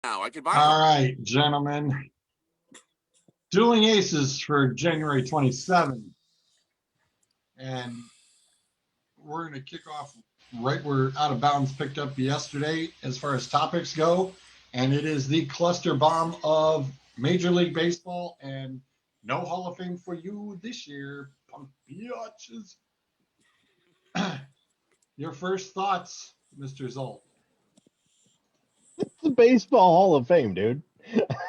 Now I could buy All one. right, gentlemen. Dueling Aces for January 27th. And we're going to kick off right where Out of Bounds picked up yesterday as far as topics go. And it is the cluster bomb of Major League Baseball, and no Hall of Fame for you this year, punk biatches. Your first thoughts, Mr. Zolt? It's the Baseball Hall of Fame, dude.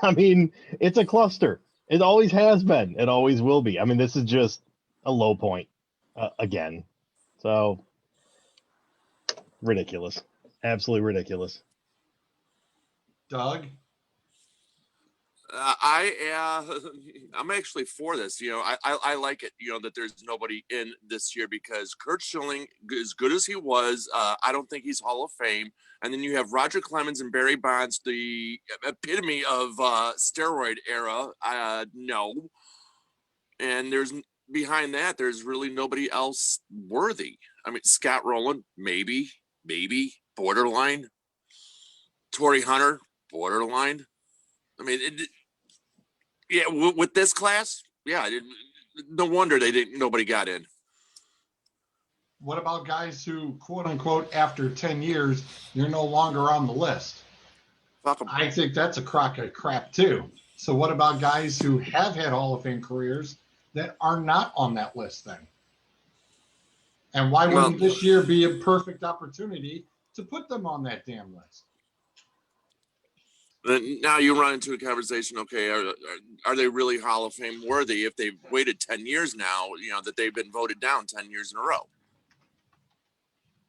I mean, it's a cluster. It always has been. It always will be. I mean, this is just a low point again. So ridiculous. Absolutely ridiculous. Doug? I'm actually for this. I like it. That there's nobody in this year because Kurt Schilling, as good as he was, I don't think he's Hall of Fame. And then you have Roger Clemens and Barry Bonds, the epitome of steroid era. No, and behind that, there's really nobody else worthy. I mean, Scott Rowland, maybe, borderline. Torrey Hunter, borderline. I mean, with this class, no wonder nobody got in. What about guys who, quote unquote, after 10 years, you're no longer on the list? Fuck 'em. I think that's a crock of crap too. So what about guys who have had Hall of Fame careers that are not on that list then? And why wouldn't this year be a perfect opportunity to put them on that damn list? Now you run into a conversation. Okay, are they really Hall of Fame worthy if they've waited 10 years now? That they've been voted down 10 years in a row.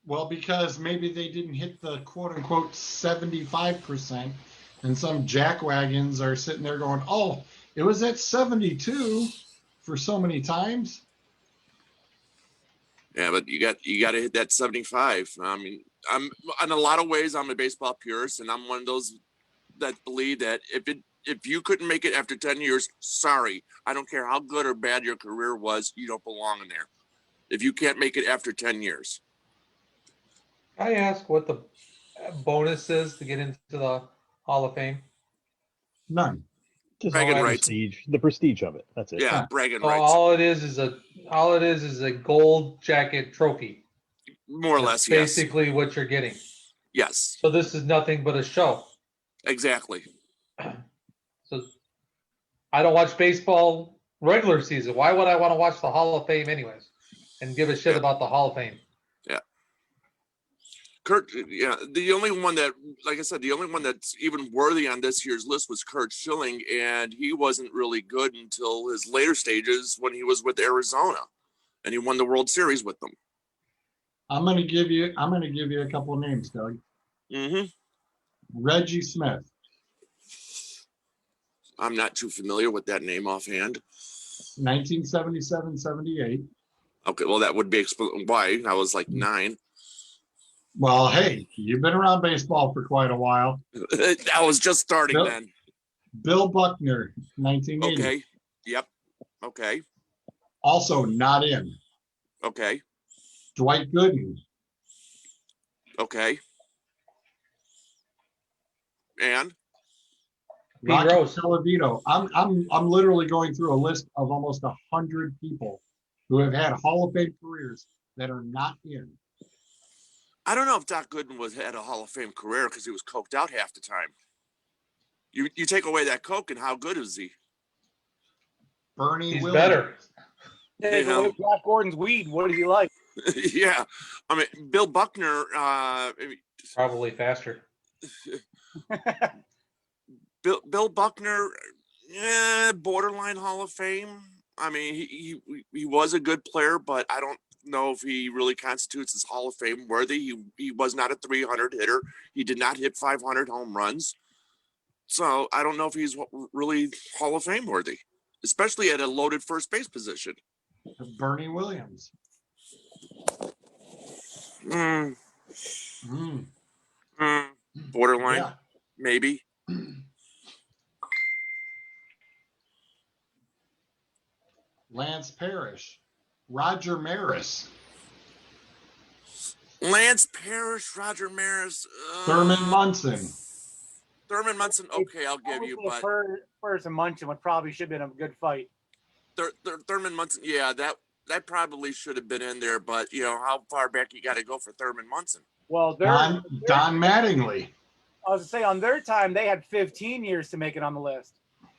Well, because maybe they didn't hit the quote unquote 75%, and some jackwagons are sitting there going, "Oh, it was at 72 for so many times." Yeah, but you got to hit that 75. I mean, I'm in a lot of ways I'm a baseball purist, and I'm one of those that believe that if you couldn't make it after 10 years, sorry, I don't care how good or bad your career was, you don't belong in there. If you can't make it after 10 years. Can I ask what the bonus is to get into the Hall of Fame? None. Just bragging rights. The prestige of it. That's it. Yeah, bragging So rights. all it is a gold jacket trophy. More or less, That's basically what you're getting. Yes. So this is nothing but a show. Exactly. So I don't watch baseball regular season. Why would I want to watch the Hall of Fame anyways and give a shit about the Hall of Fame? Yeah. Kurt, the only one that, like I said, the only one that's even worthy on this year's list was Kurt Schilling, and he wasn't really good until his later stages when he was with Arizona, and he won the World Series with them. I'm gonna give you a couple of names, Doug. Mm-hmm. Reggie Smith. I'm not too familiar with that name offhand. 1977-78. Okay, well, that would be why I was like 9. Well, hey, you've been around baseball for quite a while. I was just starting then. Bill Buckner, 1980. Okay. Yep. Okay. Also not in. Okay. Dwight Gooden. Okay. And Rocky Rose. Salavito. I'm literally going through a list of almost 100 people who have had Hall of Fame careers that are not in. I don't know if Doc Gooden had a Hall of Fame career because he was coked out half the time. You take away that coke, and how good is he? Bernie He's Williams. better. Take away Black Gordon's weed. What does he like? Yeah, I mean Bill Buckner. Probably faster. Bill Buckner, borderline Hall of Fame. I mean, he was a good player, but I don't know if he really constitutes as Hall of Fame worthy. He was not a 300 hitter. He did not hit 500 home runs. So I don't know if he's really Hall of Fame worthy, especially at a loaded first base position. Bernie Williams. Borderline, Yeah. maybe. Lance Parrish. Roger Maris. Lance Parrish, Roger Maris. Thurman Munson. Thurman Munson, okay, I'll give you, but First and Munson would probably should have been a good fight. Thurman Munson, yeah, that probably should have been in there, but you know how far back you got to go for Thurman Munson. Well, Don Mattingly. I was to say on their time they had 15 years to make it on the list.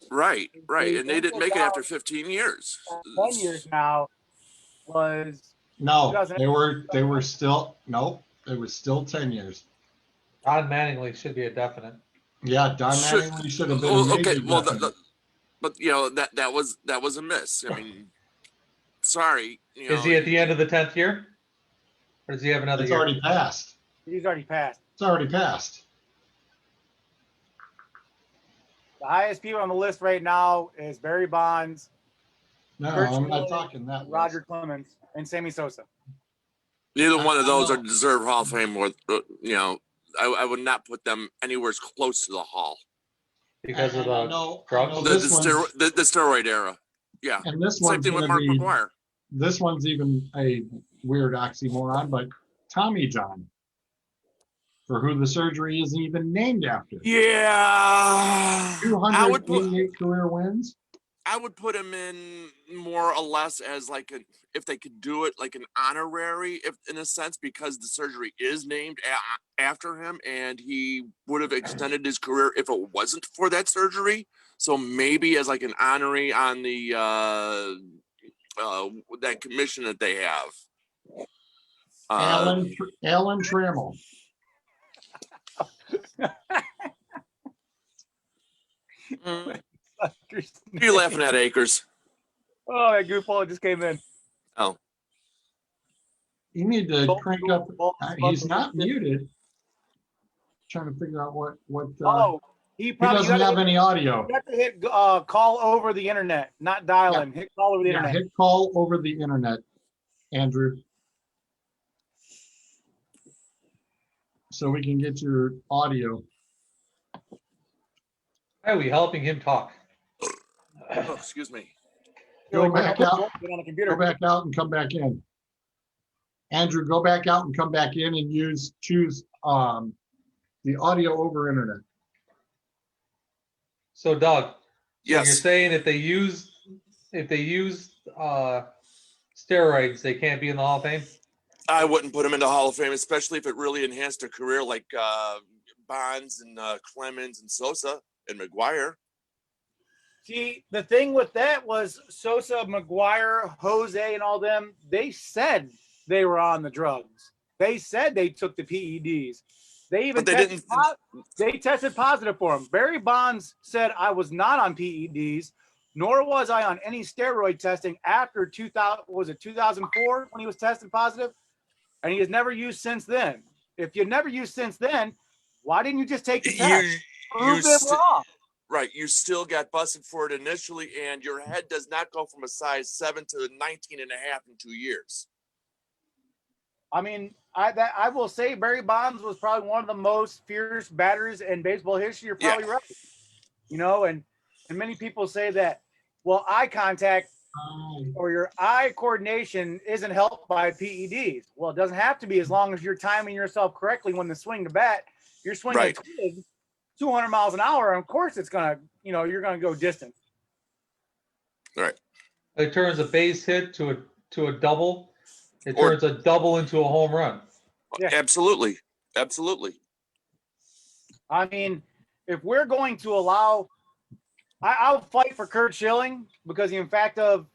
Right, and they didn't make it after 15 years. 10 years now was No, they were still 10 years. Don Mattingly should be a definite. Yeah, Don Mattingly should have been. Okay, well, but you know that was a miss. I mean, sorry. You know, Is he at the end of the 10th year, or does he have another It's year? already passed. he's already passed. It's already passed. The highest people on the list right now is Barry Bonds, No, Kurt I'm not Schilling, talking that. Roger list. Clemens, and Sammy Sosa. neither one of those I are deserve Hall of Fame. Or you know, I would not put them anywhere close to the Hall. Because of And I the know drugs? The steroid era. Yeah, and this same one's thing with gonna Mark be. McGuire. This one's even a weird oxymoron, but Tommy John, for who the surgery isn't even named after. Yeah, I would put 288 career wins. I would put him in more or less as like if they could do it like an honorary, if in a sense, because the surgery is named after him, and he would have extended his career if it wasn't for that surgery. So maybe as like an honorary on the that commission that they have. Alan Trammell. You're laughing at Akers. Oh, that goofball just came in. Oh, You need to crank up. He's not muted. Trying to figure out what. He He probably doesn't have any audio. You have to hit call over the internet, not dial in. Hit call over the Yeah, internet. hit call over the internet, Andrew. So we can get your audio. Why are we helping him talk? oh, excuse me. Go back out. Get on the computer. Go back out and come back in. Andrew, go back out and come back in and choose the audio over internet. So Doug, so Yes. you're saying if they use steroids, they can't be in the Hall of Fame? I wouldn't put him in the Hall of Fame, especially if it really enhanced their career, like Bonds and Clemens and Sosa and McGuire. See, the thing with that was Sosa, McGuire, Jose, and all them, they said they were on the drugs. They said they took the PEDs. They even But they didn't. they tested positive for him. Barry Bonds said, I was not on PEDs, nor was I on any steroid testing after 2004 when he was tested positive? And he has never used since then. If you never used since then, why didn't you just take the test? Prove them wrong. Right, you still got busted for it initially, and your head does not go from a size 7 to 19 and a half in 2 years. I mean, I will say Barry Bonds was probably one of the most fierce batters in baseball history. You're probably right. You know, and many people say that, well, eye contact or your eye coordination isn't helped by PEDs. Well, it doesn't have to be as long as you're timing yourself correctly when the swing to bat. You're swinging Right. 200 miles an hour, and of course it's going to, you know, you're going to go distant. Right. It turns a base hit to a double. It Or- turns a double into a home run. Yeah. Absolutely. Absolutely. I mean, if we're going to allow, I'll fight for Kurt Schilling because in fact of,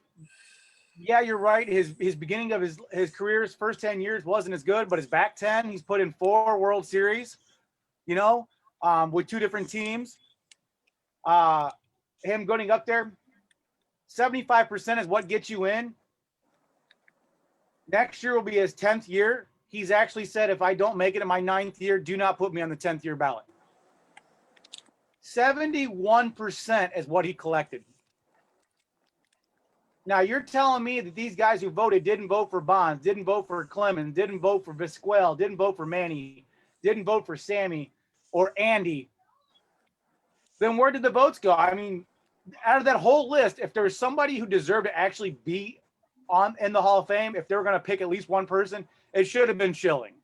yeah, you're right. His beginning of his career, his first 10 years wasn't as good, but his back 10, he's put in 4 World Series, you know, with 2 different teams. Him going up there, 75% is what gets you in. Next year will be his 10th year. He's actually said, if I don't make it in my 9th year, do not put me on the 10th year ballot. 71% is what he collected. Now you're telling me that these guys who voted didn't vote for Bonds, didn't vote for Clemens, didn't vote for Vizquel, didn't vote for Manny, didn't vote for Sammy or Andy. Then where did the votes go? I mean, out of that whole list, if there was somebody who deserved to actually be in the Hall of Fame, if they were going to pick at least one person, it should have been Schilling.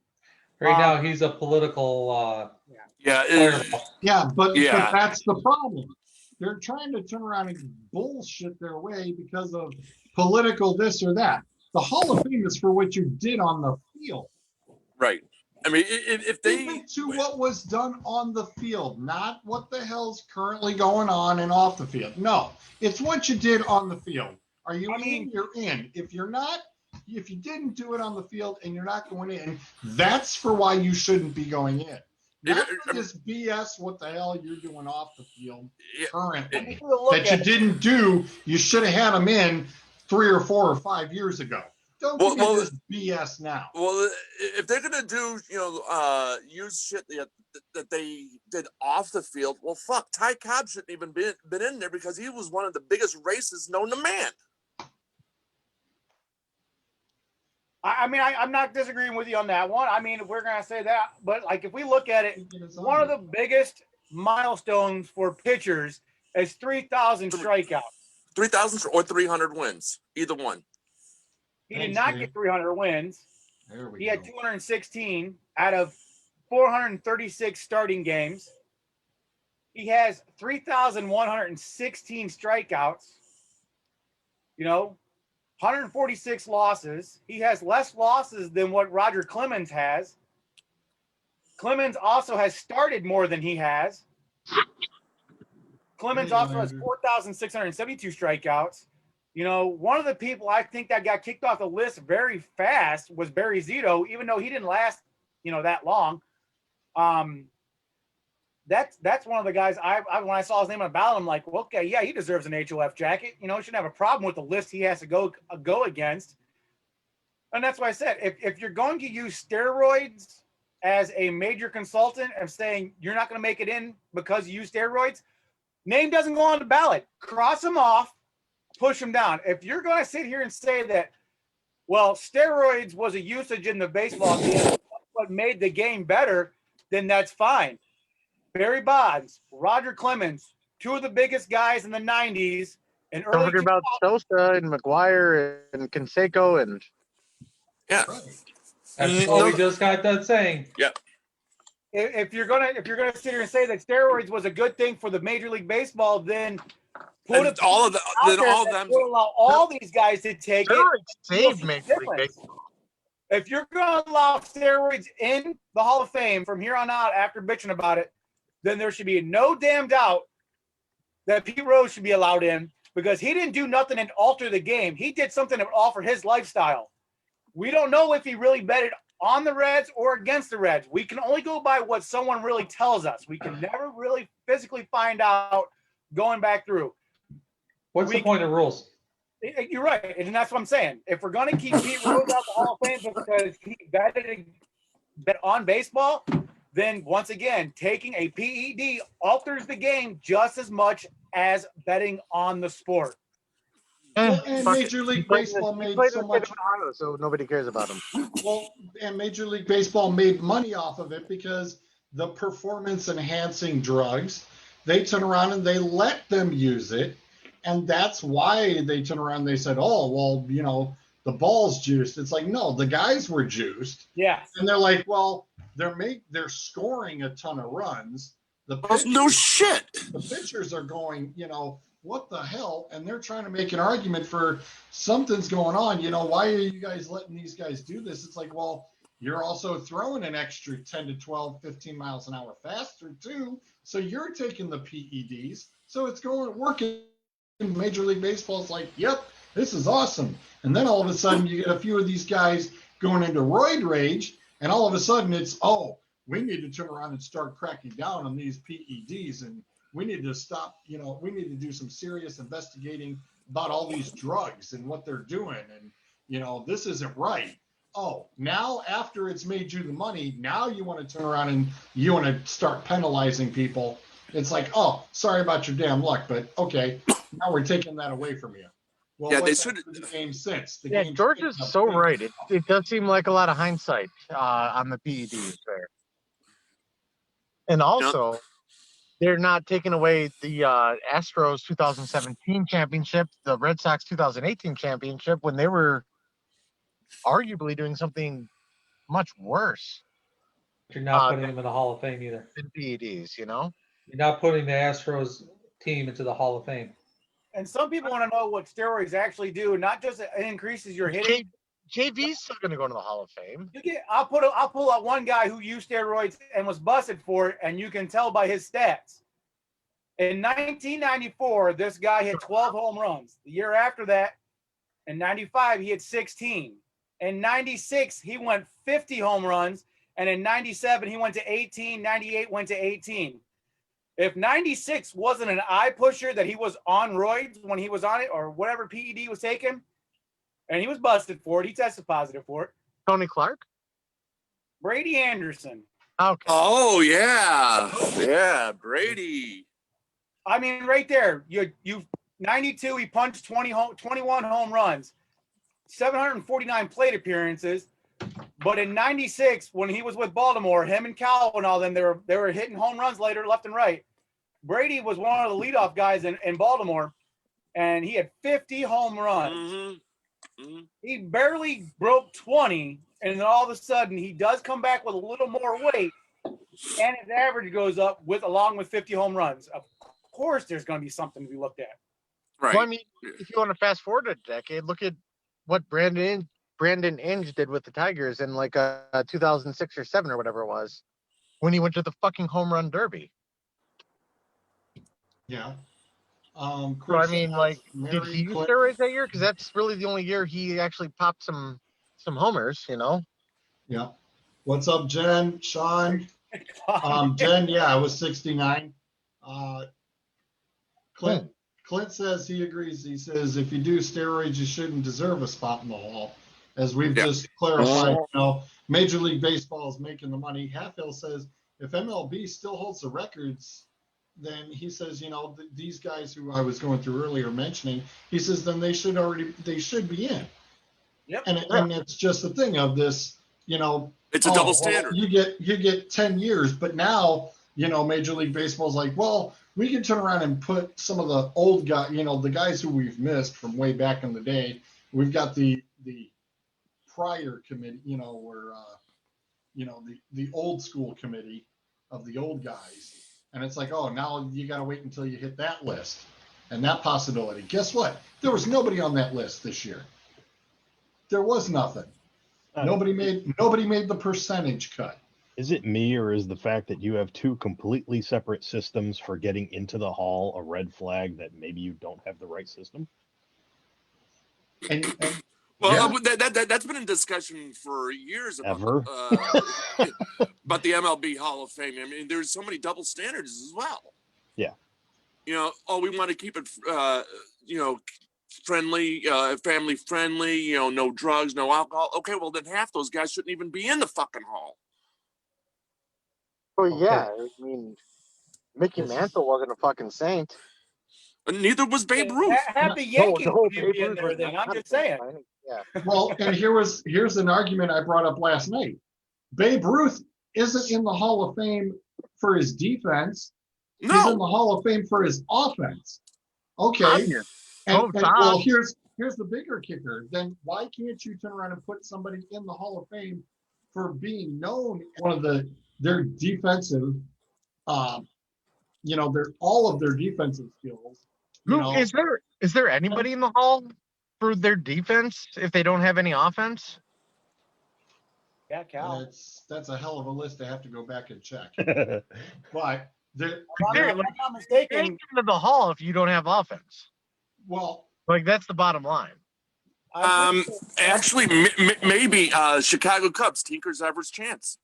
Right now, he's a political. Yeah, fireball. Yeah, but Yeah. that's the problem. They're trying to turn around and bullshit their way because of political this or that. The Hall of Fame is for what you did on the field. right. I mean, if they Even to what was done on the field, not what the hell's currently going on and off the field. No, it's what you did on the field. Are you in? You're in. If you're not, if you didn't do it on the field and you're not going in, that's for why you shouldn't be going in. Not for this BS, what the hell you're doing off the field currently that you didn't do. You should have had them in 3 or 4 or 5 years ago. Don't give me this BS now. Well, if they're gonna do, use shit that they did off the field, well, fuck, Ty Cobb shouldn't even been in there because he was one of the biggest racists known to man. I mean, I'm not disagreeing with you on that one. I mean, if we're gonna say that, but like if we look at it, one of the biggest milestones for pitchers is 3,000 strikeouts. 3,000 or 300 wins, either one. He did not get 300 wins. He had 216 out of 436 starting games. He has 3,116 strikeouts. 146 losses. He has less losses than what Roger Clemens has. Clemens also has started more than he has. Clemens also has 4,672 strikeouts. One of the people I think that got kicked off the list very fast was Barry Zito, even though he didn't last, that long. That's one of the guys I when I saw his name on the ballot, I'm like, well, okay, yeah, he deserves an HOF jacket. Shouldn't have a problem with the list he has to go against. And that's why I said, if you're going to use steroids as a major consultant and saying you're not going to make it in because you use steroids, name doesn't go on the ballot. Cross him off. Push them down. If you're going to sit here and say that, well, steroids was a usage in the baseball game, that's what made the game better, then that's fine. Barry Bonds, Roger Clemens, two of the biggest guys in the 90s and early. Don't forget about Sosa and McGuire and Canseco and yeah. That's all we just got done saying. Yep. If you're gonna sit here and say that steroids was a good thing for the Major League Baseball, then all of them will allow all these guys to take it. Saved Major League Baseball. If you're going to allow steroids in the Hall of Fame from here on out after bitching about it, then there should be no damn doubt that Pete Rose should be allowed in because he didn't do nothing and alter the game. He did something to alter his lifestyle. We don't know if he really betted on the Reds or against the Reds. We can only go by what someone really tells us. We can never really physically find out going back through. What's the point of rules? You're right, and that's what I'm saying. If we're going to keep Pete Rose out the Hall of Fame because he bet on baseball, then once again, taking a PED alters the game just as much as betting on the sport. And Major League Baseball made so much, so nobody cares about him. well, and Major League Baseball made money off of it because the performance enhancing drugs, they turn around and they let them use it. And that's why they turn around and they said, oh, well, the ball's juiced. It's like, no, the guys were juiced. Yeah. And they're like, well, they're scoring a ton of runs. No shit. The pitchers are going, what the hell? And they're trying to make an argument for something's going on. Why are you guys letting these guys do this? It's like, well, you're also throwing an extra 10 to 12, 15 miles an hour faster too. So you're taking the PEDs. So it's working. Major League Baseball is like, yep, this is awesome. And then all of a sudden you get a few of these guys going into roid rage. And all of a sudden it's, oh, we need to turn around and start cracking down on these PEDs. And we need to stop, we need to do some serious investigating about all these drugs and what they're doing. And, this isn't right. Oh, now after it's made you the money, now you want to turn around and you want to start penalizing people. It's like, oh, sorry about your damn luck, but okay, now we're taking that away from you. Well, yeah, what's they should. the game since? George is so right. It does seem like a lot of hindsight on the PEDs there. And also, they're not taking away the Astros 2017 championship, the Red Sox 2018 championship, when they were arguably doing something much worse. You're not putting him in the Hall of Fame either. in PEDs, you know? You're not putting the Astros team into the Hall of Fame. And some people want to know what steroids actually do. Not just it increases your hitting. JV's still going to go to the Hall of Fame. I'll pull out one guy who used steroids and was busted for it, and you can tell by his stats. In 1994, this guy hit 12 home runs. The year after that, in 95, he hit 16. In 96, he went 50 home runs. And in 97, he went to 18. 98 went to 18. If 96 wasn't an eye pusher that he was on roids when he was on it or whatever PED was taken, and he was busted for it, he tested positive for it. Tony Clark? Brady Anderson. Okay. Oh yeah, yeah, Brady. I mean, right there, you 92. He punched 21 home runs, 749 plate appearances. But in 96, when he was with Baltimore, him and Cal and all them, they were hitting home runs later, left and right. Brady was one of the leadoff guys in Baltimore, and he had 50 home runs. Mm-hmm. Mm-hmm. He barely broke 20, and then all of a sudden he does come back with a little more weight, and his average goes up along with 50 home runs. Of course, there's going to be something to be looked at. Right. Well, I mean, if you want to fast forward a decade, look at what Brandon Inge did with the Tigers in like 2006 or 7 or whatever it was, when he went to the fucking home run derby. Yeah. So I mean, like, did he use steroids that year? Because that's really the only year he actually popped some homers, you know. Yeah. What's up, Jen? Sean? Jen, yeah, I was 69. Clint says he agrees. He says if you do steroids, you shouldn't deserve a spot in the Hall. As we've just clarified, Major League Baseball is making the money. Halfhill says if MLB still holds the records, then he says, these guys who I was going through earlier mentioning, he says then they should be in. Yep. And it's just the thing of this, it's a double standard. You get 10 years, but now, Major League Baseball is like, well, we can turn around and put some of the old guys, the guys who we've missed from way back in the day. We've got the prior committee, where, the old school committee of the old guys. And it's like, oh, now you got to wait until you hit that list and that possibility. Guess what? There was nobody on that list this year. There was nothing. Nobody made the percentage cut. Is it me, or is the fact that you have two completely separate systems for getting into the Hall a red flag that maybe you don't have the right system? Well, that's been in discussion for years about the MLB Hall of Fame. I mean, there's so many double standards as well. Yeah. We want to keep it, friendly, family friendly, no drugs, no alcohol. Okay, well, then half those guys shouldn't even be in the fucking Hall. Well, yeah. I mean, Mickey Mantle wasn't a fucking saint. Neither was Babe Ruth. Have the Yankees be in there, then. I'm just saying. Yeah. Well, and here's an argument I brought up last night. Babe Ruth isn't in the Hall of Fame for his defense. No. He's in the Hall of Fame for his offense. Okay. Well, here's the bigger kicker. Then why can't you turn around and put somebody in the Hall of Fame for being known one of their defensive, their all of their defensive skills. Is there anybody in the Hall for their defense if they don't have any offense? Yeah, Cal. That's a hell of a list to have to go back and check. But I'm not mistaken. Into the Hall if you don't have offense. Well, like that's the bottom line. Actually, maybe Chicago Cubs, Tinker's Everest Chance.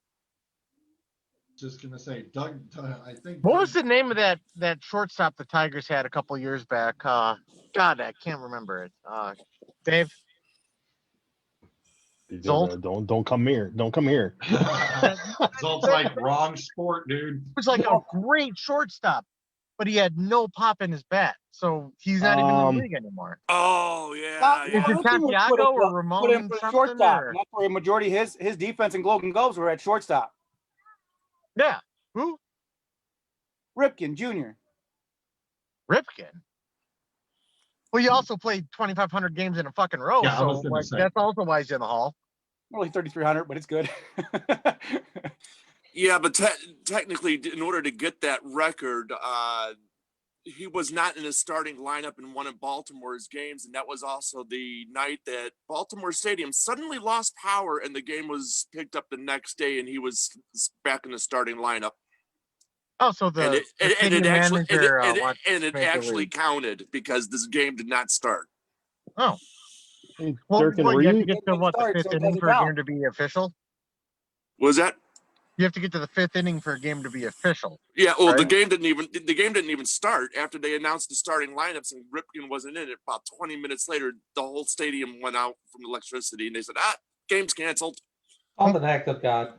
Just gonna say, Doug. I think. What was the name of that shortstop the Tigers had a couple years back? God, I can't remember it. Dave. Zolt? Don't come here. Don't come here. Zolt's like wrong sport, dude. It was like a great shortstop, but he had no pop in his bat, so he's not even in the league anymore. Oh yeah. Is it Santiago or Ramon something? Shortstop. That's where a majority of his defense and Golden Gloves were at shortstop. Yeah. Who? Ripken Jr. Ripken? Well, you also played 2,500 games in a fucking row, yeah, so that's also why he's in the Hall. Only 3,300, but it's good. Yeah, but technically, in order to get that record, he was not in his starting lineup in one of Baltimore's games, and that was also the night that Baltimore Stadium suddenly lost power, and the game was picked up the next day, and he was back in the starting lineup. Oh, so the stadium manager watched it Major actually League. counted because this game did not start. Oh, Hey, well, Durkin, what, were you have you? to get to what, the Start, fifth so it inning doesn't for a game count. to be official? Was that? You have to get to the fifth inning for a game to be official. Yeah, well, Right. the game didn't even start after they announced the starting lineups and Ripken wasn't in it. About 20 minutes later, the whole stadium went out from electricity, and they said, game's canceled. On the act of God.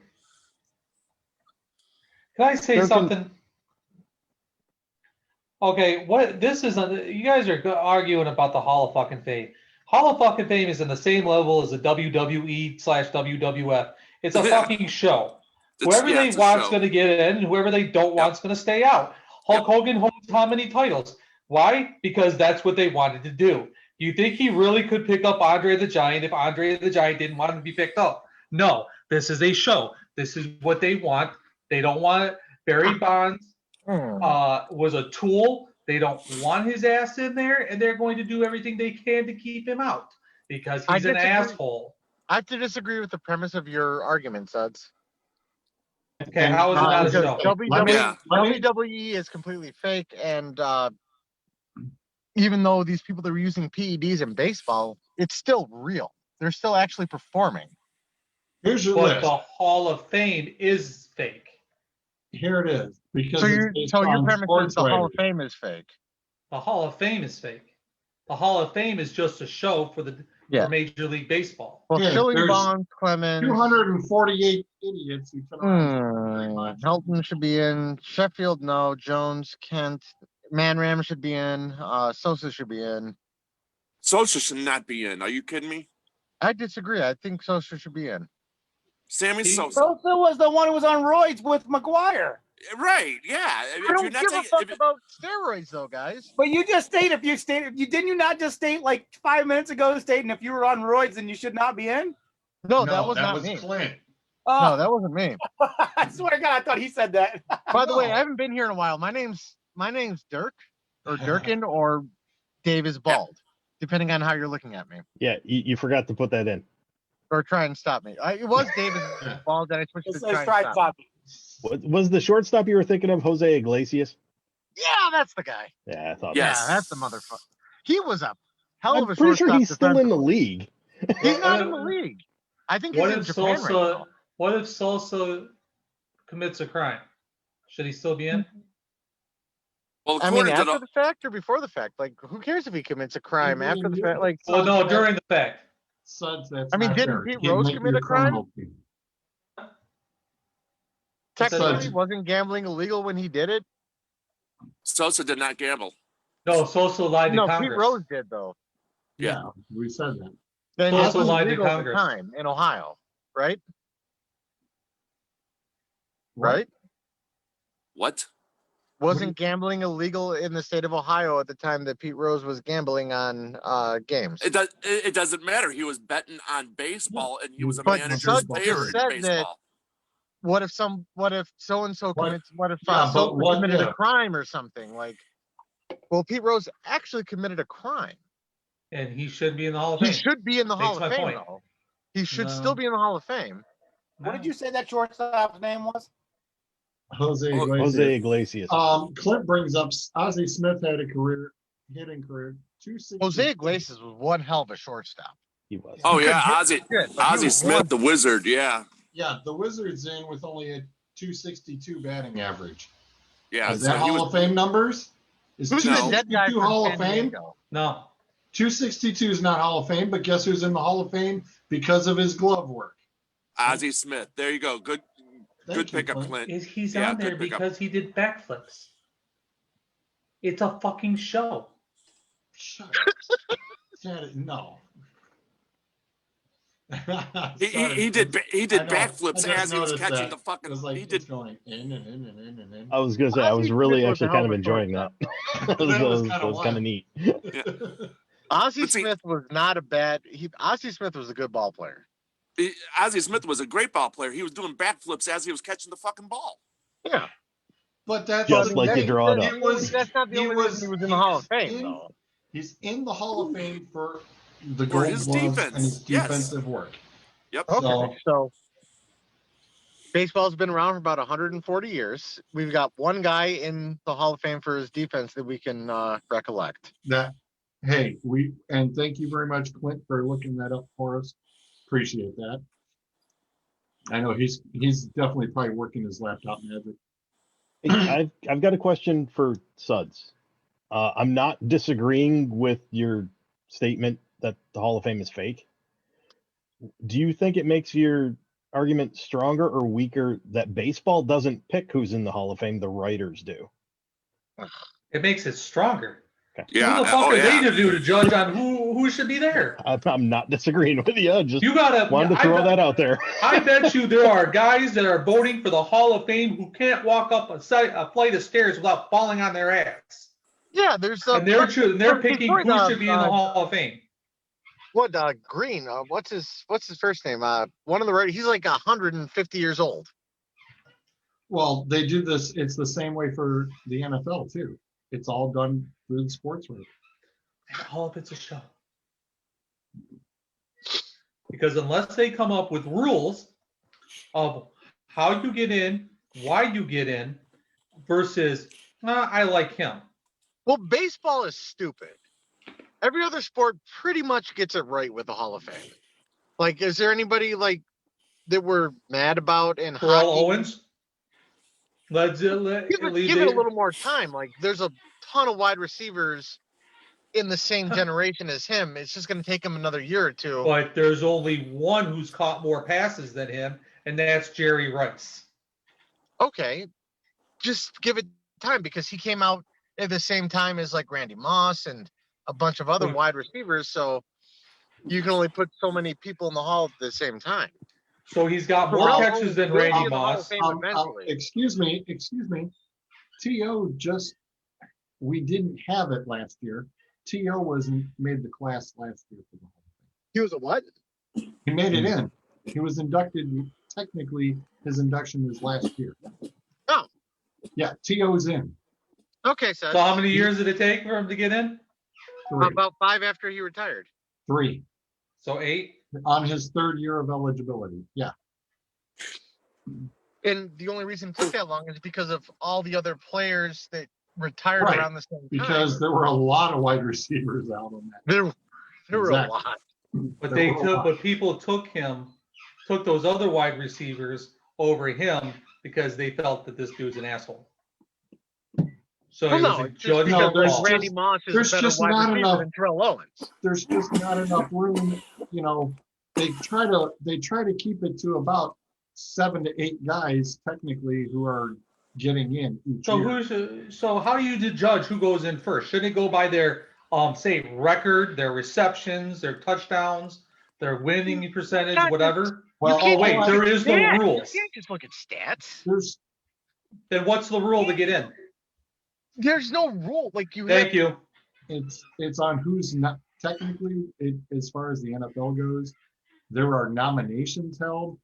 Can I say Durkin- something? Okay, what this is? You guys are arguing about the Hall of fucking Fame. Hall of fucking Fame is in the same level as the WWE/WWF. It's a fucking show. Whoever they it's a want's show. going to get in, and whoever they don't want's going to stay out. Hulk Hogan holds how many titles? Why? Because that's what they wanted to do. Do you think he really could pick up Andre the Giant if Andre the Giant didn't want him to be picked up? No. This is a show. This is what they want. They don't want it. Barry Bonds was a tool. They don't want his ass in there, and they're going to do everything they can to keep him out because he's an asshole. I have to disagree with the premise of your argument, Suds. Okay, how is it not a Because show? WWE is completely fake, and even though these people that were using PEDs in baseball, it's still real. They're still actually performing. Here's your But list. the Hall of Fame is fake. Here it is. Because So it's your based premise on is sports the Hall writers. of Fame is fake. The Hall of Fame is fake. The Hall of Fame is just a show for for Major League Baseball. Well, Yeah, Schilling, there's Bonds, Clemens, 248 idiots who can very much. Helton should be in. Sheffield, no. Jones, Kent, Manram should be in. Sosa should be in. Sosa should not be in. Are you kidding me? I disagree. I think Sosa should be in. Sammy Sosa. Sosa was the one who was on roids with McGuire. Right, yeah. I don't give a fuck about steroids, though, guys. But you just stated didn't you not just state like 5 minutes ago stating if you were on roids then you should not be in? No, that was not me. Clint. No, that wasn't me. I swear to God, I thought he said that. By the way, I haven't been here in a while. My name's Dirk or Durkin or Dave is bald, depending on how you're looking at me. Yeah, you forgot to put that in. Or try and stop me. It was Dave is bald, and I switched to try and stop me. Was the shortstop you were thinking of Jose Iglesias? Yeah, that's the guy. Yeah, I thought. Yes. Yeah, that's the motherfucker. He was a hell of a I'm pretty shortstop. sure he's still in the league. He's not in the league. I think he's in Japan right now. What if Sosa commits a crime? Should he still be in? Well, I mean, according to after the fact or before the fact? Like, who cares if he commits a crime after the fact? Like, Well, no, during the fact. Suds, that's I mean, not didn't fair. Pete You can't Rose make commit your a crime? criminal fee. Technically, Suds. wasn't gambling illegal when he did it? Sosa did not gamble. No, Sosa lied to No, Congress. Pete Rose did though. Yeah. We said that. Then Sosa it was lied to illegal at the Congress. time in Ohio, right? What? Right? What? Wasn't gambling illegal in the state of Ohio at the time that Pete Rose was gambling on games? It doesn't matter. He was betting on baseball, and he was a But manager's Suggs player just in said that- baseball. What if so and so What? commits? What if Yeah, but so what committed a if? crime or something? Like, well, Pete Rose actually committed a crime. And he should be in the Hall of He Fame. should be in the Hall Makes of my Fame, point. though. He should No. still be in the Hall of Fame. What did you say that shortstop's name was? Jose Oh, Iglesias. Jose Iglesias. Clint brings up Ozzie Smith had a hitting career. 260. Jose Iglesias was one hell of a shortstop. He was. Oh He yeah, couldn't hit shit, but he Ozzie was Smith, one- the Wizard. Yeah, Yeah, the Wizards in with only a 262 batting average. yeah. Is that so he Hall was- of Fame numbers? Is Who's No. the dead guy 262 from Hall of San Fame? Diego? No. 262 is not Hall of Fame, but guess who's in the Hall of Fame because of his glove work? Ozzie Smith. There you go. Good Thank you, pickup, Clint. Clint. He's Yeah, on there good pickup. because he did backflips. It's a fucking show. Shut up. No. He did I know. backflips I just as he was noticed catching that. the It fucking. was like He it's did. going in and in and in and in. I was gonna say I was Ozzie really Smith was a actually hell kind of of a enjoying that. shortstop. that was kind of neat. Ozzie But see- Smith was not a bad. Ozzie Smith was a good ball player. Ozzie Smith was a great ball player. He was doing backflips as he was catching the fucking ball. Yeah. But that's Just the like you thing. draw it up. He was, That's not the he only was, reason he was in he the Hall was of Fame, in- though. He's in the Hall of Fame for the For Gold his Glove defense, and his yes. defensive work. Yep. Okay, so baseball's been around for about 140 years. We've got one guy in the Hall of Fame for his defense that we can recollect. Hey, and thank you very much, Clint, for looking that up for us. Appreciate that. I know he's definitely probably working his laptop magic. I've got a question for Suds. I'm not disagreeing with your statement that the Hall of Fame is fake. Do you think it makes your argument stronger or weaker that baseball doesn't pick who's in the Hall of Fame, the writers do? It makes it stronger. Yeah. Who the fuck are yeah. they to do to judge on who should be there? I'm not disagreeing with you. Just You gotta wanted to throw that out there. I bet you there are guys that are voting for the Hall of Fame who can't walk up a flight of stairs without falling on their ass. Yeah, there's And they're picking who should be in the Hall of Fame. What Green? What's his first name? One of the writers. He's like 150 years old. Well, they do this. It's the same way for the NFL too. It's all done through the sports world. And all of it's a show. Because unless they come up with rules of how you get in, why you get in, versus I like him. Well, baseball is stupid. Every other sport pretty much gets it right with the Hall of Fame. Like, is there anybody like that we're mad about in Terrell hockey? Owens. Give Give it a little more time. Like, there's a ton of wide receivers in the same generation as him. It's just going to take him another year or two. But there's only one who's caught more passes than him, and that's Jerry Rice. Okay, just give it time because he came out at the same time as like Randy Moss and a bunch of other wide receivers. So you can only put so many people in the Hall at the same time. So he's got more catches than Randy Moss. Excuse me. T.O. we didn't have it last year. T.O. made the class last year for the Hall of Fame. He was a what? He made it in. He was inducted. Technically, his induction was last year. Oh. Yeah, T.O.'s in. Okay, so how many years did it take for him to get in? 3. About 5 after he retired. 3. So 8? On his 3rd year of eligibility. Yeah. And the only reason it took that long is because of all the other players that retired Right, around the same time. because there were a lot of wide receivers out on that. There were a lot. But people took those other wide receivers over him because they felt that this dude's an asshole. So Well, it was no, a it's judge just because there's call. Randy Moss is there's a better just wide not receiver enough- than Terrell Owens. There's just not enough room. They try to keep it to about 7 to 8 guys technically who are getting in each year. So how do you judge who goes in first? Shouldn't it go by their say record, their receptions, their touchdowns, their winning percentage, whatever? Well, there is no Stats. rules. You can't just look at stats. Then what's the rule to get in? There's no rule. Like Thank you. It's on who's not technically as far as the NFL goes. There are nominations held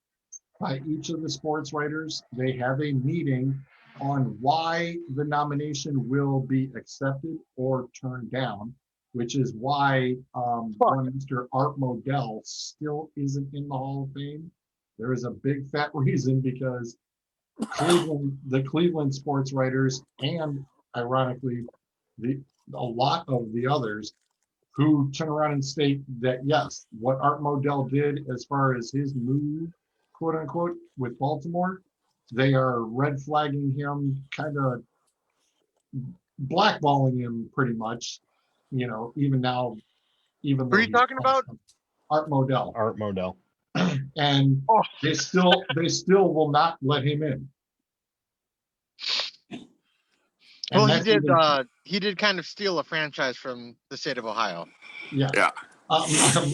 by each of the sports writers. They have a meeting on why the nomination will be accepted or turned down, which is why one Mr. Art Modell still isn't in the Hall of Fame. There is a big fat reason because the Cleveland sports writers and ironically a lot of the others who turn around and state that yes, what Art Modell did as far as his move, quote unquote, with Baltimore, they are red flagging him, kind of blackballing him pretty much, even now, even Who are you talking about? Art Modell. Art Modell. And they still will not let him in. Well, he did kind of steal a franchise from the state of Ohio. Yeah.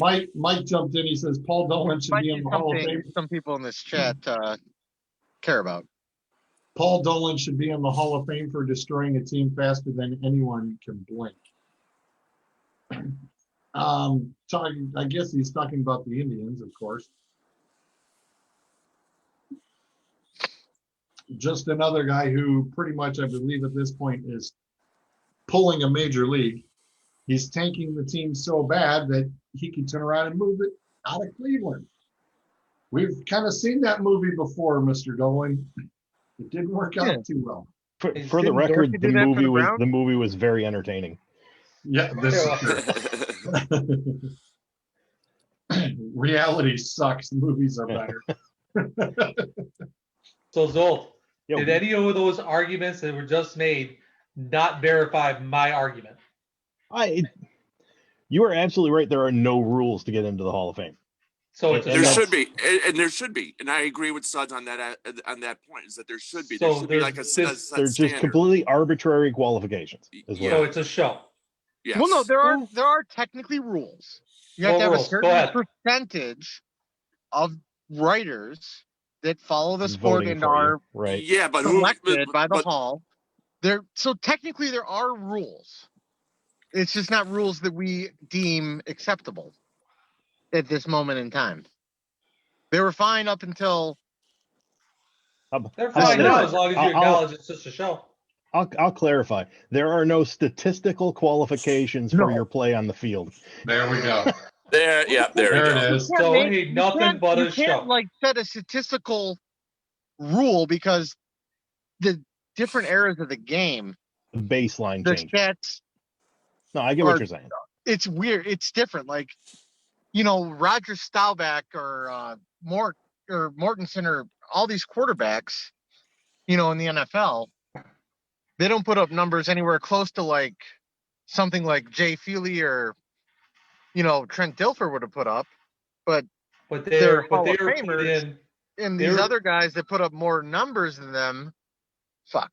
Mike jumped in. He says Paul Dolan should be in the Hall of Fame. Some people in this chat care about. Paul Dolan should be in the Hall of Fame for destroying a team faster than anyone can blink. I guess he's talking about the Indians, of course. just another guy who pretty much, I believe at this point, is pulling a major league. He's tanking the team so bad that he can turn around and move it out of Cleveland. We've kind of seen that movie before, Mr. Dolan. It didn't work out too well. For Didn't the record, Dorsey do that for the Browns? the movie was very entertaining. Yeah, this is true. Reality sucks. Movies are better. So Zolt, Yo. did any of those arguments that were just made not verify my argument? You are absolutely right. There are no rules to get into the Hall of Fame. So it's a There show. should be, and there should be, and I agree with Suds on that point. Is that there should be So like a set They're just standard. completely arbitrary qualifications. Is what So it's a show. Yes. Well, no, there are technically rules. You have What to have rules? a Go certain ahead. percentage of writers that follow the sport voting and for you, are right. Yeah, but who? selected by the but- hall. So technically there are rules. It's just not rules that we deem acceptable at this moment in time. They were fine up until They're How fine about now this? as long as you I'll- acknowledge it's just a show. I'll clarify. There are no statistical qualifications for No. your play on the field. There we go. There we There go. it is. So make- ain't you nothing can't- but you a can't show. like set a statistical rule because the different eras of the game, The baseline the change. stats, No, I get what are- you're saying. it's weird. It's different. Like, Roger Staubach or Mortensen or all these quarterbacks, in the NFL, they don't put up numbers anywhere close to like something like Jay Feely or, Trent Dilfer would have put up. But they're they're Hall of put Famers. in. And these They're- other guys that put up more numbers than them, fuck.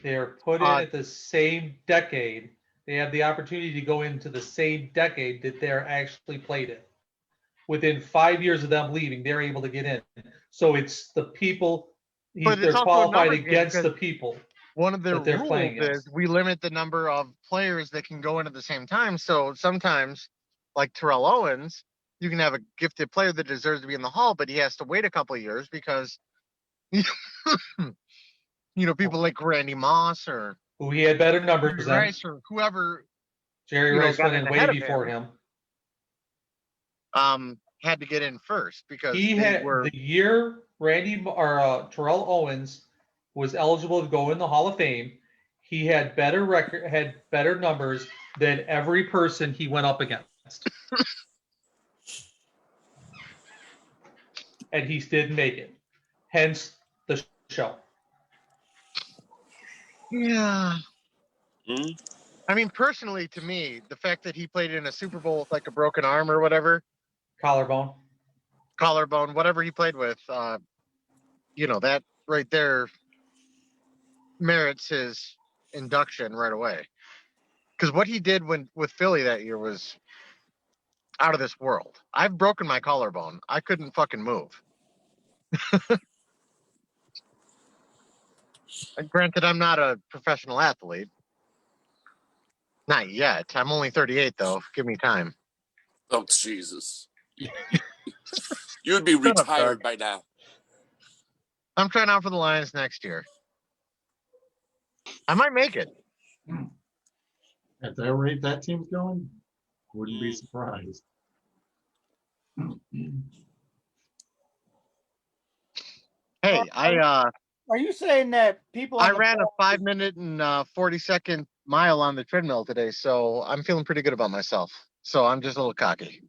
They're put in Uh, at the same decade. They have the opportunity to go into the same decade that they're actually played in. Within 5 years of them leaving, they're able to get in. So it's the people. But it's They're also a qualified number game against the because people. One of the that they're playing rules is against. we limit the number of players that can go in at the same time. So sometimes, like Terrell Owens, you can have a gifted player that deserves to be in the Hall, but he has to wait a couple of years because, people like Randy Moss or Who he had better numbers Jerry than. Rice or whoever Jerry you know, Rice got went in in way ahead of before him. him. Had to get in first because He they had were the year Terrell Owens was eligible to go in the Hall of Fame. He had better numbers than every person he went up against. And he didn't make it. Hence the show. Yeah. Hmm? I mean, personally, to me, the fact that he played in a Super Bowl with like a broken arm or whatever, Collarbone. collarbone, whatever he played with, that right there merits his induction right away. Because what he did with Philly that year was out of this world. I've broken my collarbone. I couldn't fucking move. And granted, I'm not a professional athlete. Not yet. I'm only 38, though. Give me time. Oh Jesus! You'd be Shut up, retired Doug. by now. I'm trying out for the Lions next year. I might make it. At that rate that team's going, wouldn't be surprised. Hey, I Are you saying that people? on the ran a phone- 5-minute and 40-second mile on the treadmill today, so I'm feeling pretty good about myself. So I'm just a little cocky.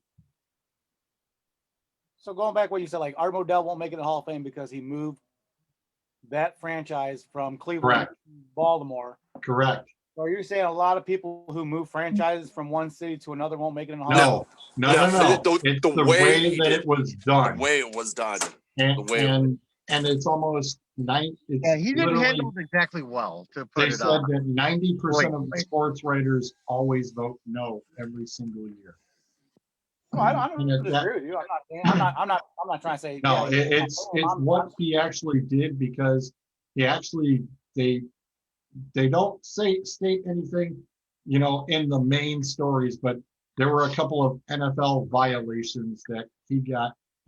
So going back what you said, like Art Modell won't make it in the Hall of Fame because he moved that franchise from Cleveland Correct. to Baltimore. Correct. So are you saying a lot of people who move franchises from one city to another won't make it in the Hall of Fame? No. It's The the way way he that did- it was The done. way it was done. And, the way- and it's almost nine. It's Yeah, he didn't literally- handle it exactly well to put They it said on. that 90% of the Wait. sports writers always vote no every single year. No, I don't And it- disagree with you. I'm not trying to say. No, yeah, it's I'm- what he actually did because he actually they don't state anything, in the main stories, but there were a couple of NFL violations that he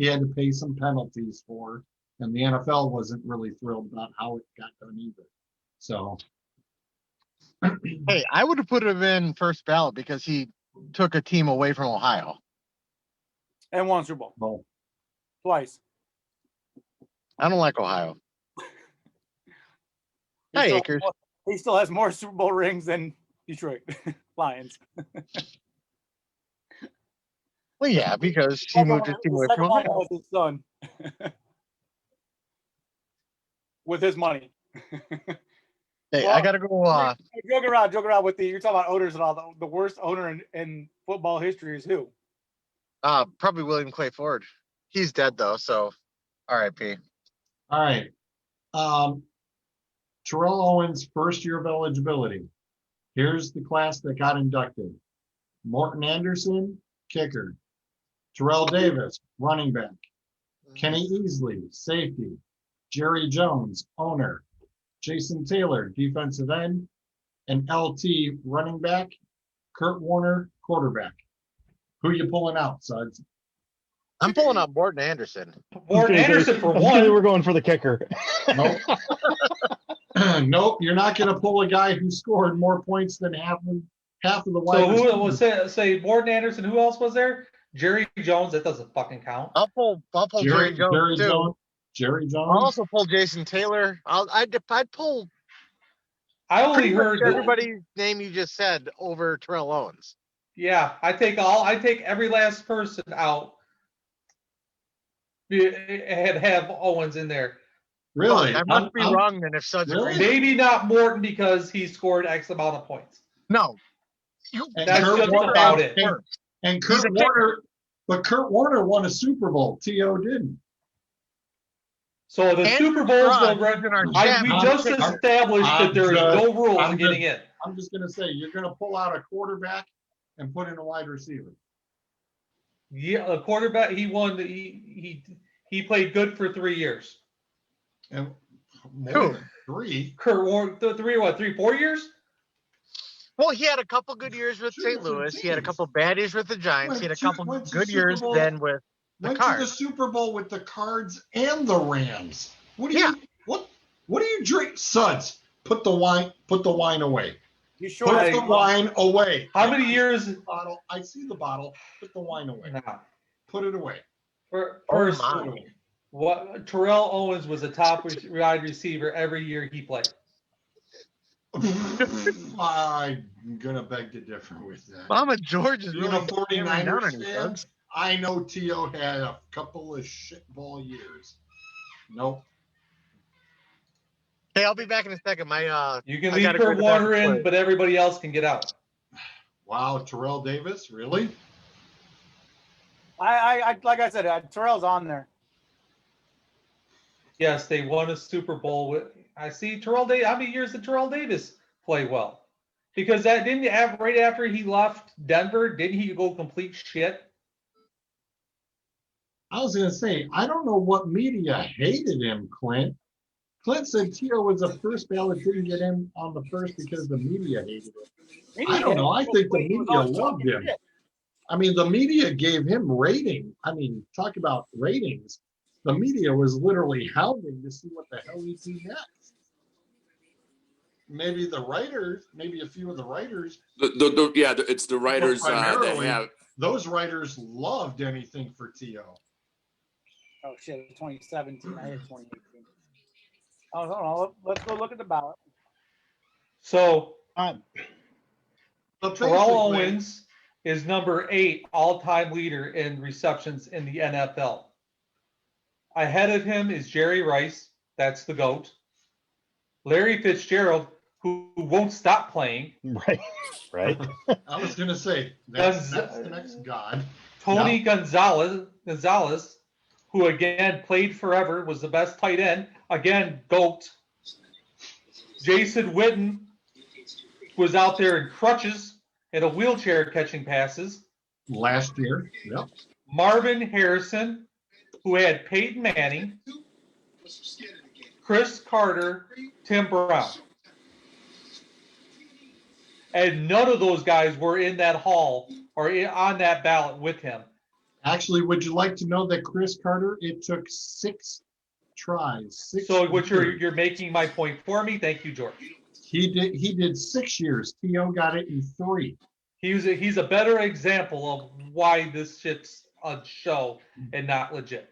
had to pay some penalties for, And the NFL wasn't really thrilled about how it got done either. So, Hey, I would have put him in first ballot because he took a team away from Ohio. And won Super Bowl well, twice. I don't like Ohio. He Hey, still, Akers. he still has more Super Bowl rings than Detroit Lions. Well, yeah, because he moved his team away from Ohio. With his son. With his money. Hey, Well, I gotta go. Joking around with you're talking about owners and all. The worst owner in football history is who? Probably William Clay Ford. He's dead though, so R.I.P. all right. Terrell Owens, first year of eligibility. Here's the class that got inducted. Morton Anderson, kicker. Terrell Davis, running back. Kenny Easley, safety. Jerry Jones, owner. Jason Taylor, defensive end. And LT, running back. Kurt Warner, quarterback. Who you pulling out, Suds? I'm pulling out Morton Anderson. Morton Anderson for Usually we're one. going for the kicker. Nope. Nope, you're not going to pull a guy who scored more points than half of the wide So who receivers. was say Morton Anderson? Who else was there? Jerry Jones. That doesn't fucking count. I'll pull Jerry Jones too. Jerry Jones. I'll also pull Jason Taylor. I'd pull I only pretty much heard everybody's name you just said over Terrell Owens. Yeah, I take every last person out. Have Owens in there. Really? I must be wrong then if Suds Really? agrees. Maybe not Morton because he scored X amount of points. No. And That's Kurt just Warner- about it. And He's Kurt a kicker. Warner, but Kurt Warner won a Super Bowl. T.O. didn't. So the Andrew Super Bowl's Stroud the is in our we chat. just established that there is no rules I'm in getting in. I'm just going to say, you're going to pull out a quarterback and put in a wide receiver. Yeah, the quarterback he won. He played good for 3 years. And more Who? than 3. Kurt Warner, 4 years? Well, he had a couple good years with Two St. different Louis. He had a teams. couple bad years with the Giants. He had a couple Went to good Super years Bowl. then with the Went to the Cards. Super Bowl with the Cards and the Rams. What do Yeah. you what do you drink? Suds, put the wine away. You Put sure? the wine away. How many years? Bottle. I see the bottle. Put the wine away. Nah. Put it away. First, my. what Terrell Owens was a top wide receiver every year he played. I'm gonna beg to differ with that. Mama George is Being really a hammering down on 49ers you, fan, Suds. I know T.O. had a couple of shitball years. Nope. Hey, I'll be back in a second. You can I leave gotta go Kurt to bed Warner and in, play. but everybody else can get out. Wow, Terrell Davis, really? I like I said, Terrell's on there. Yes, they won a Super Bowl with. I see Terrell Davis. How many years did Terrell Davis play well? Because that didn't have right after he left Denver. Didn't he go complete shit? I was gonna say, I don't know what media hated him, Clint. Clint said T.O. was the first ballot, didn't get him on the first because the media hated him. I don't know. I think the media loved him. I mean, the media gave him rating. I mean, talk about ratings. The media was literally hounding to see what the hell he'd do next. Maybe the writers, maybe a few of the writers, It's the writers that primarily, have. those writers loved anything for T.O. Oh shit, 2017. I had 2018. Oh, hold on. Let's go look at the ballot. So But Terrell basically, Owens is number 8 all-time leader in receptions in the NFL. Ahead of him is Jerry Rice. That's the GOAT. Larry Fitzgerald, who won't stop playing. Right. I was going to say, that's the next god. Tony Gonzalez, who again played forever, was the best tight end. Again, GOAT. Jason Witten was out there in crutches in a wheelchair catching passes. Last year, yep. Marvin Harrison, who had Peyton Manning, Chris Carter, Tim Brown. And none of those guys were in that hall or on that ballot with him. Actually, would you like to know that Chris Carter, it took 6 tries. So what you're making my point for me. Thank you, George. He did 6 years. T.O. got it in 3. He's a better example of why this shit's a show and not legit.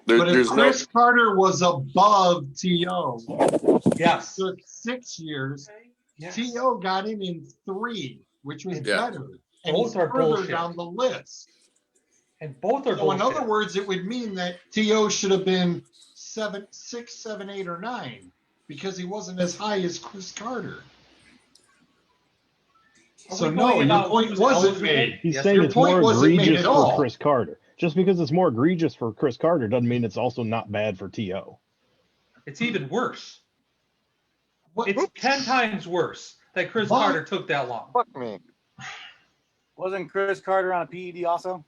But if There's no. Chris Carter was above T.O., Yes. took 6 years, Yes. T.O. got him in 3, which was Yeah. better. And Both he's are further bullshit. down the list. And both are So in bullshit. other words, it would mean that T.O. should have been 7, 6, 7, 8, or 9 because he wasn't as high as Chris Carter. Are So we no, going your about point who's wasn't eligible? made. He's Yes, saying your it's point more wasn't made egregious at for all. Chris Carter. Just because it's more egregious for Chris Carter doesn't mean it's also not bad for T.O. It's even worse. What? It's 10 times worse that Chris But- Carter took that long. Fuck me. Wasn't Chris Carter on a PED also?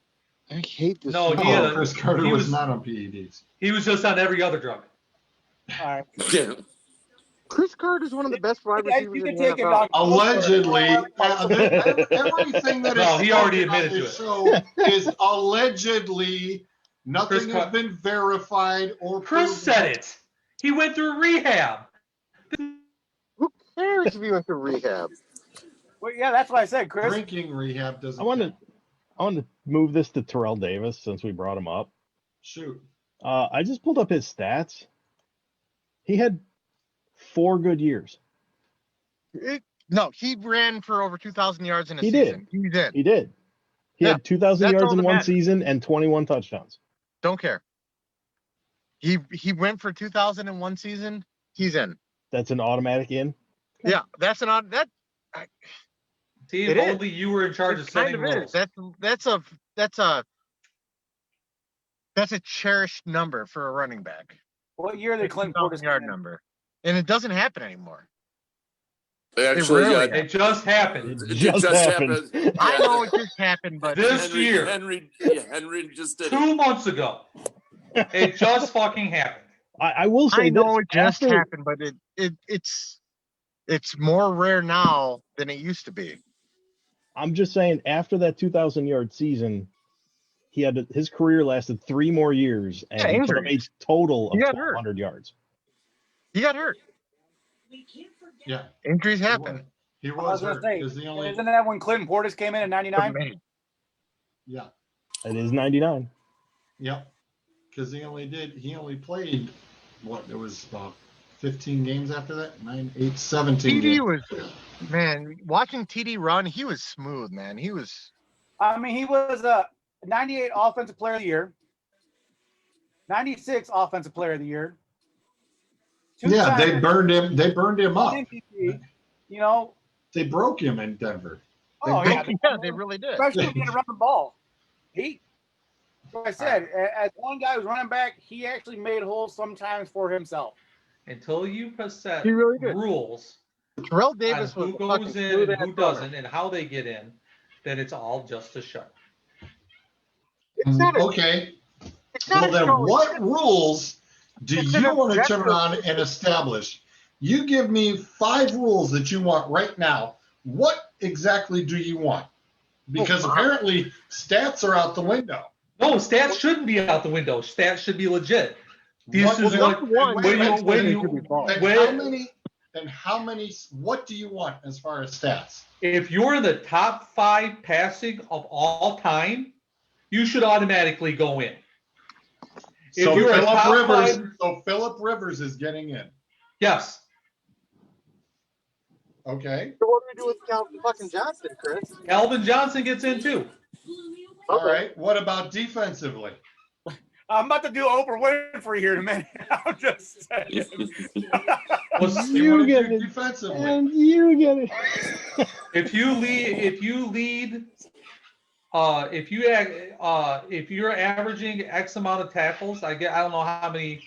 I hate this. No, shit. he had No, a- Chris Carter he was was- not on PEDs. He was just on every other drug. All right. Yeah. Chris Carter is one of the best wide Yeah, receivers you in can the take it, NFL. Doc. Allegedly, everything that is No, he already spoken on admitted this to show is allegedly. Nothing Chris has Car- been verified or Chris proven. said it. He went through rehab. Who cares if you went to rehab? Well, yeah, that's what I said, Chris. Drinking rehab doesn't. I want to count. I want to move this to Terrell Davis since we brought him up. Shoot. I just pulled up his stats. He had 4 good years. No, he ran for over 2,000 yards in a He did. season. He's in. He did. He Yeah, had 2,000 that's yards all in that one matters. season and 21 touchdowns. Don't care. He went for 2,000 in one season. He's in. That's an automatic in. Yeah, that's an odd. That See, It if is. only you were in charge of it kind setting of rules. is. That's a cherished number for a running back. What year did Clinton Portis 2,000-yard come in? number, and it doesn't happen anymore. Actually, rarely It just happened. It just happened. I Yeah. know it just happened, but This year. Henry just did it. 2 months ago. It just fucking happened. I will say I know this, it just after- happened, but it's more rare now than it used to be. I'm just saying, after that 2,000-yard season, his career lasted 3 more years, and Yeah, he put up a injuries. total of He got hurt. 1,200 yards. He got hurt. Yeah. Injuries He happen. was. He I was was gonna hurt say, because the only. isn't that when Clinton Portis came in 99? Yeah. It is 99. Yep. Because he only played what? There was about 15 games after that. 9, 8, 17 TD games. was, man, watching TD run, he was smooth, man. He was, I mean, he was a 98 Offensive Player of the Year, 96 Offensive Player of the Year. Yeah, they two-time burned him. They burned him up. MVP, you know. They broke him in Denver. They Oh, broke yeah. yeah, they really did. Especially when he run the ball. Like I said, as one guy who's running back, he actually made holes sometimes for himself. Until you set He really did. rules Terrell on Davis was who a fucking goes in smooth and ass who runner. doesn't and how they get in, then it's all just a show. It's not a, Okay. it's not Well, a then show. what rules do It's you an want to objective- turn on and establish? You give me 5 rules that you want right now. What exactly do you want? Because apparently stats are out the window. No, stats shouldn't be out the window. Stats should be legit. This What- is then- like Number one, when you- when it you- should be false. Then When- how many, what do you want as far as stats? if you're in the top 5 passing of all time, you should automatically go in. If So you're a top Philip Rivers is getting in. Yes. Okay. So what do we do with Calvin fucking Johnson, Chris? Calvin Johnson gets in too. All right. What about defensively? I'm about to do Oprah Winfrey here in a minute. I'm just saying. Was- They You want to get do it. defensively. And you get it. if you lead if you're averaging X amount of tackles, I don't know how many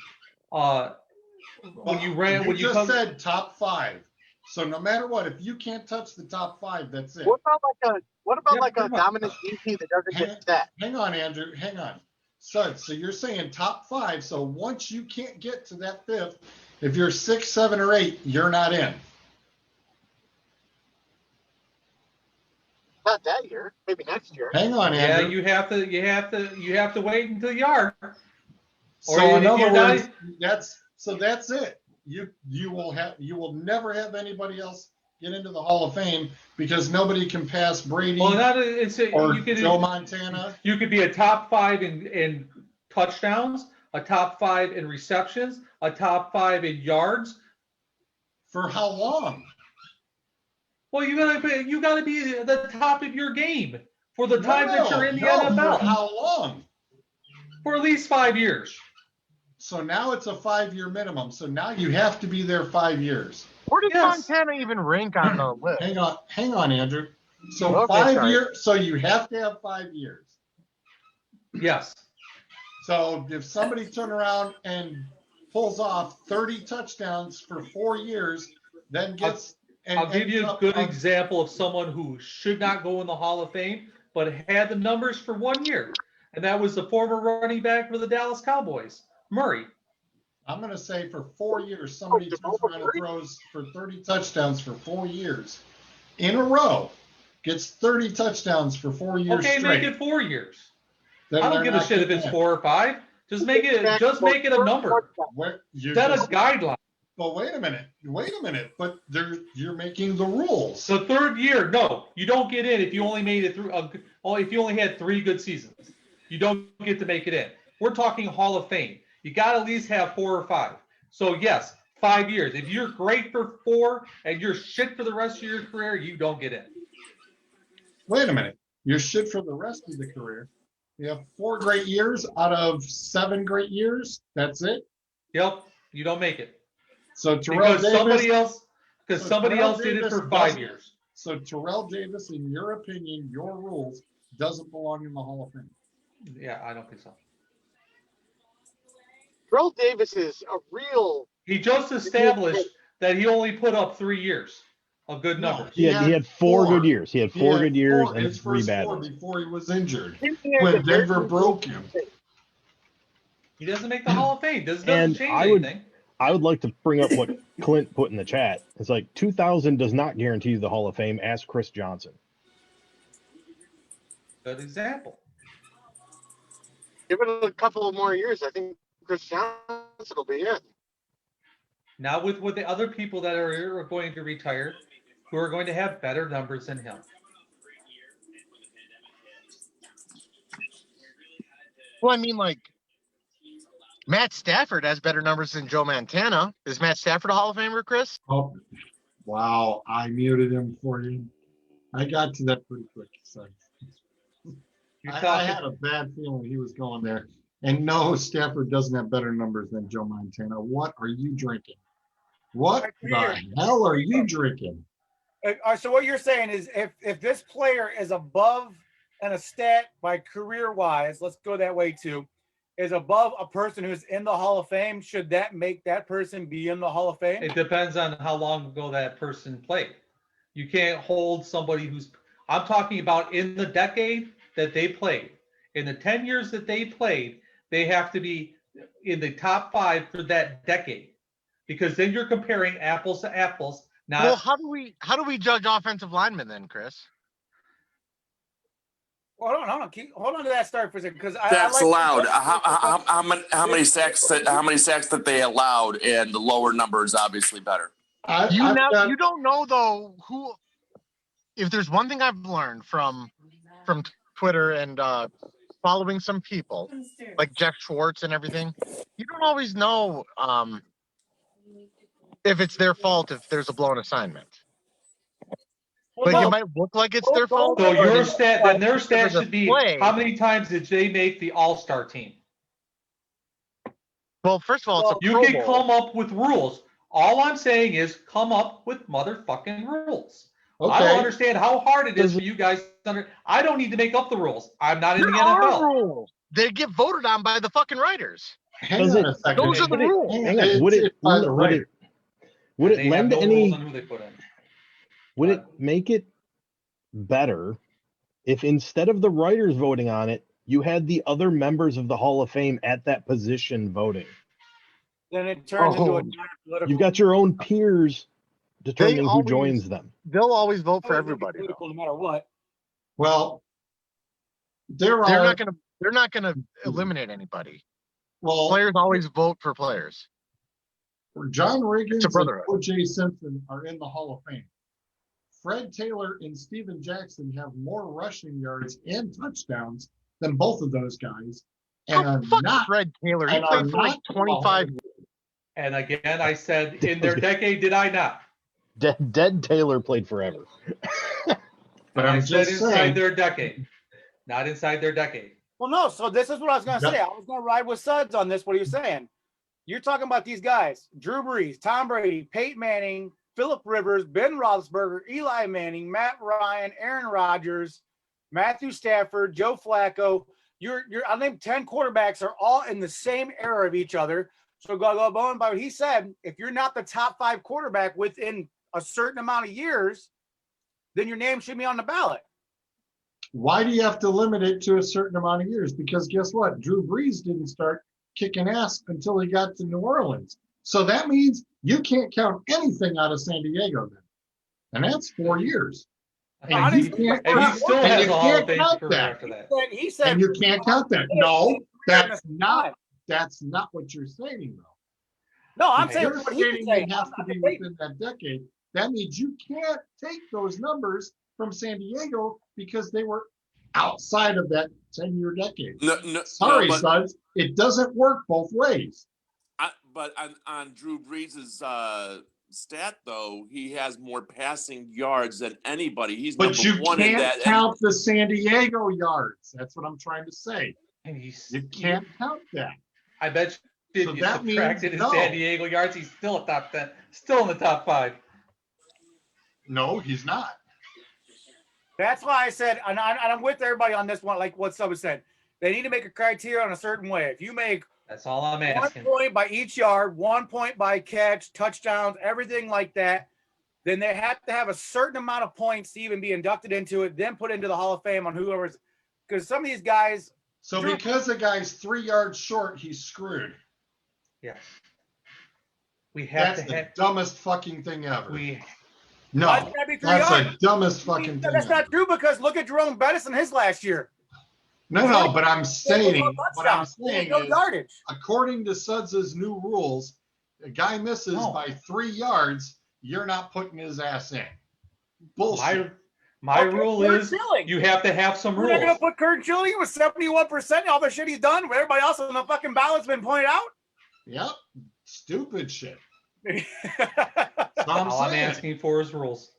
when you just come, said top 5. So no matter what, if you can't touch the top 5, that's it. What about Yeah, like a pretty much. dominant DP that doesn't get set? Hang on, Andrew. Hang on. So you're saying top 5. So once you can't get to that 5th, if you're 6, 7, or 8, you're not in. Not that year. Maybe next year. Hang on, yeah, Andrew. you have to wait until you are. Or So in if other you're not- words, that's it. You will never have anybody else get into the Hall of Fame because nobody can pass Brady Well, or you could Joe Montana. You could be a top 5 in touchdowns, a top 5 in receptions, a top 5 in yards. For how long? Well, you gotta be at the top of your game for the time that you're in the NFL. For how long? For at least 5 years. So now it's a 5-year minimum. So now you have to be there 5 years. Where does Yes. Montana even rank on the list? Hang on, Andrew. So Okay, 5 sorry. years. So you have to have 5 years. Yes. So if somebody turns around and pulls off 30 touchdowns for 4 years, then gets. I'll give you a good example of someone who should not go in the Hall of Fame, but had the numbers for 1 year. And that was the former running back for the Dallas Cowboys, Murray. I'm going to say for 4 years, somebody turns around and throws for 30 touchdowns for 4 years in a row, gets 30 touchdowns for 4 years Okay, straight. make it 4 years. Then I don't they're give a not shit if getting it's in. 4 or 5. Just make it a number. Set a guideline. But wait a minute. But you're making the rules. The 3rd year, no, you don't get in if you only made it through. If you only had 3 good seasons, you don't get to make it in. We're talking Hall of Fame. You got to at least have 4 or 5. So yes, 5 years. If you're great for 4 and you're shit for the rest of your career, you don't get in. Wait a minute. You're shit for the rest of the career. You have 4 great years out of 7 great years. That's it. Yep, you don't make it. So Terrell Because Davis. somebody else did it for 5 years. So Terrell Davis, in your opinion, your rules, doesn't belong in the Hall of Fame. Yeah, I don't think so. Terrell Davis is a real. He just established that he only put up 3 years of good No, numbers. He had 4 good years. He had 4 good years and his 3 first bad 4 ones. before he was injured. He had When a very Denver broke him. He doesn't make the Hall of Fame. Doesn't And change I would- anything. I would like to bring up what Clint put in the chat. It's like 2000 does not guarantee the Hall of Fame. Ask Chris Johnson. Good example. Give it a couple of more years. I think Chris Johnson will be in. Now with the other people that are going to retire, who are going to have better numbers than him. Well, I mean, like, Matt Stafford has better numbers than Joe Montana. Is Matt Stafford a Hall of Famer, Chris? Oh, wow. I muted him for you. I got to that pretty quick. So. I had a bad feeling he was going there. And no, Stafford doesn't have better numbers than Joe Montana. What are you drinking? What the hell are you drinking? So what you're saying is if this player is above and a stat by career wise, let's go that way too, is above a person who's in the Hall of Fame, should that make that person be in the Hall of Fame? It depends on how long ago that person played. You can't hold somebody I'm talking about in the decade that they played. In the 10 years that they played, they have to be in the top 5 for that decade. Because then you're comparing apples to apples. Well, how do we judge offensive linemen then, Chris? Hold on. Hold on to that start for a second, because That's allowed. How many sacks that they allowed, and the lower number is obviously better. You don't know though who. If there's one thing I've learned from Twitter and following some people like Jeff Schwartz and everything, you don't always know if it's their fault if there's a blown assignment. It might look like it's their fault. So their stat should be how many times did they make the All-Star team? Well, first of all, you can come up with rules. All I'm saying is come up with motherfucking rules. Okay. I don't understand how hard it is for you guys. I don't need to make up the rules. I'm not in the NFL. Rules. They get voted on by the fucking writers. Hang on a second. Those are the rules. Hang on. Would it lend any? Would it make it better if instead of the writers voting on it, you had the other members of the Hall of Fame at that position voting? Then it turns into a political. You've got your own peers determining who joins them. They'll always vote for everybody, no matter what. Well, they're not going to eliminate anybody. Well, Players always vote for players. John Riggins It's a and brotherhood. O.J. Simpson are in the Hall of Fame. Fred Taylor and Steven Jackson have more rushing yards and touchdowns than both of those guys, and Oh, are fuck not. Fred Taylor. He and are played for like not in the Hall of 25. Fame. And again, I said in their decade, did I not? Dead Taylor played forever. But And I I'm said just inside saying. their decade, not inside their decade. Well, no. So this is what I was going to say. I was going to ride with Suds on this. What he was saying. You're talking about these guys: Drew Brees, Tom Brady, Peyton Manning, Phillip Rivers, Ben Roethlisberger, Eli Manning, Matt Ryan, Aaron Rodgers, Matthew Stafford, Joe Flacco. I named 10 quarterbacks are all in the same era of each other. So going by what he said, if you're not the top 5 quarterback within a certain amount of years, then your name should be on the ballot. Why do you have to limit it to a certain amount of years? Because guess what? Drew Brees didn't start kicking ass until he got to New Orleans. So that means you can't count anything out of San Diego then. And that's 4 years. And you he, can't and he count- still and has you a Hall can't of Fame count career that. after that. He said, And you can't count that. No, that's not what you're saying, though. No, I'm If saying you're what he was stating saying. it has to be within that decade, that means you can't take those numbers from San Diego because they were outside of that 10-year decade. Sorry, but, Suds, it doesn't work both ways. but on Drew Brees' stat, though, he has more passing yards than anybody. He's But number you one in can't that. count the San Diego yards. That's what I'm trying to say. And he's, You can't count that. I bet you, So if you that means subtracted his no. San Diego yards, he's still a top 10, still in the top 5. No, he's not. That's why I said, and I'm with everybody on this one, like what Sub said. They need to make a criteria on a certain way. If you make That's all I'm 1 asking. point by each yard, 1 point by catch, touchdowns, everything like that, then they have to have a certain amount of points to even be inducted into it, then put into the Hall of Fame on whoever's. Because some of these guys. So because the guy's 3 yards short, he's screwed. Yes. We have That's to the have. dumbest fucking thing ever. We Why No, does it gotta be 3 that's yards? the dumbest fucking thing That's ever. not true because look at Jerome Bettis in his last year. No, but I'm saying, what I'm Touchdowns. saying No is, yardage. according to Suds' new rules, a guy misses No. by 3 yards, you're not putting his ass in. Bullshit. my Okay, rule Kurt is Schilling. you have to have some We're not rules. gonna put Kurt Schilling with 71%. All the shit he's done. Where everybody else on the fucking ballot's been pointed out. Yep. Stupid shit. And That's what All I'm saying. asking for is rules.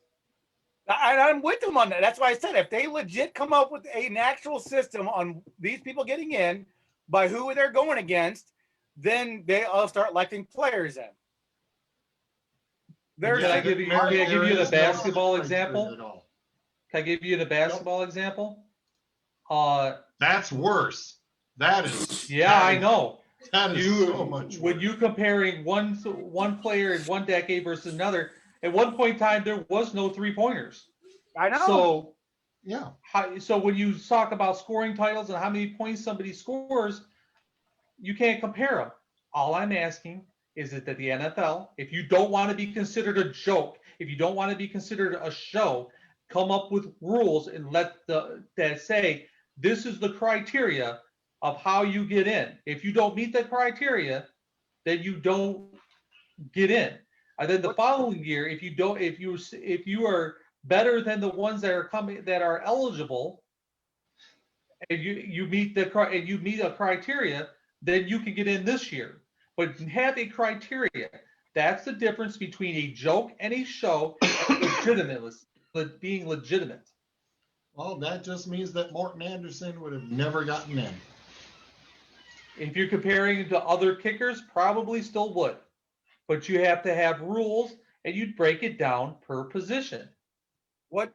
I'm with them on that. That's why I said if they legit come up with an actual system on these people getting in by who they're going against, then they'll start electing players in. There's Can I give you- can I give you the There is no basketball criteria example? at all. Can I give you the basketball example? That's worse. That is. Yeah, that I is- know. That is You so much when worse. you comparing one player in one decade versus another, at one point in time there was no 3-pointers. I know. So Yeah. so when you talk about scoring titles and how many points somebody scores, you can't compare them. All I'm asking is that the NFL, if you don't want to be considered a joke, if you don't want to be considered a show, come up with rules and let that say this is the criteria of how you get in. If you don't meet the criteria, then you don't get in. And then the following year, if you are better than the ones that are coming that are eligible, and you meet a criteria, then you can get in this year. But have a criteria. That's the difference between a joke and a show and being legitimate. Well, that just means that Morton Anderson would have never gotten in. If you're comparing to other kickers, probably still would. But you have to have rules, and you'd break it down per position.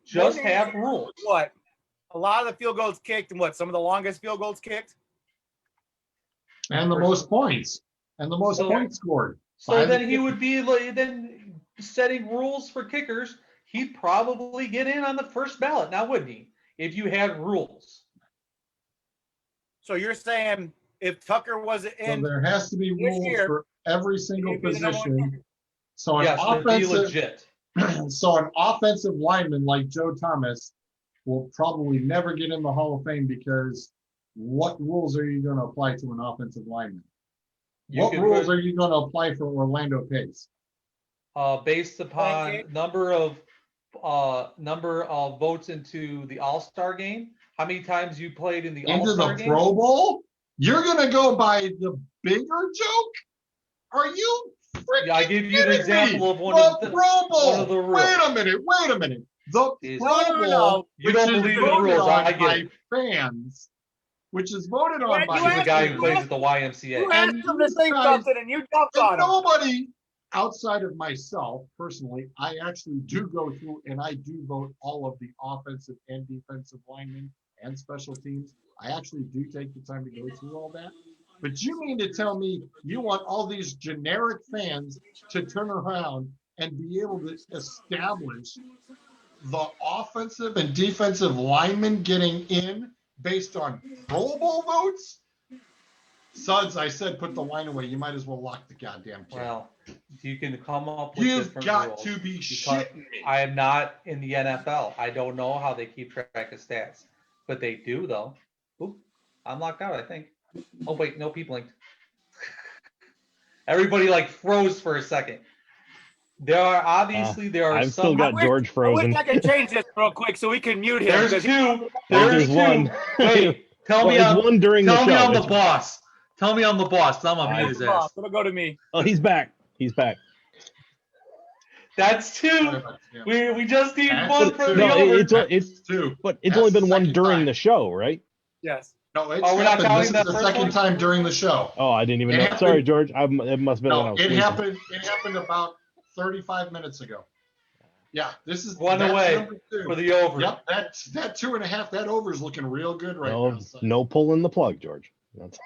Just have rules. What? A lot of the field goals kicked, and what? Some of the longest field goals kicked. And the most points. And the most points scored. So then he would be then setting rules for kickers. He'd probably get in on the first ballot, now wouldn't he? If you had rules. So you're saying if Tucker wasn't So in, there has to be this rules year, for every single he'd be the number one position. kicker. So an Yes, it'd be offensive, legit. so an offensive lineman like Joe Thomas will probably never get in the Hall of Fame because what rules are you going to apply to an offensive lineman? What rules are you going to apply for Orlando Pace? Based upon Blanket. number of votes into the All-Star game, how many times you played in the Into All-Star the game? Pro Bowl? You're going to go by the bigger joke? Are you freaking Yeah, I give you an kidding example me? of one The of the Pro Bowl. one of the rules. Wait a minute. The Is- Pro No, no, Bowl, no. You which don't is believe in the voted rules, on I get by it. fans, which is voted You on had- by you This is the guy asked- who plays at the YMCA. You asked And him to you say guys- something and you jumped And on him. nobody outside of myself, personally, I actually do go through and I do vote all of the offensive and defensive linemen and special teams. I actually do take the time to go through all that. But you mean to tell me you want all these generic fans to turn around and be able to establish the offensive and defensive linemen getting in based on Pro Bowl votes? Suds, I said put the line away. You might as well lock the goddamn kid. Well, you can come up with You've different got rules. to be because shitting me. I am not in the NFL. I don't know how they keep track of stats, but they do though. Oop, I'm locked out, I think. Oh wait, no, people blinked. Everybody like froze for a second. There are I've some. still got George I frozen. wish I could change this real quick so we can mute him. There's 'cause he- two. There's There's one. two. Wait, tell Well, me it's I'm one during the tell me show. I'm the It's- boss. Tell me I'm the boss. I'm gonna I- mute his ass. It'll go to me. Oh, he's back. He's back. That's two. We just need That's one for two. the No, over. it's two. but it's That's only been the one second during time. the show, right? Yes. No, it's Oh, we're not happened. counting This is that the first second one? time during the show. Oh, I didn't even It know. happened- Sorry, George. It must have been when I No, was it sleeping. happened. It happened about 35 minutes ago. Yeah, this is One that's away number two. for the over. Yep, that 2.5. That over is looking real good right No, now. So no pulling the plug, George. That's,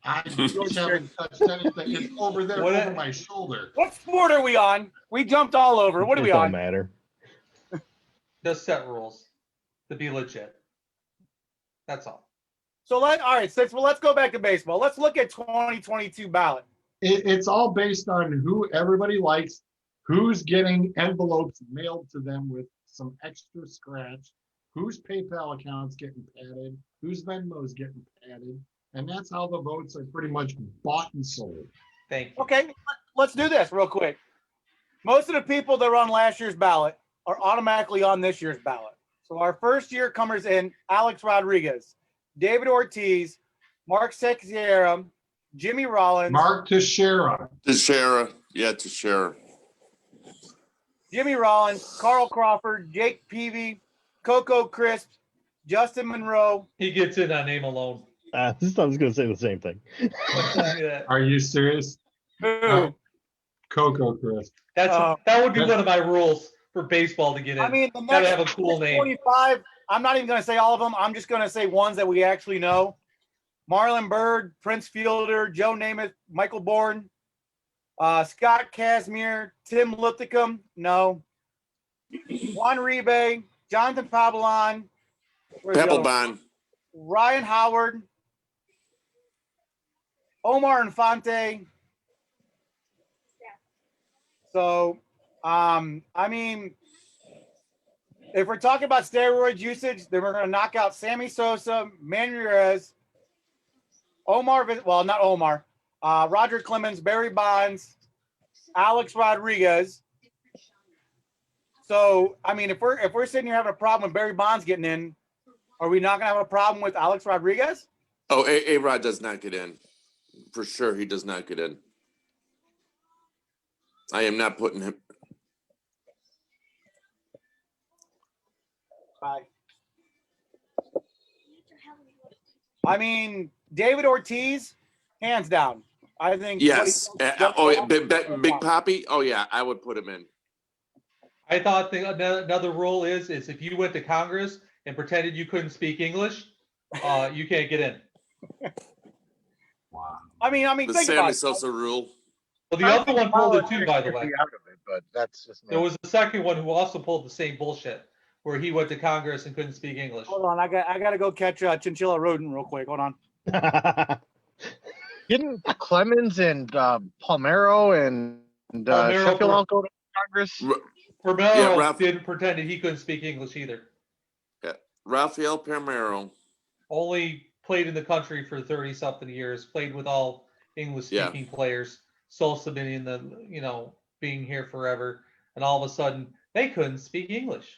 I just haven't touched anything. It's over there What over a- my shoulder. What sport are we on? We jumped all over. What are it we don't on? matter. Just set rules to be legit. That's all. So all right, let's go back to baseball. Let's look at 2022 ballot. It's all based on who everybody likes, who's getting envelopes mailed to them with some extra scratch, whose PayPal account's getting padded, whose Venmo's getting padded, and that's how the votes are pretty much bought and sold. Thank you. Okay, let's do this real quick. Most of the people that were on last year's ballot are automatically on this year's ballot. So our first year comers in: Alex Rodriguez, David Ortiz, Mark Teixeira, Jimmy Rollins, Mark Teixeira. Teixeira. Yeah, Teixeira. Jimmy Rollins, Carl Crawford, Jake Peavy, Coco Crisp, Justin Monroe. He gets in on name alone. I was going to say the same thing. Yeah. Are you serious? Who? Coco Crisp. That would be one of my rules for baseball to get in. I mean, the Gotta next have a cool name. 25. I'm not even going to say all of them. I'm just going to say ones that we actually know: Marlon Byrd, Prince Fielder, Joe Namath, Michael Bourne, Scott Kazmir, Tim Lithicum, no, Juan Uribe, Jonathan Papelbon, where's the other one? Papelbon. Ryan Howard, Omar Infante. So, I mean, if we're talking about steroid usage, then we're going to knock out Sammy Sosa, Manny Ramirez, Roger Clemens, Barry Bonds, Alex Rodriguez. So, I mean, if we're sitting here having a problem with Barry Bonds getting in, are we not going to have a problem with Alex Rodriguez? Oh, A-Rod does not get in. For sure, he does not get in. I am not putting him. Bye. I mean, David Ortiz, hands down. I think. Yes. Yeah, Big Poppy. Oh yeah, I would put him in. I thought another rule is if you went to Congress and pretended you couldn't speak English, you can't get in. Wow. I mean, The think about Sammy it. Sosa rule. Well, the other one pulled it too, by the way. Out of it, but that's just There was a second one who also pulled the same bullshit, where he went to Congress and couldn't speak English. Hold on, I got to go catch Chinchilla Rodent real quick. Hold on. Didn't Clemens and Palmero and Palmeiro Sheffield for- all go to Congress? Romero Yeah, Ralph- didn't pretend that he couldn't speak English either. Rafael Palmeiro. Only played in the country for 30-something years, played with all English speaking players. Sosa being being here forever, and all of a sudden they couldn't speak English.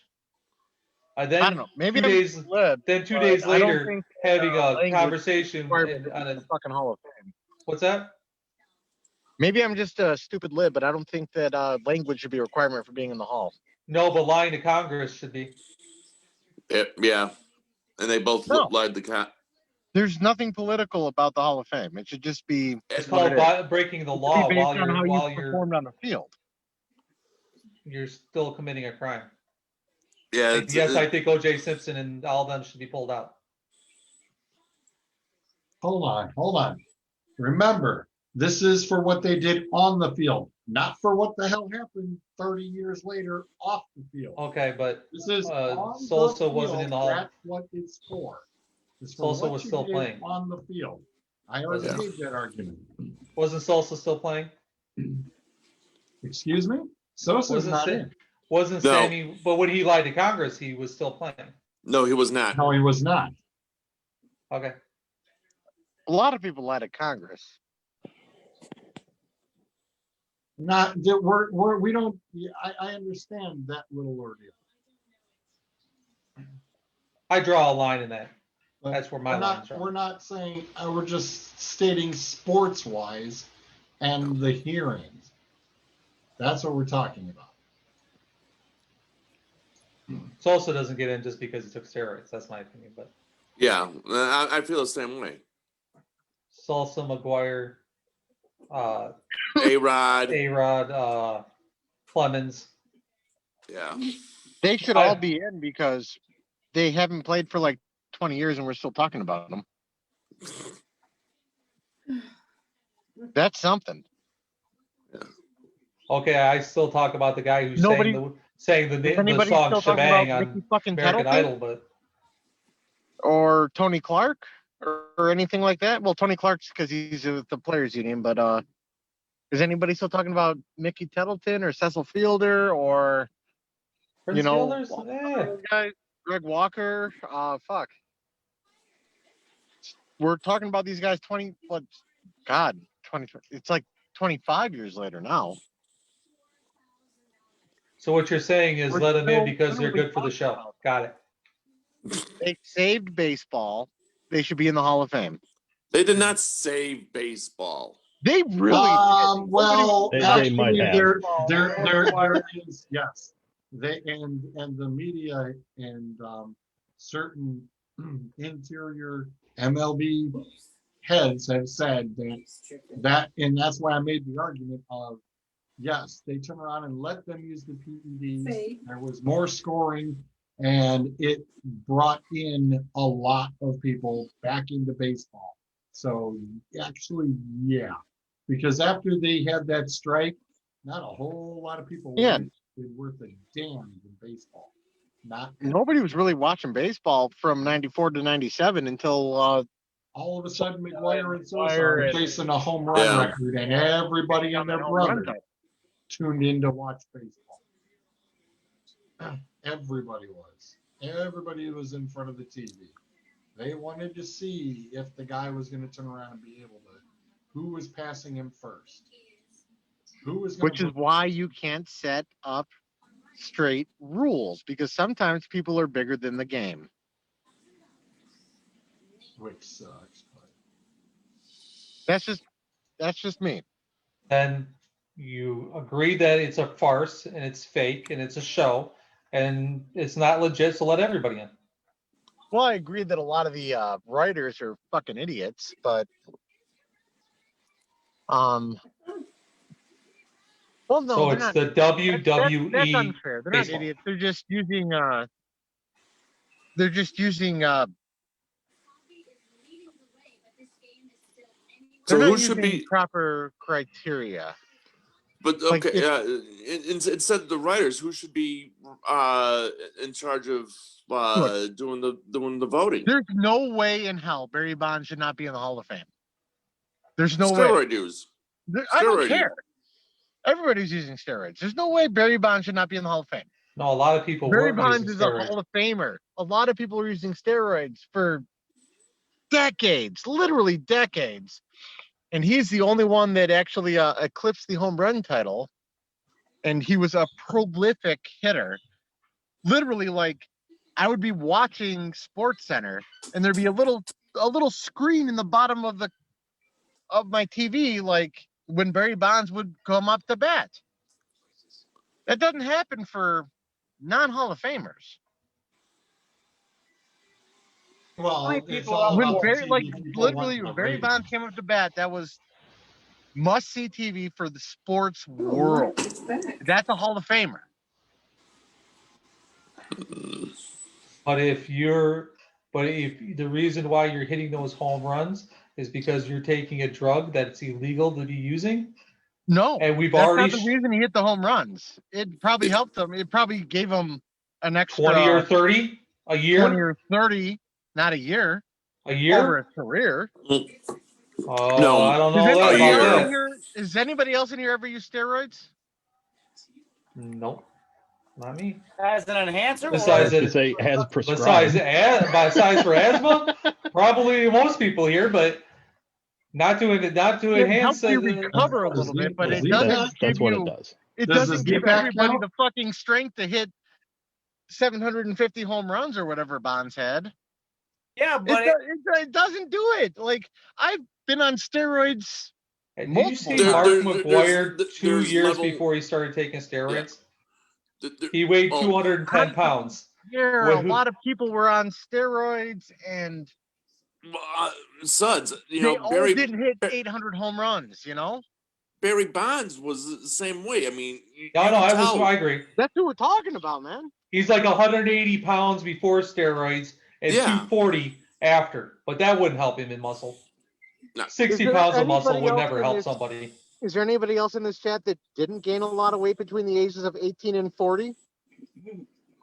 And then I don't know. Maybe 2 I'm days, lib, then 2 but days I don't later, think having a language conversation requirement on in the a fucking Hall of Fame. what's that? Maybe I'm just a stupid lib, but I don't think that language should be a requirement for being in the Hall. No, but lying to Congress should be. Yeah, and they both No. led the cat. There's nothing political about the Hall of Fame. It should just be It's what called it is. breaking the It should law be based while on how you you're performed on the field. still committing a crime. Yeah, And yes, I think O.J. Simpson and all of them should be pulled out. Hold on. Remember, this is for what they did on the field, not for what the hell happened 30 years later off the field. Okay, but This is on Sosa the wasn't field. in the Hall. That's what it's for. It's for Sosa what was you still did playing. on the field. I already Yeah. made that argument. Wasn't Sosa still playing? Excuse me? Sosa's not in. Wasn't No. Sammy? But when he lied to Congress, he was still playing. No, he was not. No, he was not. Okay. A lot of people lie to Congress. Not we don't. I understand that little ordeal. I draw a line in that. But That's where my line's drawn. We're not saying. We're just stating sports wise, and the hearings. That's what we're talking about. Sosa doesn't get in just because he took steroids. That's my opinion. But Yeah, I feel the same way. Sosa, McGuire, A-Rod. Clemens. Yeah. They should all be in because they haven't played for like 20 years and we're still talking about them. That's something. Okay, I still talk about the guy who's Nobody- saying the song still talking "Shebang" about on Mickey fucking American Tettleton? Idol, but Or Tony Clark or anything like that. Well, Tony Clark's because he's with the players union, but is anybody still talking about Mickey Tettleton or Cecil Fielder or Prince Fielders? guy, Greg Walker? Fuck. We're talking about these guys 20. It's like 25 years later now. So what you're saying is We're let them in still because they're literally good for the show. talking Got it. They saved baseball. They should be in the Hall of Fame. They did not save baseball. They really did. Well, They actually, might have. there is, yes. They and the media and certain interior MLB heads have said that and that's why I made the argument of yes, they turn around and let them use the PEDs. There was more scoring and it brought in a lot of people back into baseball. So actually, yeah, because after they had that strike, not a whole lot of people did worth a damn in baseball. Nobody was really watching baseball from 94 to 97 until all of a sudden McGuire and Sosa are chasing a home run record and everybody and their brother tuned in to watch baseball. Everybody was in front of the TV. They wanted to see if the guy was going to turn around and be able to, who was passing him first. Which is why you can't set up straight rules because sometimes people are bigger than the game. Which sucks. But that's just me. And you agree that it's a farce and it's fake and it's a show and it's not legit, so let everybody in. Well, I agree that a lot of the writers are fucking idiots, but well, no, So they're it's not. the WWE. That's unfair. They're baseball. not idiots. They're just using. They're just using. So they're who not should using be? proper criteria? But Like okay, instead of the writers, who should be in charge of doing the voting? There's no way in hell Barry Bonds should not be in the Hall of Fame. There's no way. Steroid use. I don't care. Everybody's using steroids. There's no way Barry Bonds should not be in the Hall of Fame. No, a lot of people Barry were Bonds using is a steroids. Hall of Famer. A lot of people are using steroids for decades, literally decades. and he's the only one that actually eclipsed the home run title. And he was a prolific hitter. Literally, like, I would be watching Sports Center, and there'd be a little screen in the bottom of my TV, like when Barry Bonds would come up to bat. That doesn't happen for non-Hall of Famers. Well, Three it's people all out When about the Barry, TV like, people literally, wanting when the Barry ratings. Bonds came up to bat, that was must-see TV for the sports world. That's a Hall of Famer. But if the reason why you're hitting those home runs is because you're taking a drug that's illegal to be using, No, and we've that's already not the reason he hit the home runs. It probably helped him. It probably gave him an extra 20 or 30 a 20 year, or 30, not a year, a over year. a career. Oh, No, I don't Does know that anybody year. else about in that. here? Does anybody else in here ever use steroids? Nope, not me. As an enhancer, Besides To it, say as prescribed. besides for asthma, probably most people here, but not to It enhance. helps you recover a Does little bit, but does it doesn't That's give what it you. does. It Does doesn't the give Z-Pack everybody count? the fucking strength to hit 750 home runs or whatever Bonds had. yeah, It, but it doesn't do it. Like, I've been on steroids. Did you Multiple see times. Mark There's- McGuire there's 2 years level- before he started taking steroids? There- He weighed well, 210 pounds. Yeah, What- a lot of people were on steroids, and Suds, they all didn't hit 800 home runs. You know, Barry Bonds was the same way. I mean, No, you can tell. I agree. that's who we're talking about, man. He's like 180 pounds before steroids and Yeah. 240 after, but that wouldn't help him in muscle. No. 60 Is there pounds of muscle anybody would else never in help this- somebody. Is there anybody else in this chat that didn't gain a lot of weight between the ages of 18 and 40?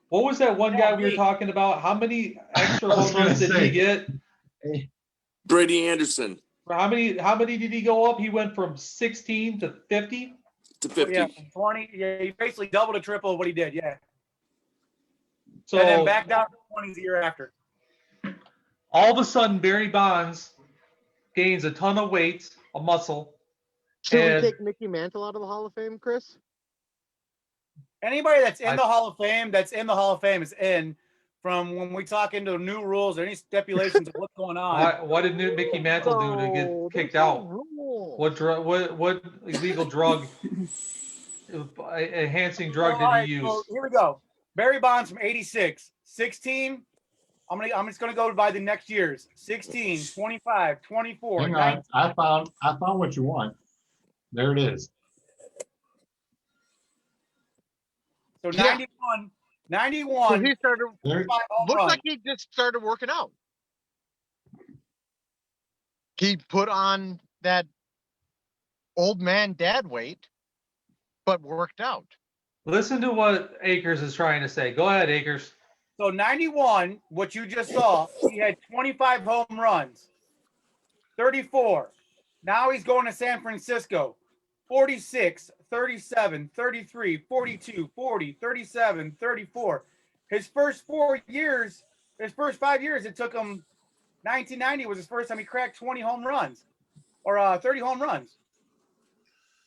What was that one guy we were me. talking about? How many extra I was home runs gonna did he say. get? Brady Anderson How many did he go up? He went from 16 to 50. to 50. yeah, 20. Yeah, he basically doubled or tripled what he did. Yeah, So and then back down to 20s the year after. all of a sudden, Barry Bonds gains a ton of weight, a muscle. Should And- we take Mickey Mantle out of the Hall of Fame, Chris? Anybody that's in I- the Hall of Fame, is in. From when we talk into new rules or any stipulations of what's going on. What did Mickey Mantle do to get kicked out? What illegal drug, enhancing drug All did right, he use? so here we go. Barry Bonds from 86, 16. I'm just gonna go by the next years. 16, 25, 24, Hang 19. on, I found what you want. There it is. So Yeah. 91, So 91. he started. There, 25 home Looks runs. like he just started working out. He put on that old man dad weight, but worked out. Listen to what Akers is trying to say. Go ahead, Akers. So 91, what you just saw, he had 25 home runs, 34. Now he's going to San Francisco. 46, 37, 33, 42, 40, 37, 34. His first 5 years, it took him 1990 was his first time he cracked 20 home runs or 30 home runs.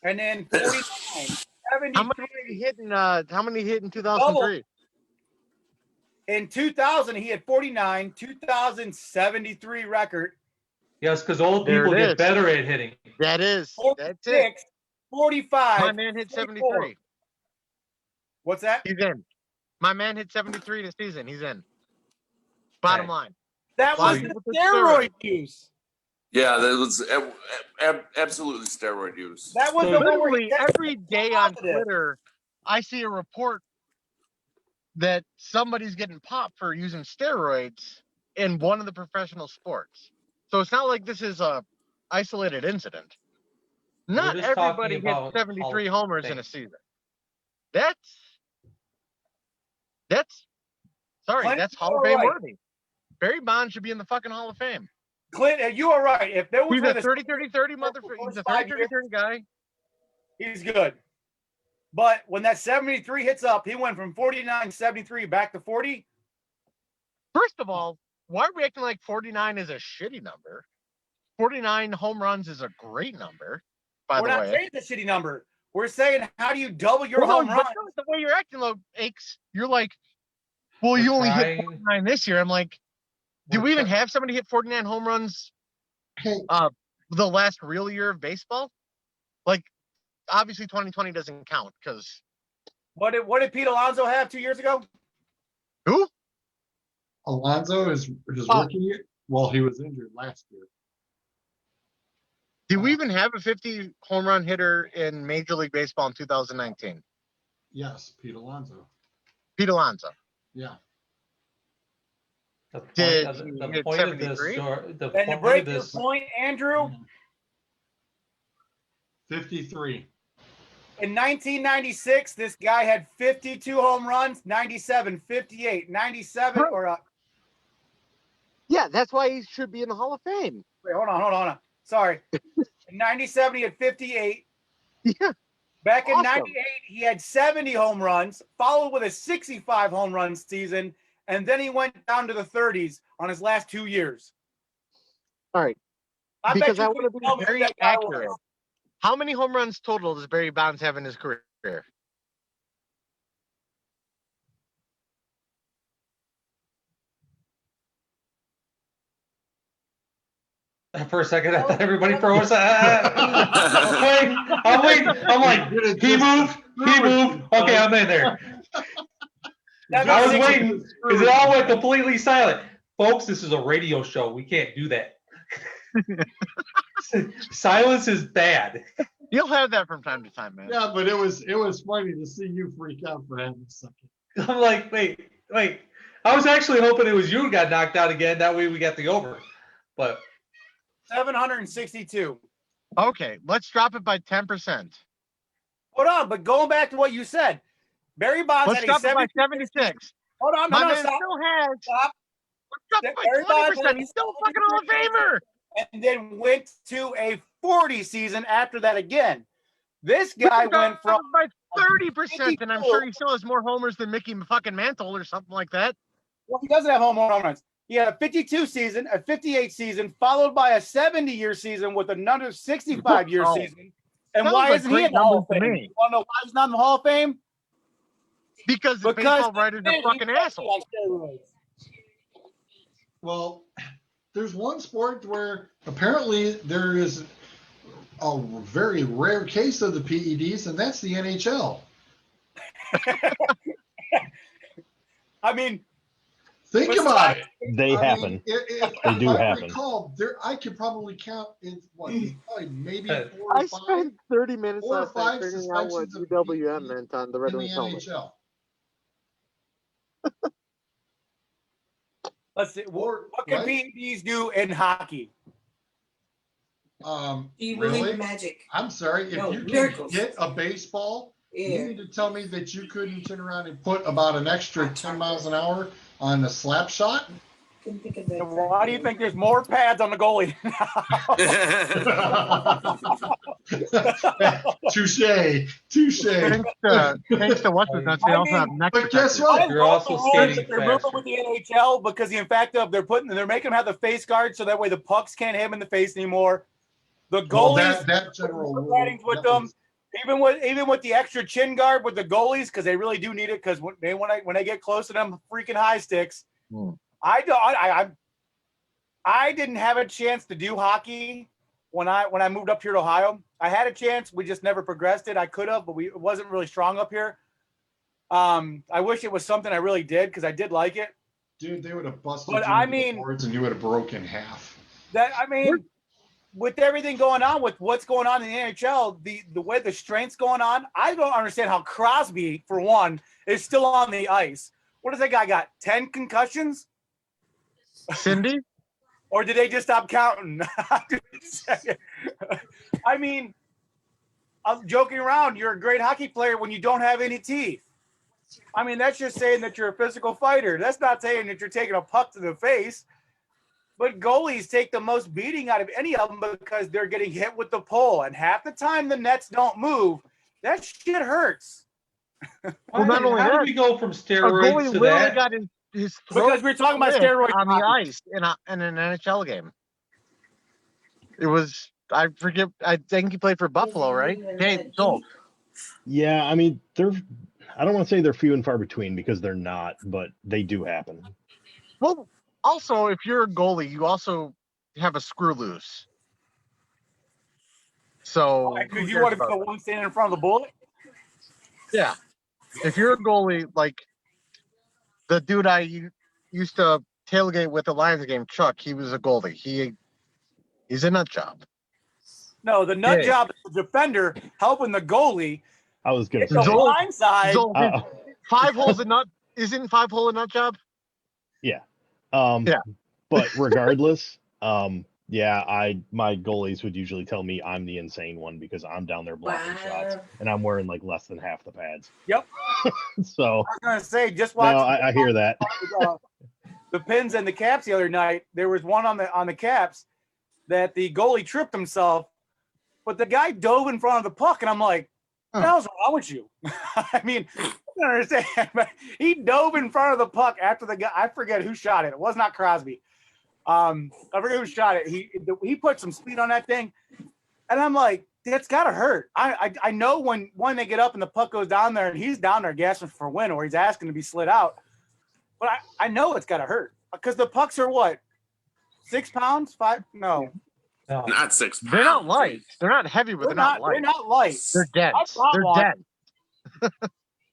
And then 49, How 73. many hit in 2003? In 2000, he had 49, 2073 record. Yes, because old There people it get is. better at hitting. That's it. 46, 45. My man hit 73. What's that? He's in. My man hit 73 this season. He's in. Bottom Okay. line. That Why was you the with the steroid use. Yeah, that was absolutely steroid use. That was So the one where he Literally tested every day on positive. Twitter, I see a report that somebody's getting popped for using steroids in one of the professional sports. So it's not like this is a isolated incident. Not just talking everybody hits about 73 Hall of homers in Fame. a season. That's sorry, Clint, that's you Hall of are Fame right. worthy. Barry Bonds should be in the fucking Hall of Fame. Clint, you are right. If there was He's a with 30-30-30 motherfucker. He's a 30-30-30 guy. he's good. But when that 73 hits up, he went from 49, 73 back to 40. First of all, why are we acting like 49 is a shitty number? 49 home runs is a great number, by We're the not way. saying it's a shitty number. We're saying, how do you double your Well, home no, run? but the way you're acting, though, Aches, you're like, well, We're you only hit trying. 49 this year. I'm like, did We're we even try- have somebody hit 49 home runs Hey, the last real year of baseball? Like, obviously 2020 doesn't count because What did Pete Alonso have 2 years ago? who? Alonso is his Oh. rookie year. Well, he was injured last year. Did we even have a 50 home run hitter in Major League Baseball in 2019? Yes, Pete Alonso. Pete Alonso. Yeah. The point Did of, he the hit point of this, 73? the And to point break of your this, point, Andrew, 53. in 1996, this guy had 52 home runs, 97, 58, 97, or Yeah, that's why he should be in the Hall of Fame. wait, hold on. Sorry. In 97, he had 58. Yeah. Back in Awesome. 98, he had 70 home runs, followed with a 65 home run season, and then he went down to the 30s on his last 2 years. All right. I Because bet I you want to couldn't be tell me who very that guy accurate. was. How many home runs total does Barry Bonds have in his career? for a second, I thought everybody froze. I'm waiting. I'm like, he moved. Okay, I'm in there. I was waiting because it all went completely silent. Folks, this is a radio show. We can't do that. Silence is bad. You'll have that from time to time, man. Yeah, but it was funny to see you freak out for having a second. I'm like, wait. I was actually hoping it was you who got knocked out again. That way we got the over. But 762. Okay, let's drop it by 10%. Hold on, but going back to what you said, Barry Bonds Let's had drop a it by 76. Hold on, My no, man stop. still has. Stop. Let's drop it Barry by Bonds 20%. He's still a fucking Hall of Famer. And then went to a 40 season after that again. This guy went from by 30%, and I'm sure he still has more homers than Mickey fucking Mantle or something like that. Well, he doesn't have home runs. He had a 52 season, a 58 season, followed by a 70-year season with another 65-year Oh. season. And Sounds why like isn't he great in the Hall of numbers to Fame? me. You want to know why he's not in the Hall of Fame? Because the baseball writers are fucking assholes. Well, there's one sport where apparently there is a very rare case of the PEDs, and that's the NHL. I mean, Think about it. They happen. Mean, if They do I happen. recall, I could probably count in probably maybe 4 I or 5 spent 30 minutes 4 or last night 5 figuring out what suspensions of UWM PEDs meant on the Red in the Wings helmet. NHL. let's see. What can Right? PEDs do in hockey? You Really? believe magic. I'm sorry. If No, you can miracles. hit a baseball, you Yeah. need to tell me that you couldn't turn around and put about an extra 10 miles an hour on a slap shot? Couldn't think of that. And why do you think there's more pads on the goalie Touche. Thanks to what's his nuts, they I also have mean, neck But guess protectors. what? I You're love also the rules skating that they're moving faster. with the NHL because the fact of they're making them have the face guard so that way the pucks can't hit him in the face anymore. The Well, goalies, that general rule paddings with them, even with the extra chin guard with the goalies because they really do need it because when they get close to them freaking high sticks, I didn't have a chance to do hockey when I moved up here to Ohio. I had a chance, we just never progressed it. I could have, but it wasn't really strong up here. I wish it was something I really did because I did like it. Dude, they would have busted But you I into the mean- boards and you would have broken half. With everything going on, with what's going on in the NHL, the way the strength's going on, I don't understand how Crosby, for one, is still on the ice. What does that guy got? 10 concussions? Cindy? Or did they just stop counting? I mean, I'm joking around. You're a great hockey player when you don't have any teeth. I mean, that's just saying that you're a physical fighter. That's not saying that you're taking a puck to the face. But goalies take the most beating out of any of them because they're getting hit with the pole. And half the time the nets don't move. That shit hurts. Well, not only How that, did we go from A steroids goalie to literally that? got his throat Because we're talking about slit steroids on the hockey. ice in an NHL game. It was, I forget, I think he played for Buffalo, right? Hey, Schultz. Yeah, I mean, I don't want to say they're few and far between because they're not, but they do happen. Well, also, if you're a goalie, you also have a screw loose. So Because you want to be the one standing in front of the bullet. yeah, if you're a goalie, like the dude I used to tailgate with the Lions game, Chuck, he was a goalie. He's a nut job. No, the nut Yeah. job is the defender helping the goalie I was going get to the say. blind side. Zol, 5 holes a nut isn't 5 hole a nut job. Yeah. Yeah. But regardless, my goalies would usually tell me I'm the insane one because I'm down there blocking shots and I'm wearing like less than half the pads. Yep. So I was gonna say, just watch. no, I hear that. The pins and the caps the other night. There was one on the caps that the goalie tripped himself, but the guy dove in front of the puck, and I'm like, "What the hell's wrong with you?" I mean, I don't understand. But he dove in front of the puck after the guy. I forget who shot it. It was not Crosby. I forget who shot it. He put some speed on that thing, and I'm like, that's gotta hurt. I know when they get up and the puck goes down there and he's down there gasping for wind or he's asking to be slid out, but I know it's gotta hurt because the pucks are what, 6 pounds? 5? No, Not 6 pounds. They're not light. They're not heavy, but they're not light. They're not light. They're dense. bought They're one. dense.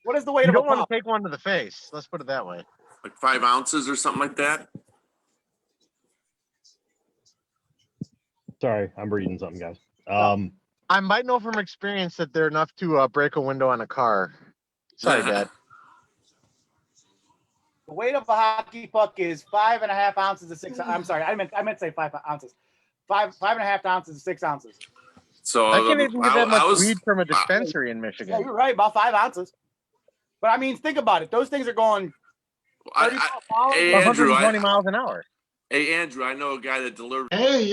What is the weight You of a don't want puck? to take one to the face. Let's put it that way. Like 5 ounces or something like that. Sorry, I'm reading something, guys. I might know from experience that they're enough to break a window on a car. Sorry, Dad. The weight of a hockey puck is 5.5 ounces to 6. I'm sorry, I meant to say 5 ounces. 5.5 ounces to 6 ounces. So I can't even get that much was- weed from a dispensary in Yeah, Michigan. you're right, about 5 ounces. But I mean, think about it. Those things are going 35 miles. Hey, Andrew, 120 miles an hour. Hey, Andrew, I know a guy that delivered. Hey,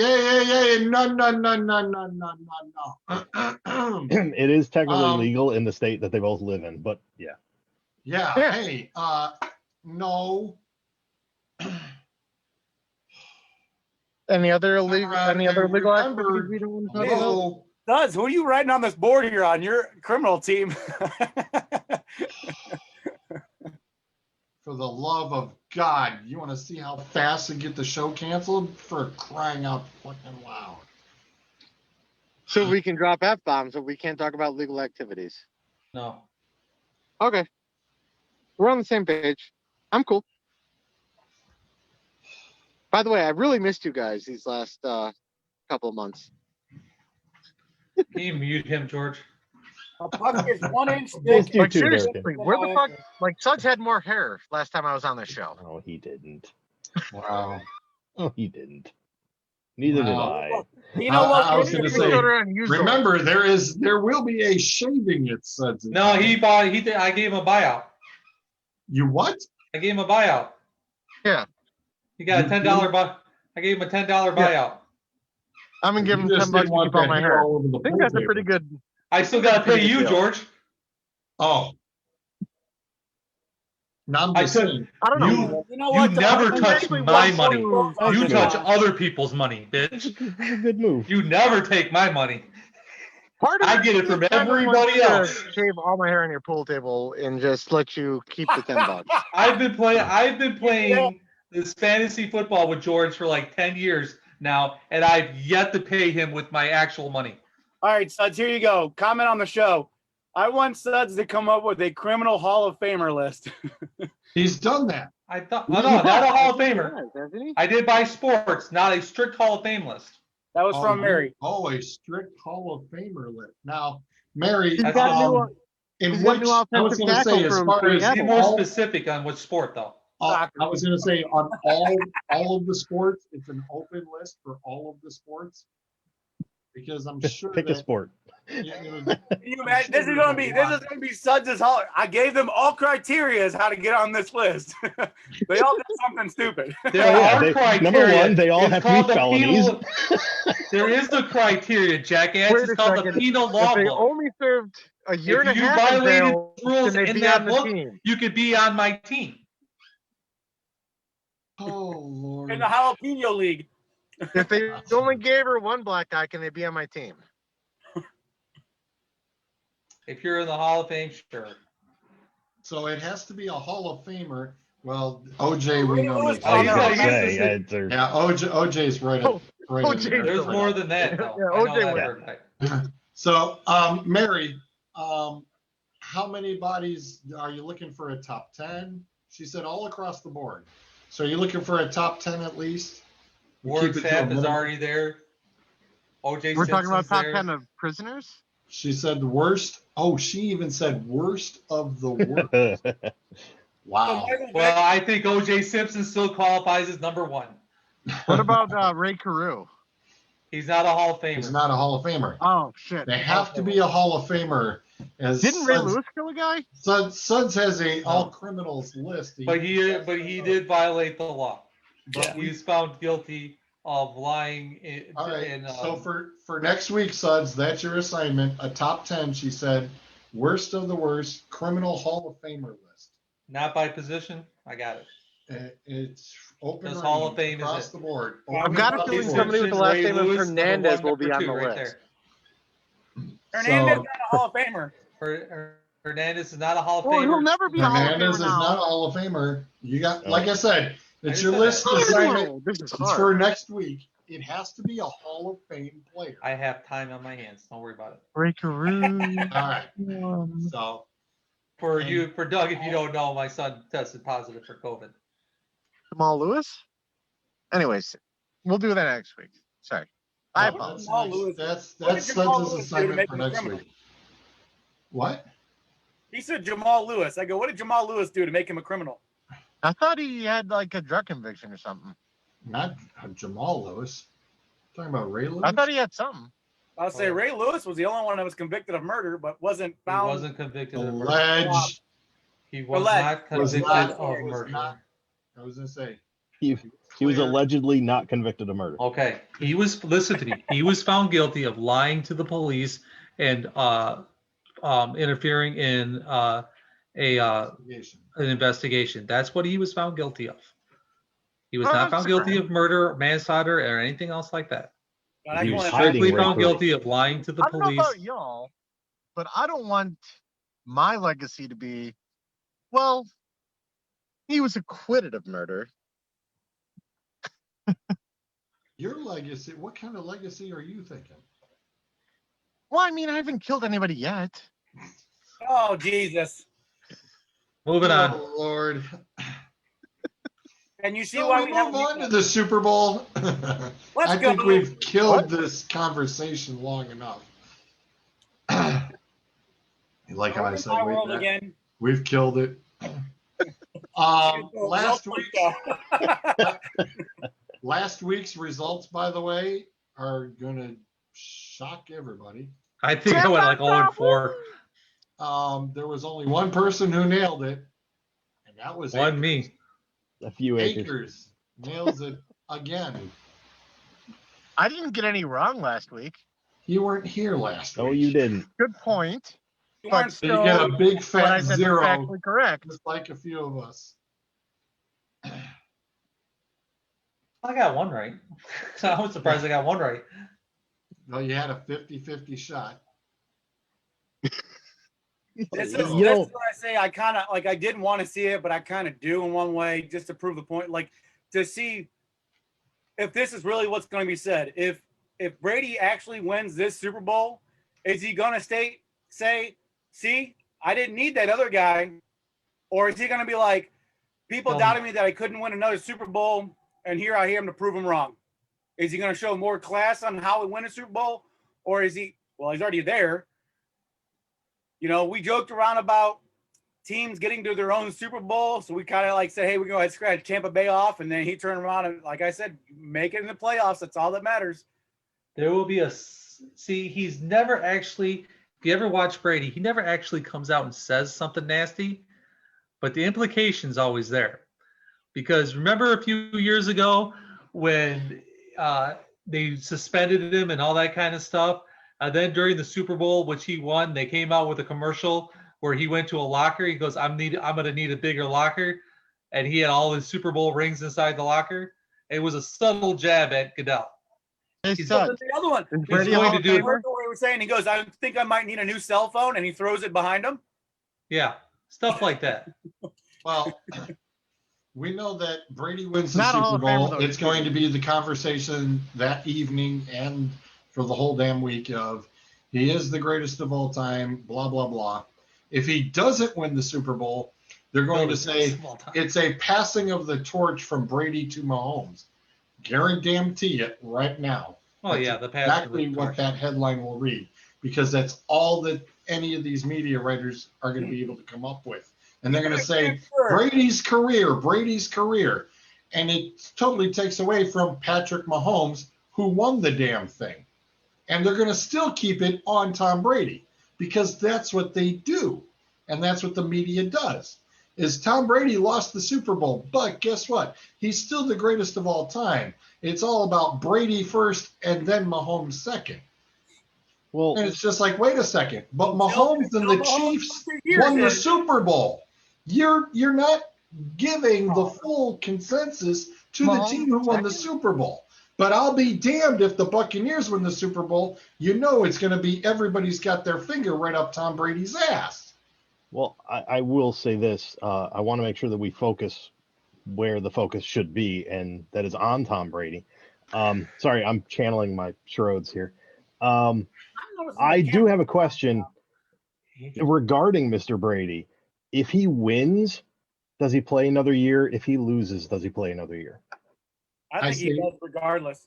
no. It is technically Um, legal in the state that they both live in, but yeah. Yeah, Yeah. hey, no. Any other illegal Remember- activities we don't want to talk about? No. Does who are you writing on this board here on your criminal team? For the love of God, you want to see how fast they get the show canceled? For crying out fucking loud. So we can drop F-bombs, but we can't talk about legal activities. No. Okay. We're on the same page. I'm cool. By the way, I really missed you guys these last couple of months. Can you mute him, George? A puck is 1 inch Missed thick. you Like, too, seriously, Durkin. where the fuck? Like, Suds had more hair last time I was on this show. No, he didn't. Wow. Oh, he didn't. Neither did Wow. I. You know what? I was gonna say, Unusual. remember, there will be a shaving, it says. No, he did. I gave him a buyout. You what? I gave him a buyout. Yeah. He got a $10 buy. I gave him a $10 buyout. I'm gonna give him You just $10 to didn't want keep all that my hair hair. all over the I think pool that's a table. pretty good. I still got to pay Pretty you, good. George. Oh. Now I'm I just said- saying. I don't know. You know You what? never though? touch actually my watched money. one- You Okay. touch other people's money, It's bitch. a good move. You never take my money. Part of I it get it from is kind of everybody like to else. Shave all my hair on your pool table and just let you keep the $10. I've been playing this fantasy football with George for like 10 years now, and I've yet to pay him with my actual money. All right, Suds, here you go. Comment on the show. I want Suds to come up with a criminal Hall of Famer list. He's done that. I thought, oh no, not a Hall of Famer. Hasn't he? I did by sports, not a strict Hall of Fame list. That was from Mary. Oh, a strict Hall of Famer list. Now, Mary, He's That's got all. new, in he's got which new I was offensive going to say, tackle as from far as Seattle. Be more all, specific on which sport, though. I was going to say on all of the sports, it's an open list for all of the sports, because I'm sure Pick a that sport. yeah, you know, Can you imagine? This is gonna be Suds' Hall. I gave them all criteria as how to get on this list. They all did something stupid. There Oh, yeah, are they- criteria. number one, they all It's have to be called the felonies. penal- there is the criteria, jackass. Wait It's a called the second. penal law If they book. only served a year If and a you half in violated jail, rules can they in be that on the book, team? you could be on my team. oh Lord. In the jalapeno league. If they only gave her one black eye, can they be on my team? If you're in the Hall of Fame, sure. So it has to be a Hall of Famer. Well, OJ, we know makes I was it. gonna Yeah, say, OJ's right. Right in OJ there. There's Right. more than that, though. Yeah, I know OJ that went- for a fact. So, Mary, how many bodies are you looking for a top 10? She said all across the board. So are you looking for a top 10 at least? Warren Keep it to a Sapp is minimum. already there. OJ We're talking about Simpson's top there. 10 of prisoners? She said the worst. Oh, she even said worst of the worst. So Wow. Michael Well, Vick, I think OJ Simpson still qualifies as number one. What about Ray Carew? He's not a Hall of Famer. He's not a Hall of Famer. Oh, shit. They have to be a Hall of Famer. As Didn't Ray Suds, Lewis kill a guy? Suds has a all criminals list. But he did violate the law. But He was found guilty of lying. All right. in, So for next week, Suds, that's your assignment. A top 10, she said, worst of the worst criminal Hall of Famer list. not by position. I got it. It's open Just Hall of range Fame is across it. the board. I've got a Across the feeling board. somebody with the last Ray name of Lewis, number Hernandez one, will be number on two, the right list. there. Hernandez So- not a Hall of Famer. Hernandez is not a Hall of Well, Famer. he'll never be a Hall of Hernandez is Famer now. not a Hall of Famer. You got, like I said, it's I your said list that. assignment. Oh, this is It's hard. for next week. It has to be a Hall of Fame player. I have time on my hands. Don't worry about it. Ray Carew. All right. So For And- you, for Doug, if you don't know, my son tested positive for COVID. Jamal Lewis? Anyways, we'll do that next week. Sorry. I apologize. that's Jamal Lewis. that's What that's did Jamal Suds' Lewis do to assignment make for him a next criminal? week. What? He said Jamal Lewis. I go, what did Jamal Lewis do to make him a criminal? I thought he had like a drug conviction or something. Not Jamal Lewis. Talking about Ray Lewis? I thought he had something. I'll say Ray Lewis was the only one that was convicted of murder, but wasn't He found. wasn't convicted of murder. Alleged. He was Alleged. not Was convicted not- of was murder. not- I was gonna say. He was clear. allegedly not convicted of murder. Okay, he was. Listen to me. He was found guilty of lying to the police and interfering in an Investigation. investigation. That's what he was found guilty of. He was Oh, not found that's guilty correct. of murder, manslaughter, or anything else like that. But I He go was in- hiding Strictly Ray found Carew. guilty of lying to the I don't know police. about y'all, but I don't want my legacy to be, well, he was acquitted of murder. Your legacy. What kind of legacy are you thinking? Well, I mean, I haven't killed anybody yet. Oh, Jesus. Moving on. Oh Lord. And you see So why we we have move on to the Super Bowl. Let's I think go. we've killed this conversation long enough. You like how I my said world that? again. We've killed it. Last week, last week's results, by the way, are gonna shock everybody. I think I went like 0-4. There was only one person who nailed it, and that was One Akers. me. A few acres. Akers nails it again. I didn't get any wrong last week. You weren't here last No, week. you didn't. Good point. You But weren't So you still, get a big what I fat said was zero, factually correct. just like a few of us. I got one right. I was surprised I got one right. No, you had a 50-50 shot. This is, You this know- is what I say. I kind of like. I didn't want to see it, but I kind of do in one way, just to prove the point. Like to see if this is really what's going to be said. If Brady actually wins this Super Bowl, is he going to say, "See, I didn't need that other guy," or is he going to be like, "People No. doubted me that I couldn't win another Super Bowl, and here I am to prove them wrong"? Is he going to show more class on how to win a Super Bowl, or is he? Well, he's already there. You know, we joked around about teams getting to their own Super Bowl. So we kind of like said, hey, we go ahead and scratch Tampa Bay off. And then he turned around and, like I said, make it in the playoffs. That's all that matters. There will be see, he's never actually, if you ever watch Brady, he never actually comes out and says something nasty, but the implication's always there. Because remember a few years ago when they suspended him and all that kind of stuff? And then during the Super Bowl, which he won, they came out with a commercial where he went to a locker. He goes, I'm going to need a bigger locker. And he had all his Super Bowl rings inside the locker. It was a subtle jab at Goodell. Hey, He's But Suggs, then the other one, is he's Brady a going Hall to of do- I Famer? heard what he was saying. He goes, I think I might need a new cell phone, and he throws it behind him. Yeah, stuff like that. Well, we know that Brady wins the Not a Hall Super of Famer, Bowl. though. It's going to be the conversation that evening and for the whole damn week of he is the greatest of all time, blah, blah, blah. If he doesn't win the Super Bowl, they're going to say it's a passing of the torch from Brady to Mahomes. Guarantee it right now. Oh That's yeah, the pass. exactly what that headline will read, because that's all that any of these media writers are going to be able to come up with. And they're going to say Brady's career. And it totally takes away from Patrick Mahomes, who won the damn thing. And they're going to still keep it on Tom Brady because that's what they do. And that's what the media does. Is Tom Brady lost the Super Bowl, but guess what? He's still the greatest of all time. It's all about Brady first and then Mahomes second. Well, And it's just like, wait a second, but Mahomes and the Chiefs won the Super Bowl. You're not giving the full consensus to the team who won the Super Bowl. But I'll be damned if the Buccaneers win the Super Bowl. You know it's going to be everybody's got their finger right up Tom Brady's ass. well, I will say this. I want to make sure that we focus where the focus should be, and that is on Tom Brady. Sorry, I'm channeling my Schroeds here. I do have a question regarding Mr. Brady. If he wins, does he play another year? If he loses, does he play another year? I think he does regardless.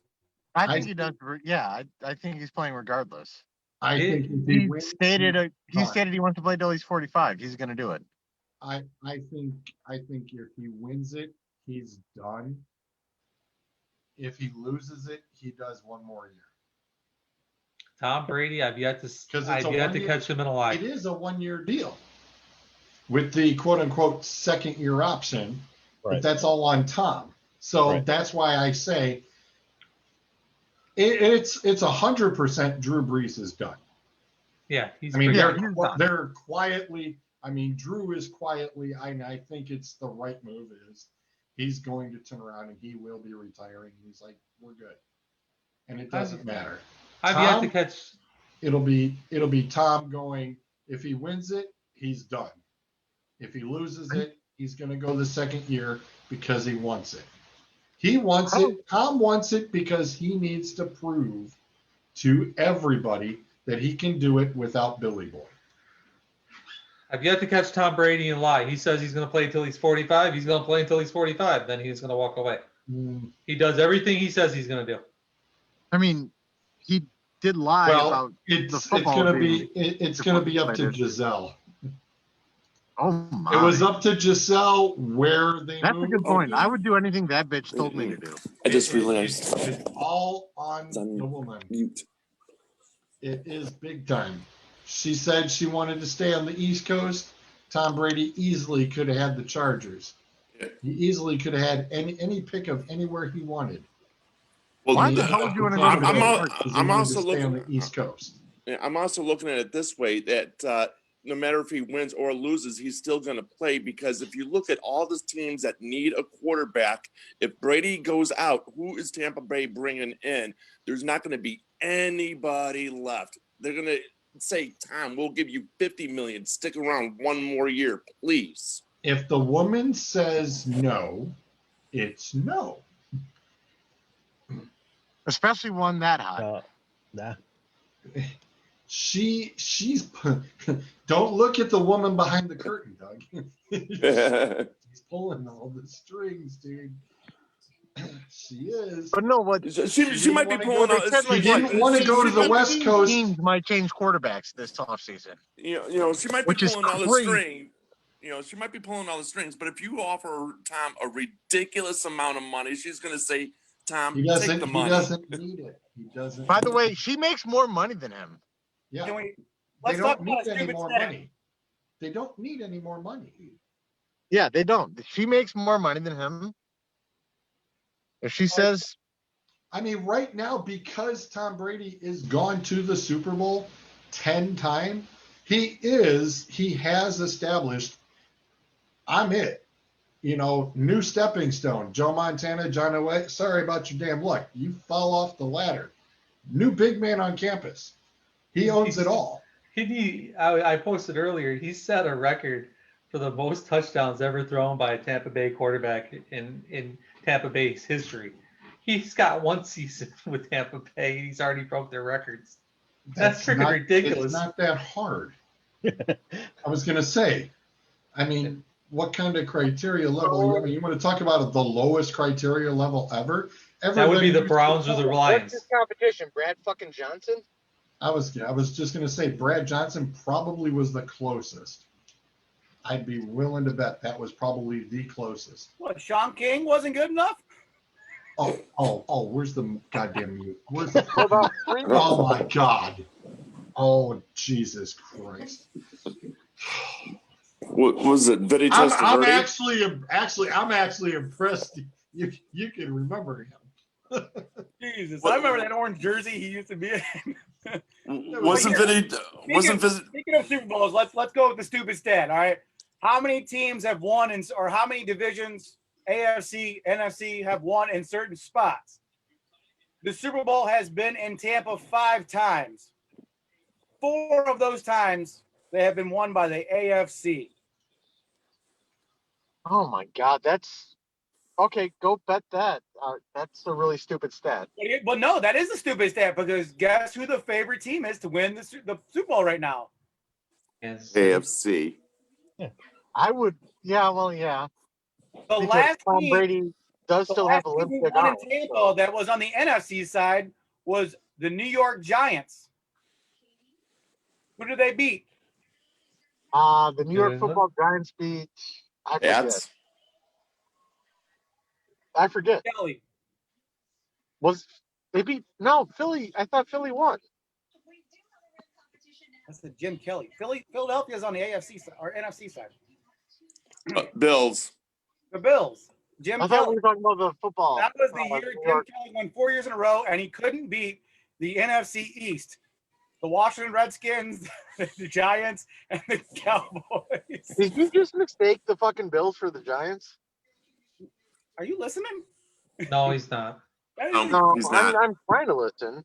I think he does. Yeah, I think he's playing regardless. I think if He wins, stated fine. he wants to play till he's 45. He's going to do it. I think if he wins it, he's done. If he loses it, he does one more year. Tom Brady, I've yet to catch him in a It lie. is a 1-year deal with the quote unquote second year option, but Right. that's all on Tom. So Right. that's why I say it's 100% Drew Brees is done. Yeah, he's. I mean, Yeah, they're he's done. they're quietly. I mean, Drew is quietly. I think it's the right move. Is he's going to turn around and he will be retiring. He's like, we're good, and it doesn't matter. I've yet Tom? to catch. It'll be Tom going. If he wins it, he's done. If he loses it, he's going to go the second year because he wants it. He wants it. Tom wants it because he needs to prove to everybody that he can do it without Billy Boy. I've yet to catch Tom Brady in lie. He says he's going to play until he's 45. He's going to play until he's 45. Then he's going to walk away. He does everything he says he's going to do. I mean, he did lie about it's the football going to being- be it's going to be up to Giselle. Oh my! It was up to Giselle where they That's a moved. good point. I would do anything that bitch told me to do. I just realized. It's all on It's on the woman. mute. It is big time. She said she wanted to stay on the East Coast. Tom Brady easily could have had the Chargers. He easily could have had any pick of anywhere he wanted. Well, Why the hell would you want to I'm, go to I'm, the al- Chargers? Because he I'm wanted also to stay on looking. the East Coast. I'm also looking at it this way that no matter if he wins or loses, he's still going to play because if you look at all the teams that need a quarterback, if Brady goes out, who is Tampa Bay bringing in? There's not going to be anybody left. They're going to say, Tom, we'll give you $50 million. Stick around one more year, please. If the woman says no, it's no. Especially one that hot. Nah. She's don't look at the woman behind the curtain, Doug. She's pulling all the strings, dude. She is. But no, what she might be pulling out. She didn't want to go to the West Coast. teams might change quarterbacks this offseason. You know, she might be Which is pulling all the crazy. string. You know, she might be pulling all the strings. But if you offer Tom a ridiculous amount of money, she's going to say, Tom, He take the doesn't. He money. doesn't need it. He doesn't. By the need way, it. she makes more money than him. Yeah. Can we? They Let's talk don't need about a any stupid more stat. money. They don't need any more money. Yeah, they don't. She makes more money than him. If she says, I mean, right now, because Tom Brady is gone to the Super Bowl 10 times, he has established, I'm it. new stepping stone. Joe Montana, John Elway, sorry about your damn luck. You fall off the ladder. New big man on campus. He owns it all. I posted earlier, he set a record for the most touchdowns ever thrown by a Tampa Bay quarterback in Tampa Bay's history. He's got one season with Tampa Bay. He's already broke their records. That's freaking ridiculous. It's not that hard. I was going to say, I mean, what kind of criteria level? I mean, you want to talk about the lowest criteria level ever? That would be the Browns or the Lions. What's this competition? Brad fucking Johnson? I was just going to say Brad Johnson probably was the closest. I'd be willing to bet that was probably the closest. What, Sean King wasn't good enough? Oh, where's the goddamn mute? Where's the oh my God. Oh, Jesus Christ. What was it? Vinny I'm Testaverde? I'm actually impressed you can remember him. Jesus, I remember that orange jersey he used to be in. Speaking of Super Bowls, let's go with the stupid stat. All right, how many teams have won or how many divisions, AFC, NFC, have won in certain spots? The Super Bowl has been in Tampa 5 times. 4 of those times they have been won by the AFC. Oh my God, that's okay. Go bet that. That's a really stupid stat. But no, that is a stupid stat because guess who the favorite team is to win the Super Bowl right now? Yes. AFC. I would. Yeah. Well, yeah. The Because last Tom team, Brady does still have a team who lipstick won on. in Tampa that was on the NFC side was the New York Giants. Who did they beat? The New York Football Giants beat. I forget. Kelly. Was they beat? No, Philly. I thought Philly won. That's the Jim Kelly. Philadelphia's on the AFC side or NFC side. Bills. The Bills. Jim I thought Kelly. we were talking about the football. That was the year New Jim York. Kelly won 4 years in a row, and he couldn't beat the NFC East. The Washington Redskins, the Giants, and the Cowboys. Did you just mistake the fucking Bills for the Giants? Are you listening? No, he's not. No, He's not. I'm trying to listen.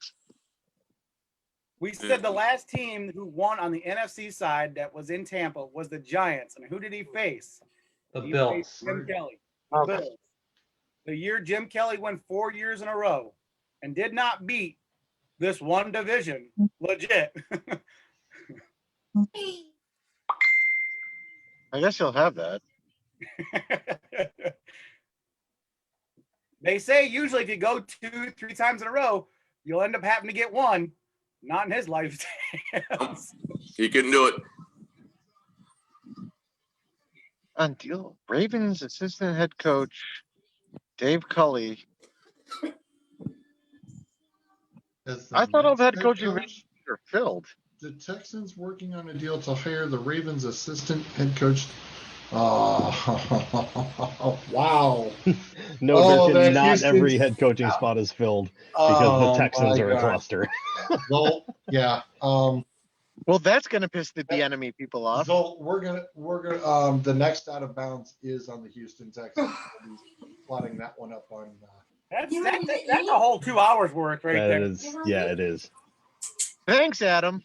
We said the last team who won on the NFC side that was in Tampa was the Giants. And who did he face? The He Bills. faced Jim Kelly. The Okay. Bills. The year Jim Kelly won 4 years in a row and did not beat this one division. Legit. I guess you'll have that. They say usually if you go 2-3 times in a row, you'll end up having to get one. Not in his lifetime. He can do it. On deal, Ravens assistant head coach Dave Culley. I thought all the head coaching positions are filled. The Texans working on a deal to hire the Ravens assistant head coach. Oh, wow. No, that not Houston- every head coaching spot is filled because the Texans are a cluster. Well, yeah. Well, that's going to piss the enemy people off. So we're gonna the next out of bounds is on the Houston Texans. We'll be plotting that one up on. That's a whole 2 hours worth right That there. is, yeah, it is. Thanks, Adam.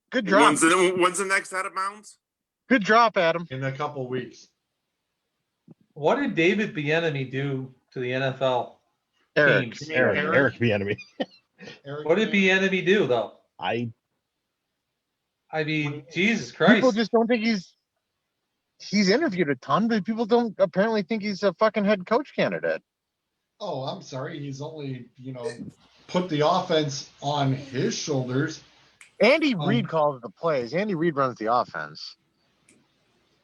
Good drop. When's the next out of bounds? Good drop, Adam. In a couple weeks. What did David Bieniemy do to the NFL Eric. teams? Eric Bieniemy. Eric, What did Bieniemy do though? I mean, Jesus People Christ! just don't think he's interviewed a ton, but people don't apparently think he's a fucking head coach candidate. Oh, I'm sorry. He's only put the offense on his shoulders. Andy Reid calls the plays. Andy Reid runs the offense.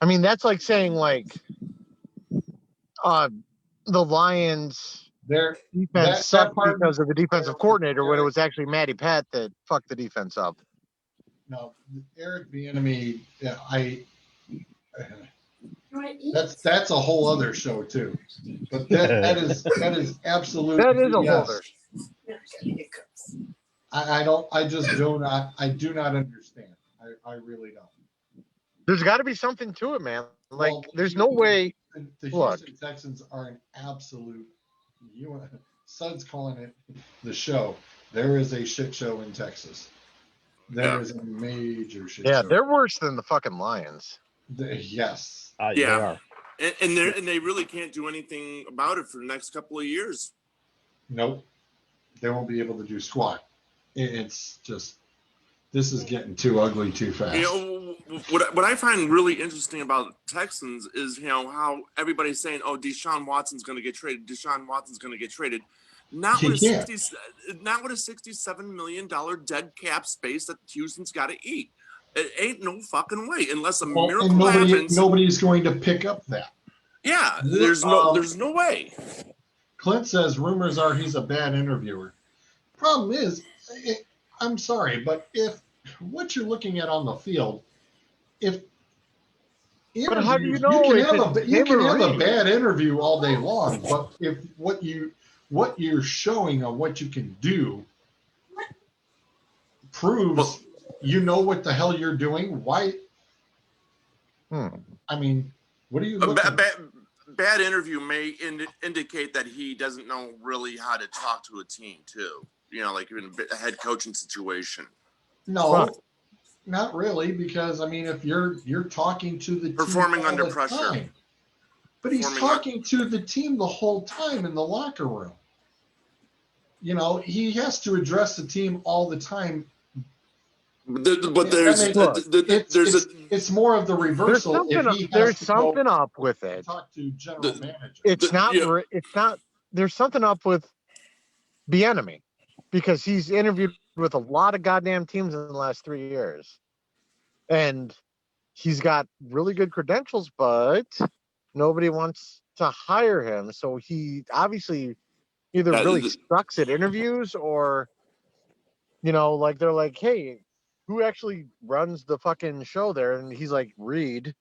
I mean, that's like saying the Lions There, defense that sucked part- because of the defensive coordinator when it was actually Matty Pat that fucked the defense up. no, Eric Bieniemy. That's a whole other show too. But that is absolutely That is a yes. holder. I do not understand. I really don't. There's got to be something to it, man. Like, Well, there's no way The Look. Houston Texans are an absolute. Sud's calling it the show. There is a shit show in Texas. There is a major shit Yeah, show. they're worse than the fucking Lions. Yes. They Yeah. are. And they really can't do anything about it for the next couple of years. Nope. They won't be able to do squat. It's just, this is getting too ugly too fast. You know, what I find really interesting about Texans is, you know, how everybody's saying, oh, Deshaun Watson's going to get traded. Deshaun Watson's going to get traded. Not He with a can't. not with a $67 million dead cap space that Houston's got to eat. It ain't no fucking way unless a Well, miracle and happens. nobody's going to pick up that. Yeah, there's no way. Clint says rumors are he's a bad interviewer. Problem is, I'm sorry, but if what you're looking at on the field, if But how do you interviews, know if it's you him can or have a Reed? bad interview all day long, but if what you're showing on what you can do proves you know what the hell you're doing, why? I mean, what are you A looking at? bad interview may indicate that he doesn't know really how to talk to a team too. You know, like in a head coaching situation. No, Right. not really, because I mean, if you're talking to the team Performing all under the pressure. time, but he's Performing talking to the team the whole time in the locker room. You know, he has to address the team all the time. But there's It's more of the reversal if he has There's to something go up with it. talk to general manager. It's not. yeah. It's not. There's something up with Bieniemy because he's interviewed with a lot of goddamn teams in the last 3 years, and he's got really good credentials, but nobody wants to hire him. So he obviously either really sucks at interviews or, like they're like, hey, who actually runs the fucking show there? And he's like, Reed.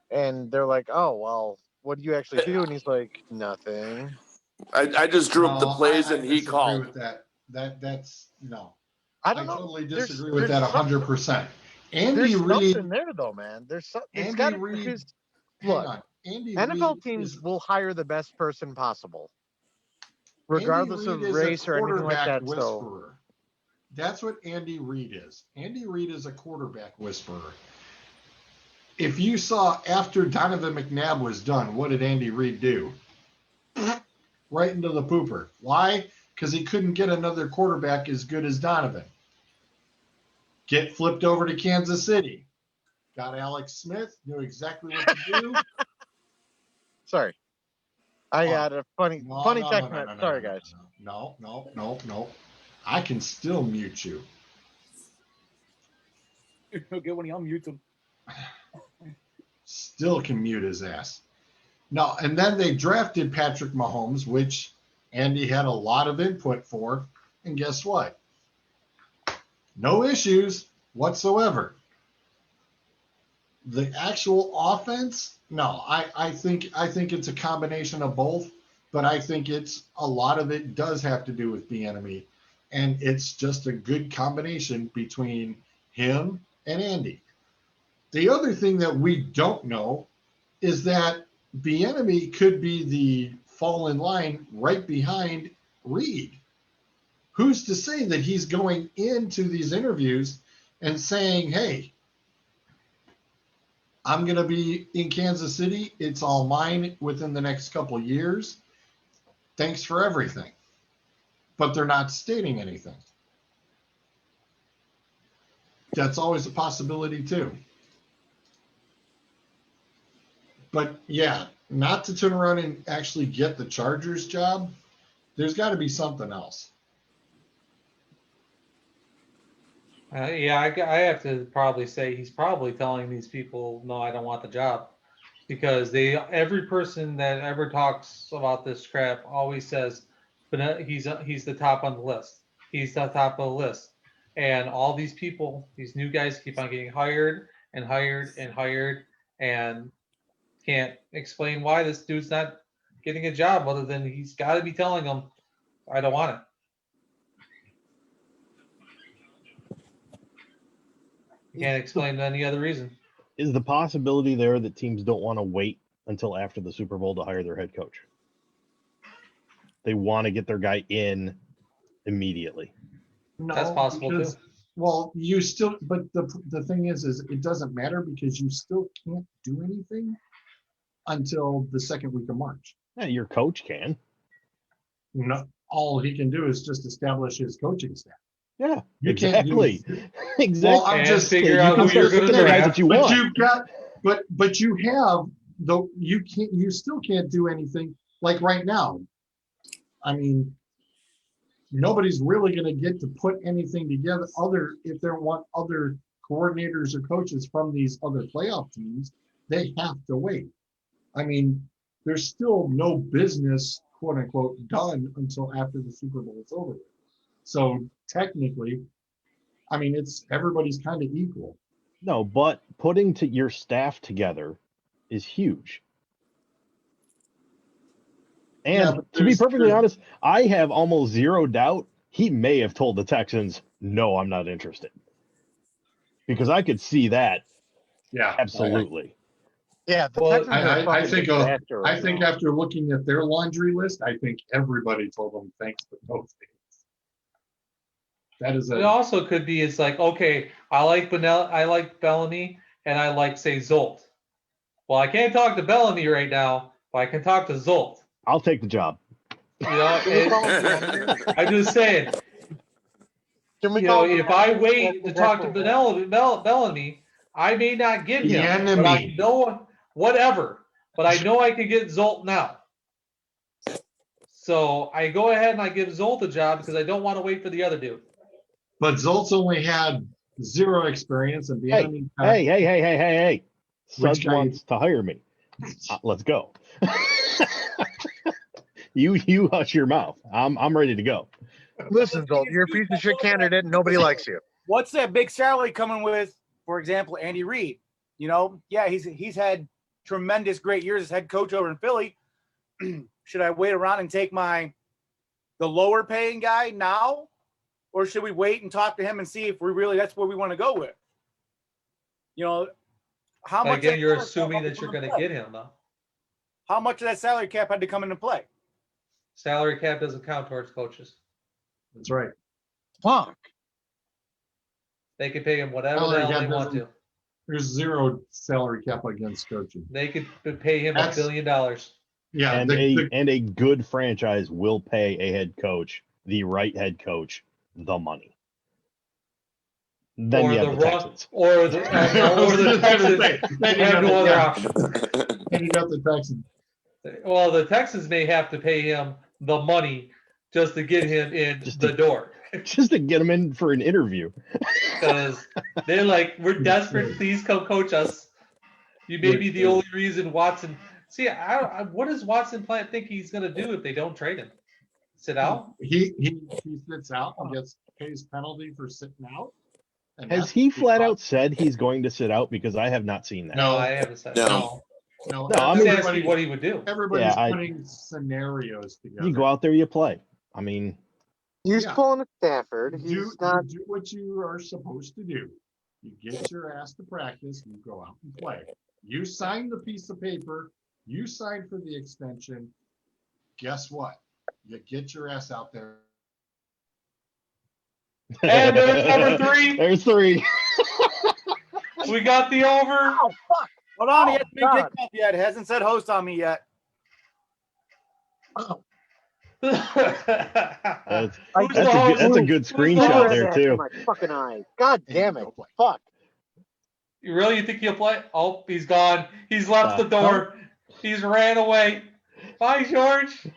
And they're like, oh, well, what do you actually do? And he's like, nothing. I just drew up the plays and he disagree called. with that. That's no. I I don't know. totally disagree with that 100%. There's Andy Reid. something there, though, man. There's something. Andy Reid. Hang on. Andy NFL Reid teams is, will hire the best person possible, Andy regardless Reid of is race a or anything like quarterback that. So whisperer. That's what Andy Reid is. Andy Reid is a quarterback whisperer. If you saw after Donovan McNabb was done, what did Andy Reid do? Right into the pooper. Why? Because he couldn't get another quarterback as good as Donovan. Get flipped over to Kansas City. Got Alex Smith, knew exactly what to do. sorry, I got a funny text message. Sorry, guys. No. I can still mute you. He'll get when he unmutes him. Still can mute his ass. No, and then they drafted Patrick Mahomes, which Andy had a lot of input for. And guess what? No issues whatsoever. The actual offense, no, I think it's a combination of both, but I think it's a lot of it does have to do with Bieniemy, and it's just a good combination between him and Andy. The other thing that we don't know is that Bieniemy could be the fall in line right behind Reid. Who's to say that he's going into these interviews and saying, hey, I'm going to be in Kansas City. It's all mine within the next couple of years. Thanks for everything. But they're not stating anything. That's always a possibility too. But yeah, not to turn around and actually get the Chargers job, there's got to be something else. Yeah, I have to probably say he's probably telling these people, no, I don't want the job, because every person that ever talks about this crap always says, but he's the top on the list. He's the top of the list, and all these people, these new guys, keep on getting hired and hired and hired, and can't explain why this dude's not getting a job other than he's got to be telling them, I don't want it. You can't explain any other reason. Is the possibility there that teams don't want to wait until after the Super Bowl to hire their head coach. They want to get their guy in immediately. No, That's possible, too. Well, you still, but the thing is it doesn't matter because you still can't do anything until the second week of March. Yeah, your coach can. No, all he can do is just establish his coaching staff. Yeah, You can't do- exactly. Exactly. Well, I'm And just figure you out can who you're start going to picking the guys draft. that you But want. you've got, but you have though you still can't do anything like right now. I mean, nobody's really going to get to put anything together if they want other coordinators or coaches from these other playoff teams. They have to wait. I mean, there's still no business, quote unquote, done until after the Super Bowl is over. So technically, I mean, everybody's kind of equal. No, but putting your staff together is huge. And Yeah, but to be there's- perfectly honest, I have almost zero doubt he may have told the Texans, "No, I'm not interested," because I could see that Yeah, absolutely. Yeah, the Well, Texans are a I fucking think disaster right I think now. after looking at their laundry list, I think everybody told them thanks, but no thanks. That is It a also could be it's like, okay, I like Bellamy, and I like, say, Zolt. Well, I can't talk to Bellamy right now, but I can talk to Zolt. I'll take the job. You know, Can we and call him the enemy? I'm just saying, Can we you call know, him if the I enemy? wait to talk to Bellamy, I may not get The him. But I enemy. know whatever. But I know I can get Zolt now. So I go ahead and I give Zolt a job because I don't want to wait for the other dude. but Zolt's only had 0 experience and the Hey, enemy. hey. Which Suggs guy- wants to hire me. Let's go. You hush your mouth. I'm ready to go. Listen, Zolt, you're a piece of shit candidate and nobody likes you. What's that big salary coming with, for example, Andy Reid? You know, yeah, he's had tremendous great years as head coach over in Philly. Should I wait around and take the lower paying guy now? Or should we wait and talk to him and see if that's where we want to go with? You know, how But much again, that you're salary cap assuming had to that you're come going into to play? get him, though. How much of that salary cap had to come into play? Salary cap doesn't count towards coaches. That's right. Fuck. They can pay him whatever Salary the hell cap they want doesn't- to. There's 0 salary cap against coaching. They could pay him That's- $1 billion. Yeah, And a good franchise will pay a head coach, the right head coach, the money. Then Or you the have the wrong, Texans. or the Texans have no other option. and you got the Texans. Well, the Texans may have to pay him the money just to get him in Just the to- door. Just to get him in for an interview. Because they're like, we're desperate. Please come coach us. You may be the only reason Watson. See, what does Watson think he's going to do if they don't trade him? Sit out? He sits out and pays penalty for sitting out. And Has that's he the flat cost. out said he's going to sit out? Because I have not seen that. No. I haven't said. No. No, No, I I'm mean- just asking what he would do. everybody's Yeah, putting scenarios together. You go out there, you play. I mean, He's Yeah. pulling a Stafford. You He's not. do what you are supposed to do. You get your ass to practice, you go out and play. You sign the piece of paper, you sign for the extension. Guess what? You get your ass out there. And there's number 3. There's 3. We got the over. Oh, fuck. Hold on, he Oh, hasn't been God. kicked off yet. It hasn't said host on me yet. Oh, That's, I Who's that's, the a host? good, that's a good Who's the screenshot host? there, too. My fucking eyes. God damn it. Go play. Fuck. You really think he'll play? Oh, he's gone. He's left the door. He's ran away. Bye, George.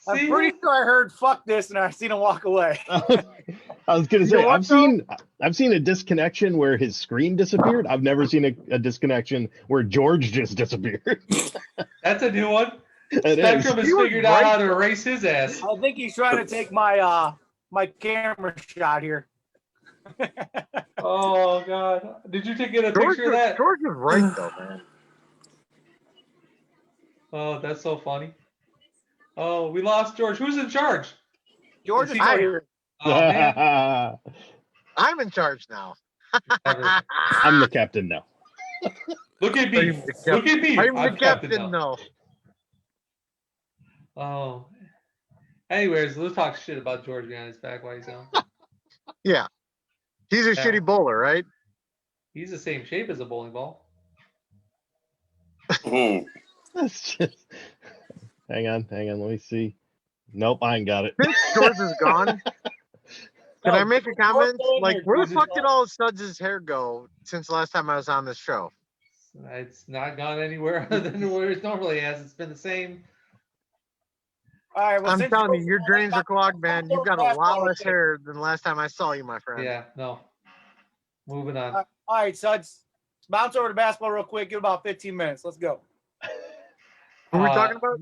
I'm See pretty sure I heard "fuck this" and I seen him walk away. I was gonna You say know what, I've seen a disconnection where his screen disappeared. I've never seen a disconnection where George just disappeared. That's a new one. It is. Spectrum has He was figured out right, how to erase his ass. I think he's trying to take my my camera shot here. Oh God! Did you get a George, picture of that? George is right, though, man. Oh, that's so funny. Oh, we lost George. Who's in charge? George Is is he- still here. Oh man. I'm in charge now. Never. I'm the captain now. Look at me. Look at me. I'm the captain now. Oh. Anyways, let's talk shit about George behind his back while he's on. Yeah. He's a shitty bowler, right? He's the same shape as a bowling ball. Oh, That's just. Hang on. Let me see. Nope, I ain't got it. Since George is gone, can I make a comment? Like, where the fuck did all of Studs' hair go since the last time I was on this show? It's not gone anywhere other than where it normally has. It's been the same. All right. Well, I'm since telling you, your George- drains are clogged, man. You've got a lot basketball less real quick. hair than the last time I saw you, my friend. Yeah, no. Moving on. All right, Suds. Bounce over to basketball real quick. Give about 15 minutes. Let's go. Who are we talking about?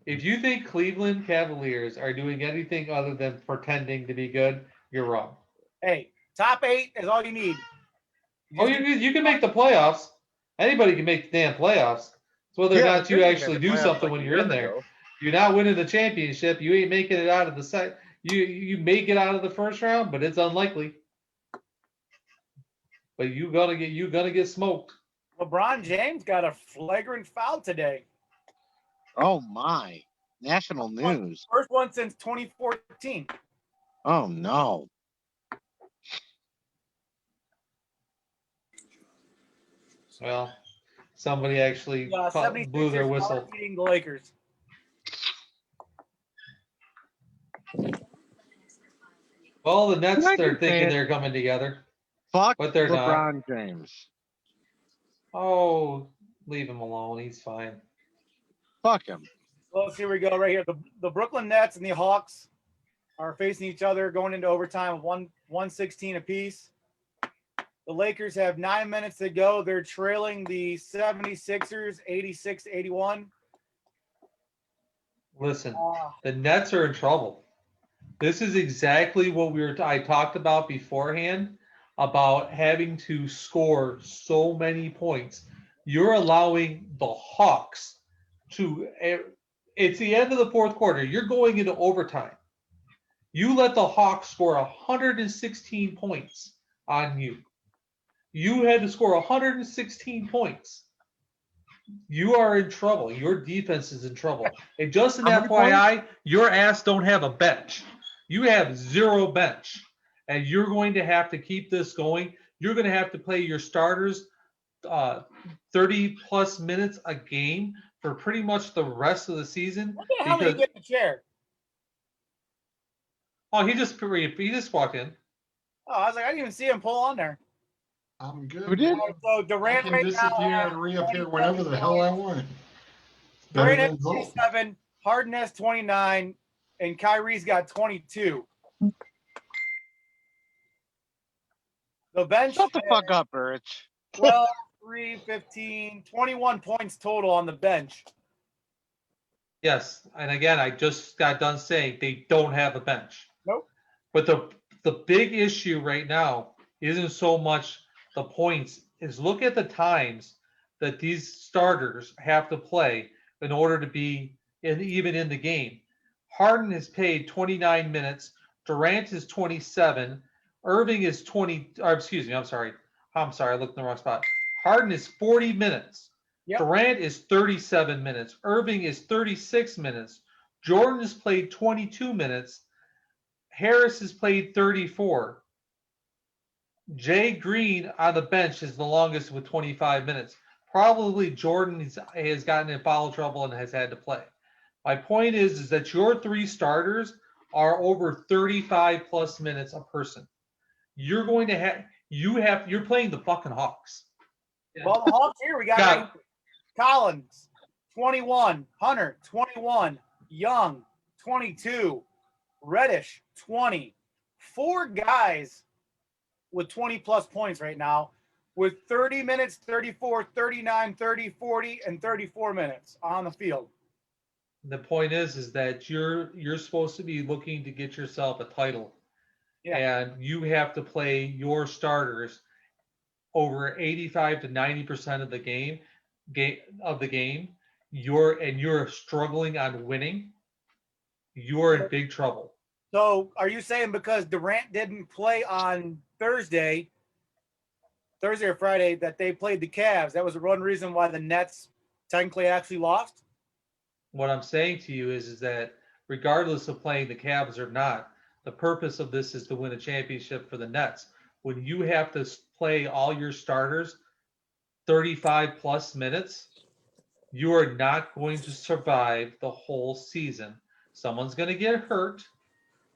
If you think Cleveland Cavaliers are doing anything other than pretending to be good, you're wrong. Hey, top 8 is all you need. You can make the playoffs. Anybody can make the damn playoffs. It's whether or not you actually do something when you're in there. You're not winning the championship. You ain't making it out of the set. You may get out of the first round, but it's unlikely. But you're gonna get smoked. LeBron James got a flagrant foul today. Oh my. National news. First one since 2014. Oh no. Well, somebody actually blew 76ers their whistle. are beating the Lakers. Well, the Nets, Like they're you're thinking saying. they're coming together. Fuck But they're not. LeBron James. Oh, leave him alone. He's fine. Fuck him. Well, here we go right here. The Brooklyn Nets and the Hawks are facing each other going into overtime, 116 apiece. The Lakers have 9 minutes to go. They're trailing the 76ers 86-81. Listen, the Nets are in trouble. This is exactly what I talked about beforehand about having to score so many points. You're allowing the Hawks to. It's the end of the fourth quarter. You're going into overtime. You let the Hawks score 116 points on you. You had to score 116 points. You are in trouble. Your defense is in trouble. And just an FYI, your ass don't have a bench. You have zero bench. And you're going to have to keep this going. You're going to have to play your starters 30-plus minutes a game for pretty much the rest of the season. What the hell did he get in the chair? Oh, he just walked in. Oh, I was like, I didn't even see him pull on there. I'm good. Who did? So I Durant can right disappear now. and reappear whenever the hell I want. Durant Better has than Zolt. 27, Harden has 29, and Kyrie's got 22. The bench Shut the fuck up, Birch. 12, 3, 15, 21 points total on the bench. Yes, and again, I just got done saying they don't have a bench. Nope. But the big issue right now isn't so much the points, is look at the times that these starters have to play in order to be even in the game. Harden is paid 29 minutes. Durant is 27. Irving is 20. Or excuse me, I'm sorry. I looked in the wrong spot. Harden is 40 minutes. Yep. Durant is 37 minutes. Irving is 36 minutes. Jordan has played 22 minutes. Harris has played 34. Jay Green on the bench is the longest with 25 minutes. Probably Jordan has gotten in foul trouble and has had to play. My point is that your three starters are over 35 plus minutes a person. You're going to have you're playing the fucking Hawks. Well, the Hawks here, we got Collins, 21, Hunter, 21, Young, 22, Reddish, 20. 4 guys with 20-plus points right now with 30 minutes, 34, 39, 30, 40, and 34 minutes on the field. The point is that you're supposed to be looking to get yourself a title. Yeah. And you have to play your starters over 85 to 90% of the game. You're struggling on winning. You're in big trouble. So are you saying because Durant didn't play on Thursday Thursday or Friday that they played the Cavs. That was one reason why the Nets technically actually lost. What I'm saying to you is that regardless of playing the Cavs or not, the purpose of this is to win a championship for the Nets. When you have to play all your starters 35 plus minutes, you are not going to survive the whole season. Someone's going to get hurt.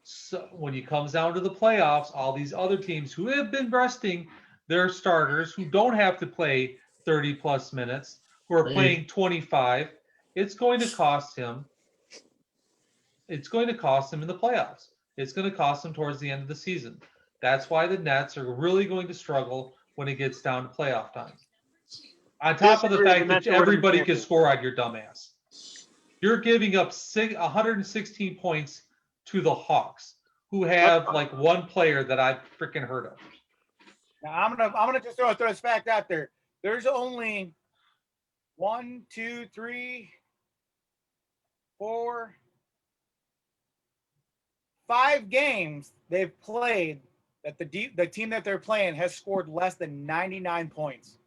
So when it comes down to the playoffs, all these other teams who have been resting their starters, who don't have to play 30 plus minutes, who are playing 25, it's going to cost him. It's going to cost him in the playoffs. It's going to cost him towards the end of the season. That's why the Nets are really going to struggle when it gets down to playoff time. On top of the fact that everybody can score on your dumbass. You're giving up 116 points to the Hawks, who have like one player that I've freaking heard of. Now I'm gonna just throw this fact out there. There's only 1, 2, 3, 4, 5 games they've played that the team that they're playing has scored less than 99 points.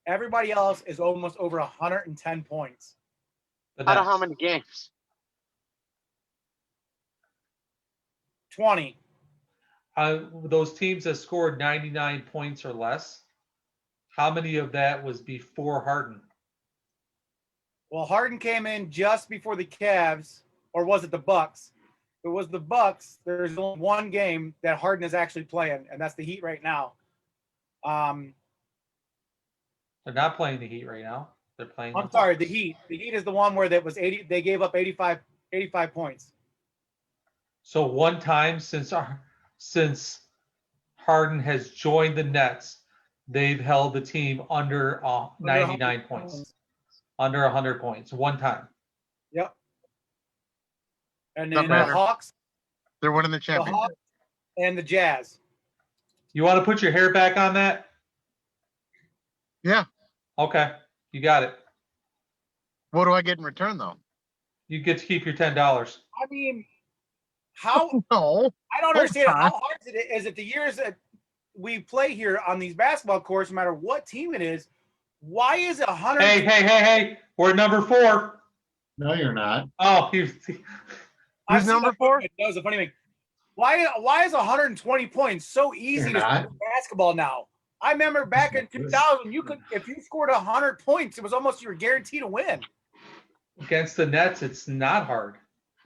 Everybody else is almost over 110 points. Out of how many games? 20. Those teams that scored 99 points or less, how many of that was before Harden? Well, Harden came in just before the Cavs, or was it the Bucks? If it was the Bucks, there's only one game that Harden is actually playing, and that's the Heat right now. They're not playing the Heat right now. They're playing. I'm sorry, the Heat. The Heat is the one where that was 80. They gave up 85 points. So one time since Harden has joined the Nets, they've held the team under 99 points, under 100 points. One time. Yep. And then the Hawks. They're winning the championship. The Hawks and the Jazz. You want to put your hair back on that? Yeah. Okay, you got it. What do I get in return, though? You get to keep your $10. I mean, how? No. I don't understand. How hard is it the years that we play here on these basketball courts, no matter what team it is? Why is it 100? Hey! We're number 4. No, you're not. Oh, Who's number 4? That was a funny thing. Why is 120 points so easy to score basketball now? I remember back in 2000, you could, if you scored 100 points, it was almost you were guaranteed to win. Against the Nets, it's not hard.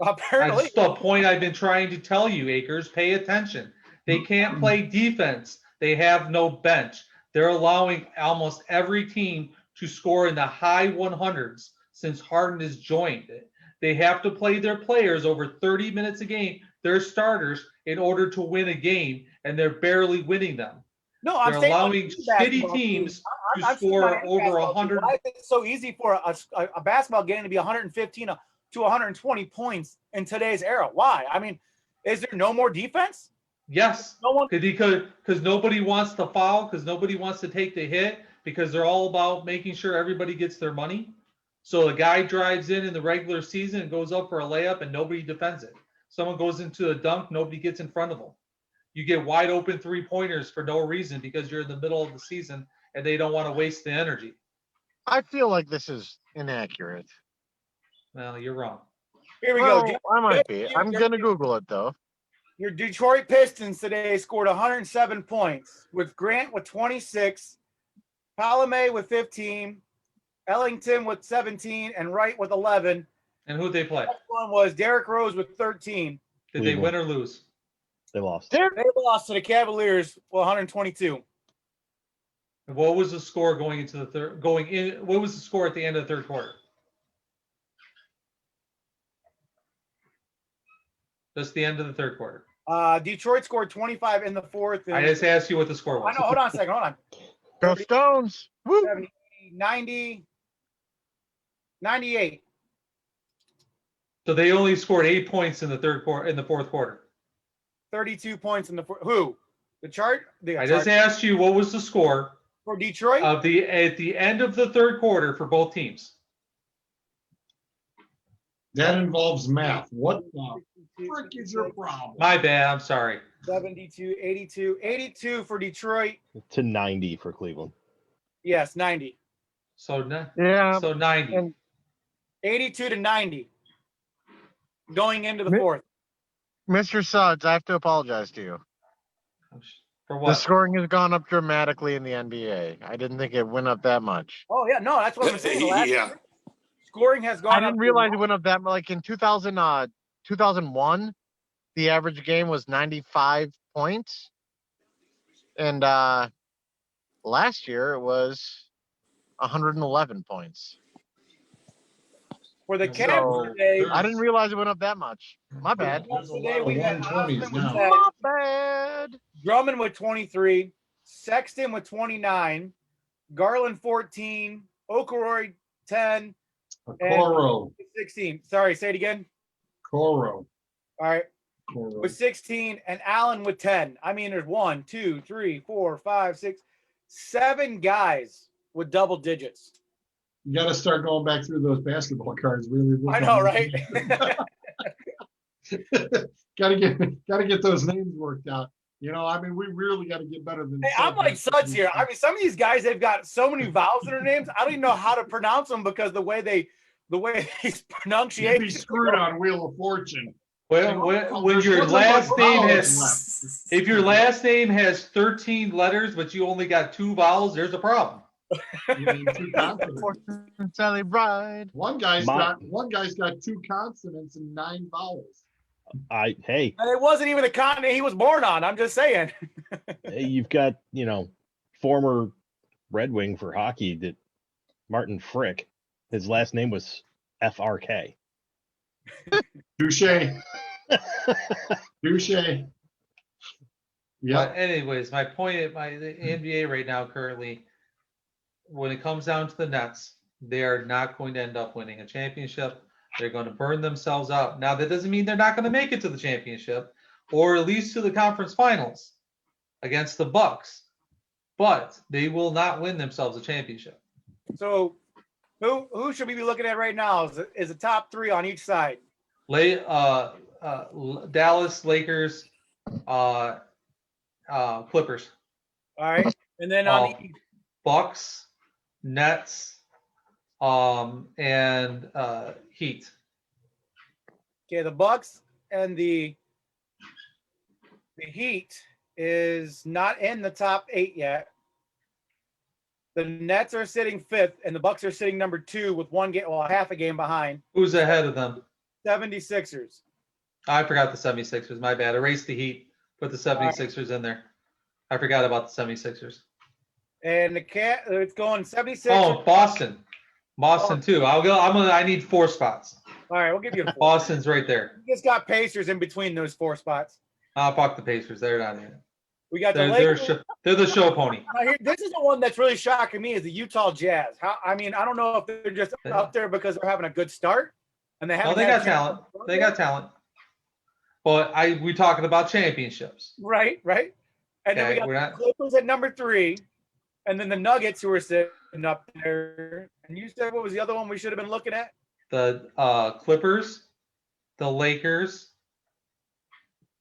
Apparently, That's the point I've been trying to tell you, Akers. Pay attention. They can't play defense. They have no bench. They're allowing almost every team to score in the high 100s since Harden has joined it. They have to play their players over 30 minutes a game, their starters, in order to win a game, and they're barely winning them. No, I'm They're saying allowing shitty teams to score over 100. Why is it so easy for a basketball game to be 115 to 120 points in today's era? Why? I mean, is there no more defense? Yes, No one. because nobody wants to foul, because nobody wants to take the hit, because they're all about making sure everybody gets their money. So a guy drives in the regular season and goes up for a layup and nobody defends it. Someone goes into a dunk, nobody gets in front of them. You get wide open 3-pointers for no reason because you're in the middle of the season and they don't want to waste the energy. I feel like this is inaccurate. Well, you're wrong. Here we Well, go. I might be. I'm going to Google it, though. Your Detroit Pistons today scored 107 points, with Grant with 26, Palame with 15, Ellington with 17, and Wright with 11. And who'd they play? The next one was Derrick Rose with 13. Did they win or lose? They lost. They lost to the Cavaliers with 122. And what was the score going into the third? What was the score at the end of the third quarter? Just the end of the third quarter. Detroit scored 25 in the fourth. I just asked you what the score was. I know. Hold on a second. Hold on. Go Stones. Woo. 70, 90, 98. So they only scored 8 points in the third quarter, in the fourth quarter. 32 points in the who? The chart? I just asked you what was the score for Detroit at the end of the third quarter for both teams. That involves math. What the frick is your problem? My bad. I'm sorry. 72, 82, 82 for Detroit. To 90 for Cleveland. Yes, 90. So Yeah. so 90. And 82 to 90 going into the Mi- fourth. Mr. Suggs, I have to apologize to you. For The what? scoring has gone up dramatically in the NBA. I didn't think it went up that much. Oh, yeah. No, that's what I'm saying. The last Yeah. year, scoring has gone I up. didn't realize it went up that much. Like in 2001, the average game was 95 points. And last year it was 111 points. For the So, Cavs today, I didn't realize it went up that much. My bad. There's a today lot we of had 120s Osman with now. 10, My bad. Drummond with 23, Sexton with 29, Garland 14, Okoroy 10, Coro. 16. Sorry, say it again. Coro. All right. Coro. With 16 and Allen with 10. I mean, there's 1, 2, 3, 4, 5, 6, 7 guys with double digits. You got to start going back through those basketball cards. Really. I know, right? got to get those names worked out. You know, I mean, we really got to get better than. Hey, I'm like Suds here. I mean, some of these guys, they've got so many vowels in their names. I don't even know how to pronounce them because the way these You'd pronunciations. be screwed on Wheel of Fortune. when your There's last a bunch of name vowels has left. if your last name has 13 letters but you only got 2 vowels, there's a problem. You mean 2 consonants. Sally Bride. One guy's got 2 consonants and 9 vowels. Hey, And it wasn't even the continent he was born on. I'm just saying. you've got, former Red Wing for hockey that Martin Frick, his last name was FRK. Touche. Touche. Yeah. But anyways, my point at the NBA right now currently, when it comes down to the Nets, they are not going to end up winning a championship. They're going to burn themselves out. Now, that doesn't mean they're not going to make it to the championship or at least to the conference finals against the Bucks, but they will not win themselves a championship. So who should we be looking at right now? Is the top 3 on each side? Dallas, Lakers, Clippers. All right. And then on the Bucks, Nets, and Heat. Okay, the Bucks and the Heat is not in the top 8 yet. The Nets are sitting 5th, and the Bucks are sitting number 2 with half a game behind. Who's ahead of them? 76ers. I forgot the 76ers. My bad. Erase the Heat. Put the 76ers in there. I forgot about the 76ers. And it's going 76. Oh, Boston too. I need 4 spots. All right, we'll give you a 4. Boston's right there. We just got Pacers in between those 4 spots. Fuck the Pacers. They're not in it. We got the They're Lakers. they're the show pony. Now, this is the one that's really shocking me is the Utah Jazz. I don't know if they're just up there because they're having a good start and they haven't. No, they got talent. They got talent. But we talking about championships. Right. And then we got the Clippers at number 3, and then the Nuggets who are sitting up there. And you said what was the other one we should have been looking at? The Clippers, the Lakers,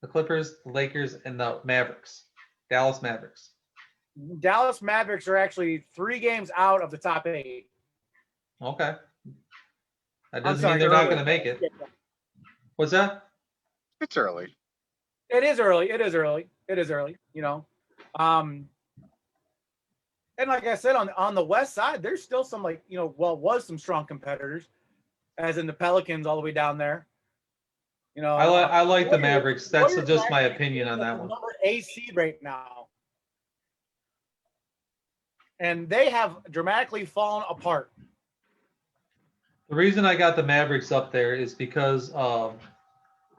and the Mavericks. Dallas Mavericks. Dallas Mavericks are actually 3 games out of the top 8. Okay. That doesn't mean they're not going to make it. What's that? It's early. It is early. And like I said, on the West side, there's still some was some strong competitors, as in the Pelicans all the way down there. I like the Mavericks. That's Warriors just my actually opinion on that one. Number 8 seed right now, and they have dramatically fallen apart. The reason I got the Mavericks up there is because of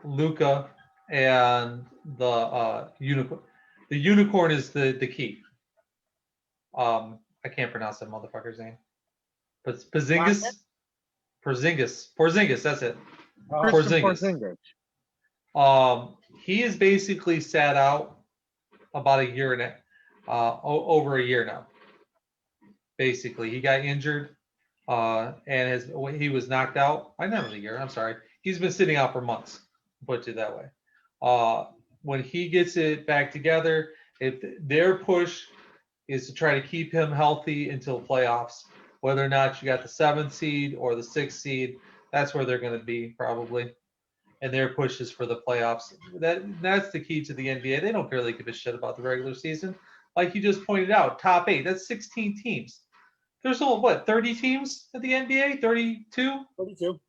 Luka and the unicorn. The unicorn is the key. I can't pronounce that motherfucker's name, but it's Porzingis. That's it. Porzingis. He is basically sat out about a year and over a year now. Basically, he got injured and he was knocked out. I not a year. I'm sorry. He's been sitting out for months. Put it that way. When he gets it back together, if their push is to try to keep him healthy until playoffs, whether or not you got the 7th seed or the 6th seed, that's where they're going to be probably. And their push is for the playoffs. That's the key to the NBA. They don't really give a shit about the regular season. Like you just pointed out, top 8, that's 16 teams. There's only, what, 30 teams at the NBA? 32? 32.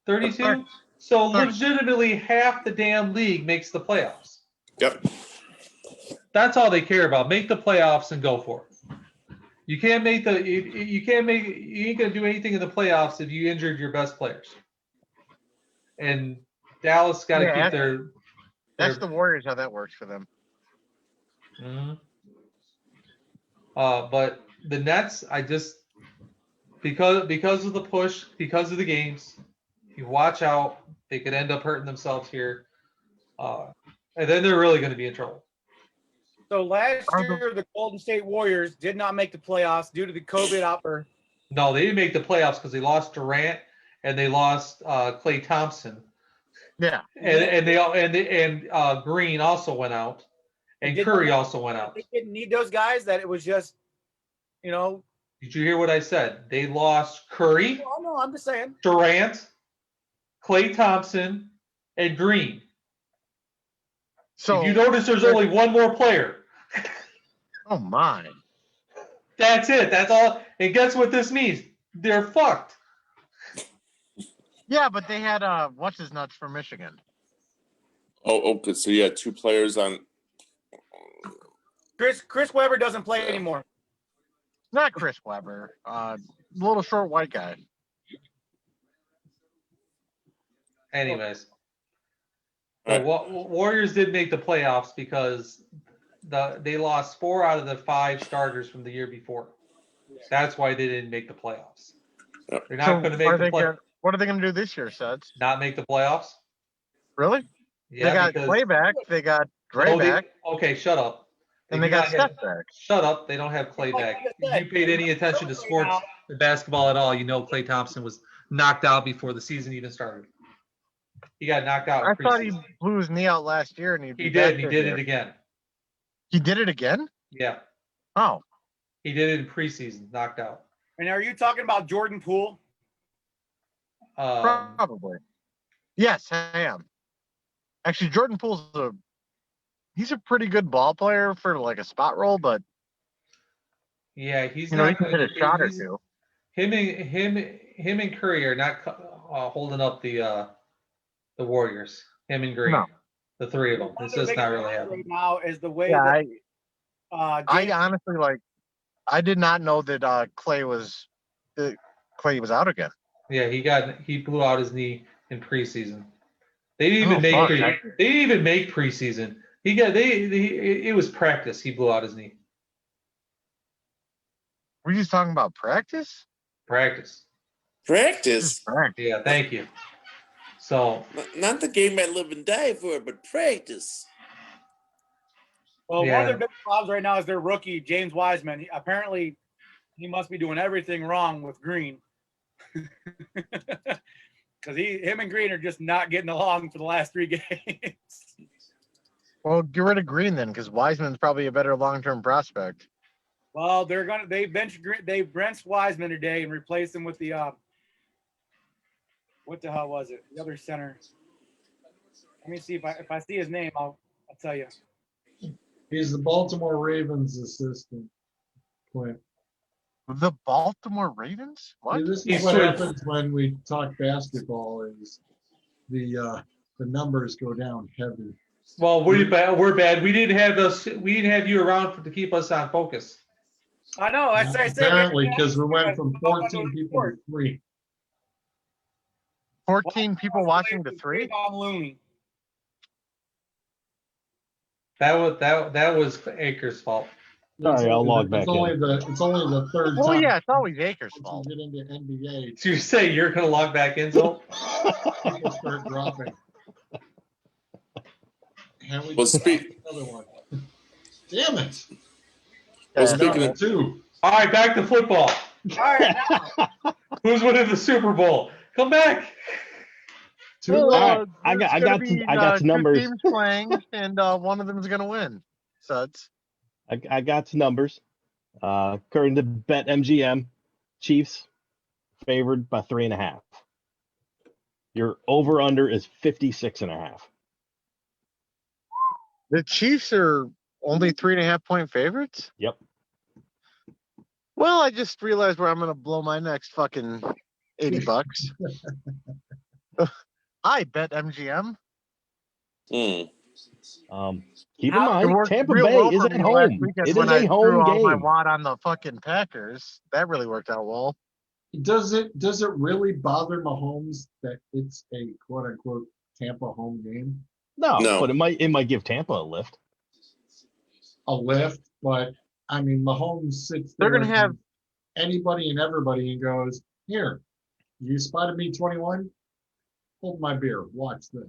32? So legitimately half the damn league makes the playoffs. Yep. That's all they care about. Make the playoffs and go for it. You can't make you ain't gonna do anything in the playoffs if you injured your best players. And Dallas got to keep their. That's the Warriors how that works for them. Mm-hmm. But the Nets, I just because of the push, because of the games, you watch out. They could end up hurting themselves here, and then they're really going to be in trouble. So last year, the Golden State Warriors did not make the playoffs due to the COVID outbreak. No, they didn't make the playoffs because they lost Durant and they lost Klay Thompson. Yeah, and Green also went out, and Curry also went out. They didn't need those guys. That it was just, you know. Did you hear what I said? They lost Curry. Oh no, I'm just saying. Durant, Klay Thompson, and Green. so if you notice, there's only one more player. oh my. That's it. That's all. And guess what this means? They're fucked. Yeah, but they had what's his nuts from Michigan. Oh, okay. So you had 2 players on. Chris Webber doesn't play anymore. Not Chris Webber, little short white guy. Anyways, the Warriors did make the playoffs because they lost 4 out of the 5 starters from the year before. That's why they didn't make the playoffs. They're not going to make the playoffs. What are they going to do this year, Suds? Not make the playoffs? Really? Yeah, they got Clay back. They got Gray back. Okay, shut up. And they got Steph back. Shut up. They don't have Clay back. If you paid any attention to sports and basketball at all, you know Klay Thompson was knocked out before the season even started. He got knocked out. I thought he blew his knee out last year, and he did. He did it again. He did it again? Yeah. Oh. He did it in preseason, knocked out. And are you talking about Jordan Poole? Probably. Yes, I am. Actually, Jordan Poole's he's a pretty good ball player for like a spot role, but yeah, he's he can hit a shot or two. Him and Curry are not holding up the Warriors. Him and Green, the 3 of them. It's just not really happening. Right now is the way that I honestly I did not know that Clay was out again. Yeah, he blew out his knee in preseason. They didn't even make preseason. It was practice. He blew out his knee. Were you just talking about practice? Practice. Yeah, thank you. So Not the game I live and die for, but practice. Well, one of their big problems right now is their rookie, James Wiseman. Apparently, he must be doing everything wrong with Green. Because him and Green are just not getting along for the last 3 games. Well, get rid of Green then, because Wiseman's probably a better long-term prospect. Well, they benched Wiseman today and replaced him with the what the hell was it? The other center. Let me see if I see his name, I'll tell you. He's the Baltimore Ravens assistant. Clint. The Baltimore Ravens? What? See, this is what happens when we talk basketball is the numbers go down heavy. Well, we're bad. We didn't have you around to keep us on focus. I know. I say apparently because we went from 14 people to 3. 14 people watching to 3? That was Akers' fault. Sorry, I'll log back in. It's only the third time. Oh yeah, it's always Akers' fault. Get into NBA. So you say you're going to log back in, Zol? People start dropping. And we Well, another one. Damn it! Well, speaking of 2. All right, back to football. All right. Who's winning the Super Bowl? Come back. Too Well, late. Alright, I there's got gonna some- be, I got some two numbers. teams playing, and one of them is gonna win. So it's I got some numbers. According to BetMGM, Chiefs favored by 3.5. Your over under is 56.5. the Chiefs are only 3.5-point favorites. Yep. Well, I just realized where I'm gonna blow my next fucking $80. I bet MGM. Keep in How- It mind, worked Tampa real Bay well is for at me last home. weekend It when is I a threw home all my game. wad on the fucking Packers. That really worked out well. Does it really bother Mahomes that it's a quote unquote Tampa home game? No, No. but it might give Tampa a lift. A lift, but I mean Mahomes sits They're there gonna have against anybody and everybody and goes, "Here, you spotted me 21. Hold my beer. Watch this."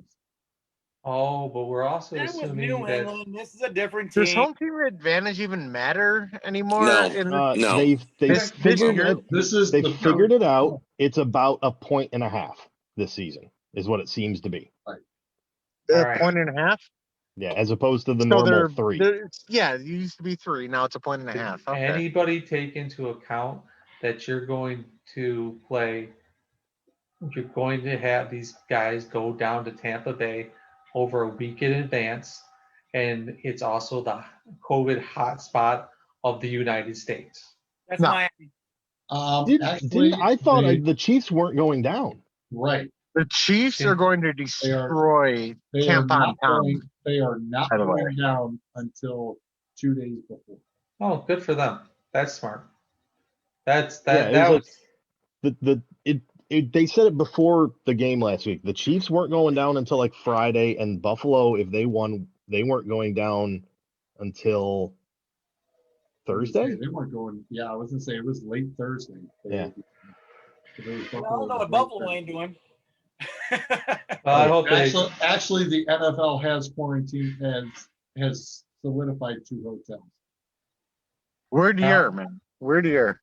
Oh, but we're also It was assuming New that England. This is a different does team. home team advantage even matter anymore? No. No. They've This figured year? it. This is They've the figured it out. It's about 1.5 this season, is what it seems to be. All A right. 1.5. Yeah, as opposed to the So normal 3. yeah, it used to be 3. Now it's a 1.5. Okay. Anybody take into account that you're going to play, you're going to have these guys go down to Tampa Bay over a week in advance, and it's also the COVID hotspot of the United States. That's No. Miami. Actually, I thought they- the Chiefs weren't going down. right. The Chiefs are going to destroy They are Tampa not Town. going. They are not By the way. going down until 2 days before. Oh, good for them. That's smart. Yeah, That it was was they said it before the game last week. The Chiefs weren't going down until like Friday, and Buffalo, if they won, they weren't going down until Thursday. They weren't going. Yeah, I was gonna say it was late Thursday. Yeah. It was I Buffalo don't know what was late Buffalo Thursday. ain't doing. I hope they Actually, the NFL has quarantined has solidified 2 hotels. Word year, man. Word year.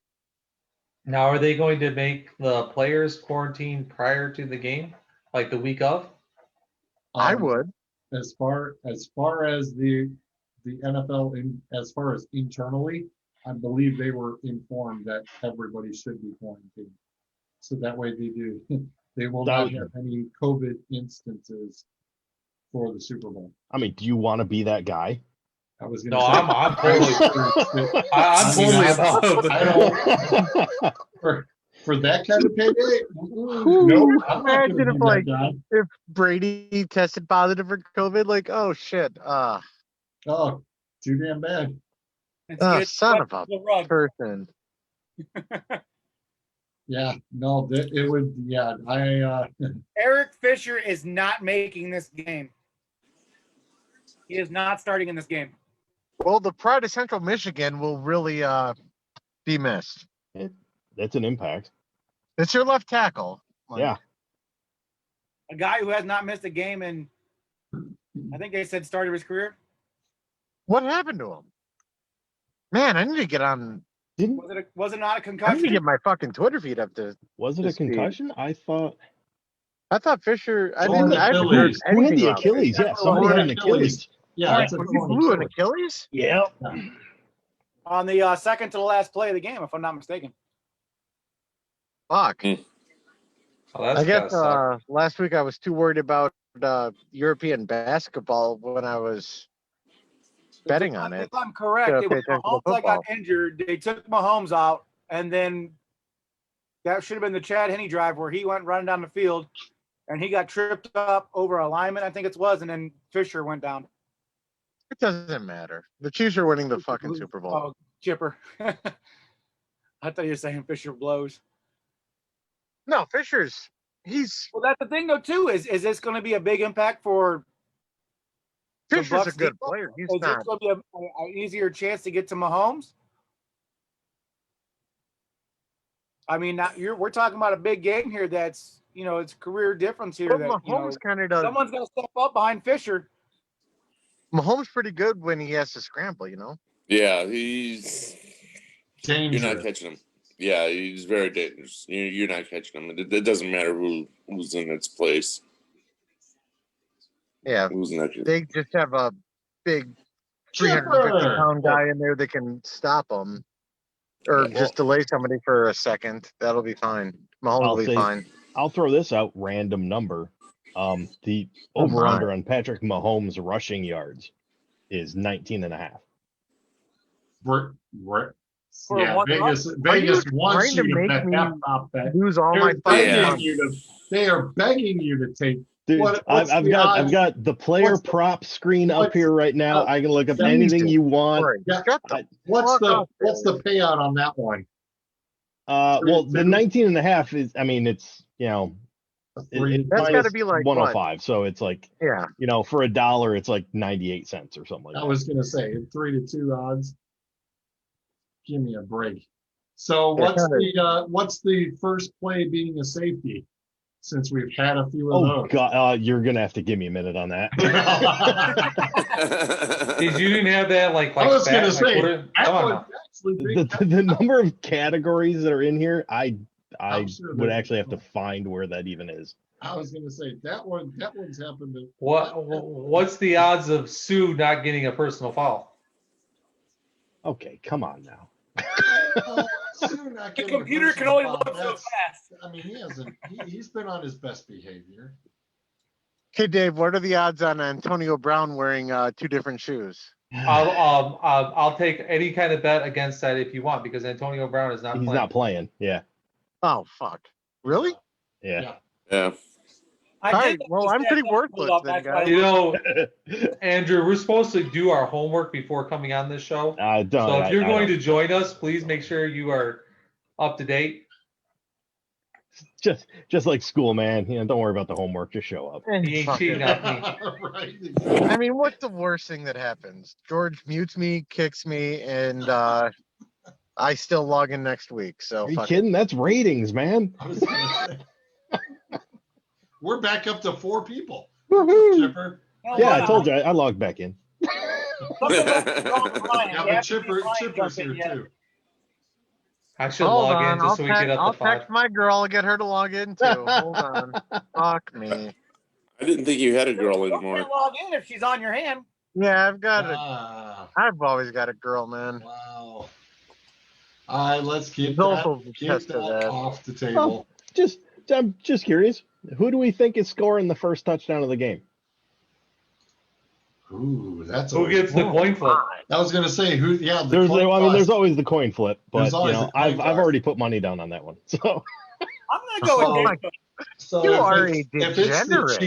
now are they going to make the players quarantine prior to the game, like the week of? I Um, would. As far as the NFL as far as internally, I believe they were informed that everybody should be quarantined. So that way they will not have any COVID instances for the Super Bowl. I mean, do you want to be that guy? I was No, gonna say I'm totally I'm totally about for that kind of payday. Nope, I'm not gonna Imagine be if, that like, guy. if Brady tested positive for COVID, like, oh shit, Oh, too damn bad. It's good. son of a The rug. person. Yeah, no, it would. Yeah, Eric Fisher is not making this game. He is not starting in this game. Well, the pride of Central Michigan will really be missed. That's an impact. It's your left tackle. Like, Yeah. A guy who has not missed a game in, I think they said start of his career. What happened to him? Man, I need to get on. Was it not a I need to concussion? get my fucking Twitter feed up to. Was it a This beat. concussion? I thought. I thought Fisher. I Torn haven't heard Achilles. Who had anything the about it. Achilles? Yeah, somebody had an Achilles. Yeah, it's a He torn blew an Achilles. Achilles. Yeah. On the second to the last play of the game, if I'm not mistaken. Fuck. Oh, that's I guess gotta suck. last week I was too worried about European basketball when I was betting on it. If I'm correct, to it pay was attention to Mahomes that got football. injured. They took Mahomes out, and then that should have been the Chad Henne drive where he went running down the field, and he got tripped up over a lineman, I think it was, and then Fisher went down. It doesn't matter. The Chiefs are winning the fucking Super Bowl. Oh, chipper. I thought you were saying Fisher blows. No, he's Well, that's the thing, though, too. Is this going to be a big impact for the Fisher's a Bucs good defense? player. He's Is not. this going to be an easier chance to get to Mahomes? I mean, we're talking about a big game here. That's it's career difference here. But That Mahomes kind of does. someone's got to step up behind Fisher. Mahomes pretty good when he has to scramble. Yeah, he's. You're not Dangerous. catching him. Yeah, he's very dangerous. You're not catching him. It doesn't matter who's in its place. Yeah, Who's next? they just have a big Chipper! 350-pound guy in there that can stop them, or Yeah. just delay somebody for a second. That'll be fine. Mahomes I'll will be say, fine. I'll throw this out, random number. The Oh, over under my. on Patrick Mahomes rushing yards is 19.5. For Yeah, one Vegas wants trying to you to make bet me that top bet. Lose all my They're fighting Yeah. begging money. you to. They are begging you to take. Dude, What's I've the got odds? the player what's the- prop screen up what's- here right now. I can look up anything you want. Corey, Yeah, shut the What's fuck the up, what's dude. the payout on that one? Well, the 32? 19.5 is, I mean, it's, you know, it's That's got to minus be like 105. So it's like, what? Yeah. you know, for $1, it's like 98 cents or something like I that. was gonna say 3-2 odds. Give me a break. So Yeah, what's the first play being a safety? Since we've had a few of Oh those. God, you're gonna have to give me a minute on that. Because you didn't have that like I was gonna stat, like, say, what- that come on would now. actually be- the number of categories that are in here, I I'm sure would there- actually have to find where that even is. I was gonna say that one's happened to What's the odds of Sue not getting a personal foul? Okay, come on now. Sue not The getting a computer can personal only foul, load so that's- fast. I mean, he's been on his best behavior. Hey, Dave, what are the odds on Antonio Brown wearing two different shoes? I'll take any kind of bet against that if you want, because Antonio Brown is not He's playing. not playing. Yeah, Oh, fuck. Really? yeah. Yeah. I All did right, look well, the I'm stats pretty up, worthless hold up, then, that's why I guys. You looked. know, Andrew, we're supposed to do our homework before coming on this show. Don't, So if you're I going don't. to join us, please make sure you are up to date. Just like school, man. You know, don't worry about the homework. Just show up. He ain't Fuck cheating it. on me. Right. I mean, what's the worst thing that happens? George mutes me, kicks me, and I still log in next week. So Are you fuck kidding? That's ratings, man. I was gonna say. We're back up to 4 people. Woohoo! Chipper. No, Yeah, why I told not? you I logged back in. Something about the wrong line. Yeah, You but have to be Chipper's fine here jumping yet. too. I should Hold log on, in just so we get up I'll to 5. text my girl, get her to log in too. Hold on. Fuck me. I didn't think you had a girl You anymore. can't log in if she's on your hand. Yeah, I've got it. Ah, I've always got a girl, man. wow. All right, let's keep There's that, also a keep test of that that. off the table. I'm just curious. Who do we think is scoring the first touchdown of the game? Ooh, that's Who gets the coin flip? I was gonna say who. Yeah, the There's, coin I mean, there's toss. always the coin flip, but There's you always know, the coin I've toss. already put money down on that one. So I'm gonna go Oh, with my- Dave. So You if are it's, a if it's the degenerate.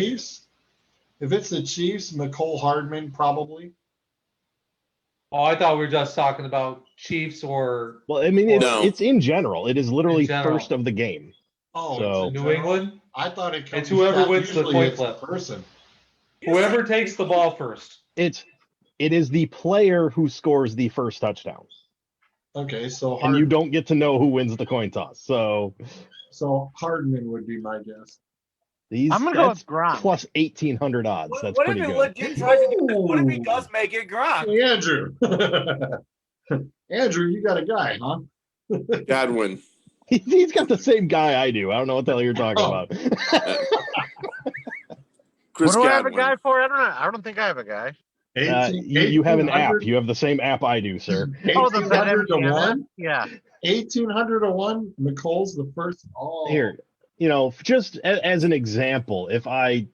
Chiefs, McCole Hardman probably. Oh, I thought we were just talking about Chiefs or well, I mean, No. it's in general. It is literally In general. first of the game. Oh, So- it's in New general? England. I thought it comes. It's whoever that wins the usually coin it's flip. person. Whoever takes the ball first. It is the player who scores the first touchdown, Okay, so and you don't get to know who wins the coin toss. So Hardman would be my guess. I'm gonna go that's with Gronk. plus 1,800 odds. What, That's what if pretty it good. legit tries to do this? What if he Ooh. does make it Gronk? Hey, Andrew. Andrew, you got a guy, huh? Godwin. He's got the same guy I do. I don't know what the hell you're talking Oh. about. Chris What do I have a Godwin. guy for? I don't know. I don't think I have a guy. You have an app. 1800 You have the same app I do, sir. Oh, the 1800 to BetMGM app? 1. Yeah. 1800 to 1. McColl's the first. Oh, Here, just as an example, if I,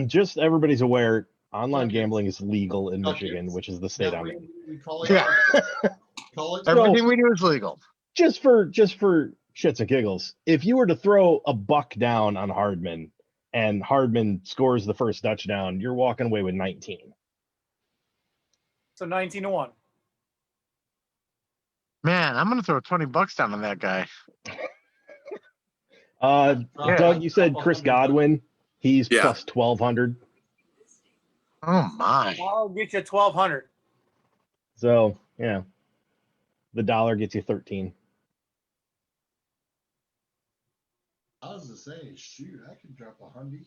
just everybody's aware, online Okay. gambling is legal in Okay. Michigan, which is the state Yeah, I'm in. we call it. Yeah. Call it. Everything we do is legal. Just for shits and giggles, if you were to throw a buck down on Hardman and Hardman scores the first touchdown, you're walking away with 19. So 19-1. Man, I'm gonna throw $20 down on that guy. Doug, you said Chris Godwin. He's Yeah. plus 1,200. Oh my. I'll get you 1,200. So yeah, the dollar gets you 13. I was to say, shoot, I could drop a hundy.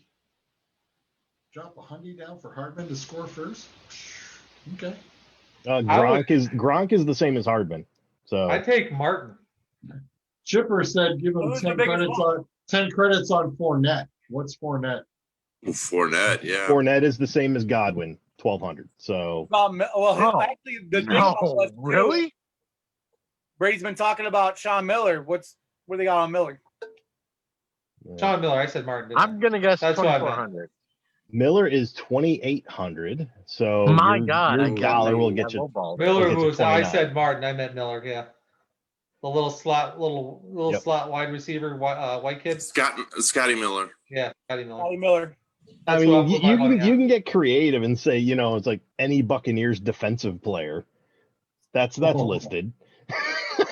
Drop a hundy down for Hardman to score first. Okay. Gronk is the same as Hardman. So I take Martin. Chipper said give him Who's the 10 biggest credits one? on 10 credits on Fournette. What's Fournette? Fournette, yeah. Fournette is the same as Godwin, 1,200. So Well, Oh, actually, the big no, one was too. really? Brady's been talking about Sean Miller. What they got on Miller? Sean Miller. I said Martin. didn't I? I'm gonna guess That's what I meant. 2,400. Miller is 2,800. So My your, God, your I can't dollar will believe get I you. lowballed. Miller, We'll get who you was I 29. said Martin. I meant Miller. Yeah, the little Yep. slot wide receiver, white kid. Scotty Miller. Yeah, Scotty Miller. Scotty Miller. I That's mean, what I put my money you on. can get creative and say, it's like any Buccaneers defensive player. That's listed.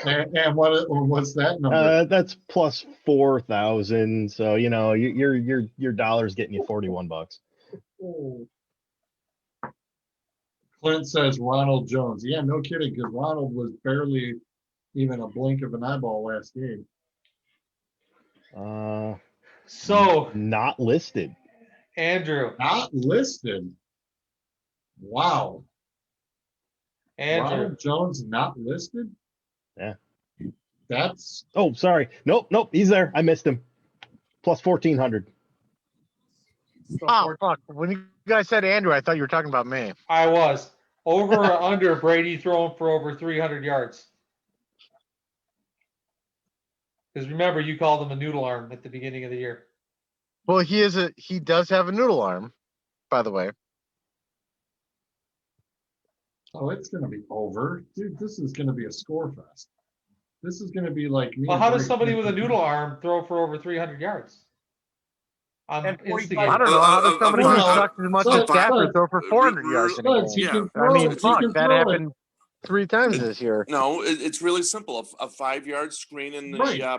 And what's that number? That's plus 4,000. So your dollar's getting you $41. Clint says Ronald Jones. Yeah, no kidding, because Ronald was barely even a blink of an eyeball last game. So Not listed. Andrew, Not listed. Wow. Andrew, Ronald Jones not listed? Yeah. That's Oh, sorry. Nope. He's there. I missed him. Plus 1,400. Oh, fuck. When you guys said Andrew, I thought you were talking about me. I was over or under Brady throwing for over 300 yards. Because remember, you called him a noodle arm at the beginning of the year. Well, he does have a noodle arm, by the way. Oh, it's going to be over. Dude, this is going to be a score fest. This is going to be like me. Well, and how does Greg somebody with a Smith. noodle arm throw for over 300 yards? I'm And 45 instigating. I don't know how does somebody no, who no. sucks as much But- as Stafford but- throw for 400 yards in a But he game. Yeah. can throw I mean, it. fuck, He can that throw happened 3 times this year. No, it's really simple. A 5-yard screen and the Right. the I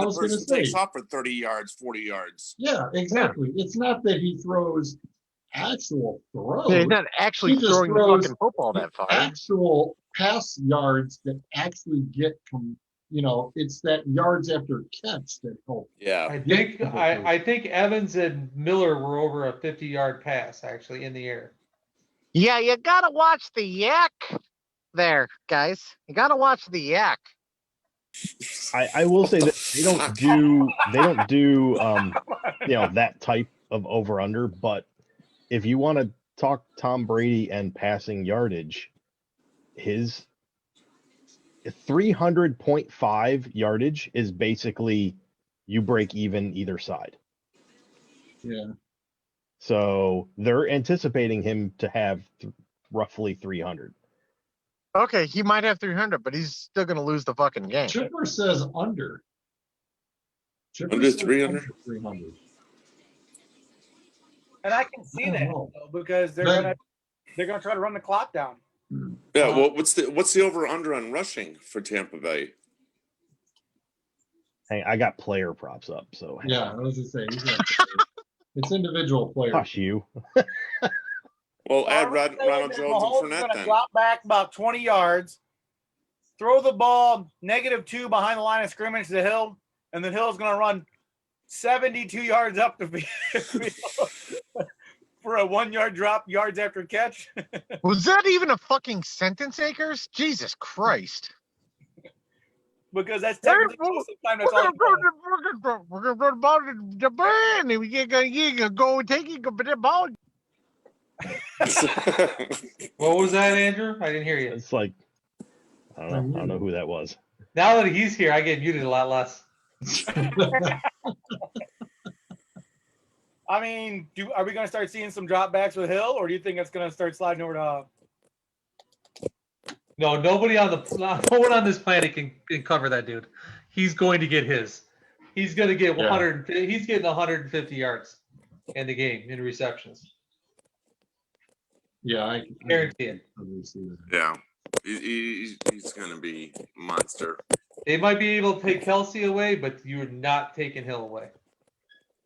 was gonna person say. takes off for 30 yards, 40 yards. Yeah, exactly. It's not that he throws actual throws. Yeah, he's not actually He just throwing the throws fucking football that far. actual pass yards that actually get it's that yards after catch that help. Yeah. I think Evans and Miller were over a 50-yard pass actually in the air. Yeah, you gotta watch the yak there, guys. You gotta watch the yak. I will say that they don't do that type of over under, but if you want to talk Tom Brady and passing yardage, his 300.5 yardage is basically you break even either side. Yeah. So they're anticipating him to have roughly 300. Okay, he might have 300, but he's still gonna lose the fucking game. Chipper says under. Chipper Under says 300? under 300. And I can see I don't that know. though, because they're gonna try to run the clock down. Yeah. Well, what's the over under on rushing for Tampa Bay? Hey, I got player props up, so Yeah, I was just saying. It's individual players. hush you. Well, add Ronald Jones and Mahomes is Fournette gonna then. drop back about 20 yards, throw the ball -2 behind the line of scrimmage to Hill, and then Hill's gonna run 72 yards up the field for a 1-yard drop, yards after catch. Was that even a fucking sentence, Akers? Jesus Christ. Because that's technically most of the time that's all. We're gonna run about the brand, and we gonna go take it, but the ball. What was that, Andrew? I didn't hear you. It's like I don't know who that was. Now that he's here, I get muted a lot less. I mean, are we going to start seeing some dropbacks with Hill, or do you think it's going to start sliding over to? No, no one on this planet can cover that dude. He's going to get his. He's going to get 100. Yeah. He's getting 150 yards in the game in receptions. Yeah, I guarantee it. Yeah, he's going to be a monster. They might be able to take Kelsey away, but you're not taking Hill away.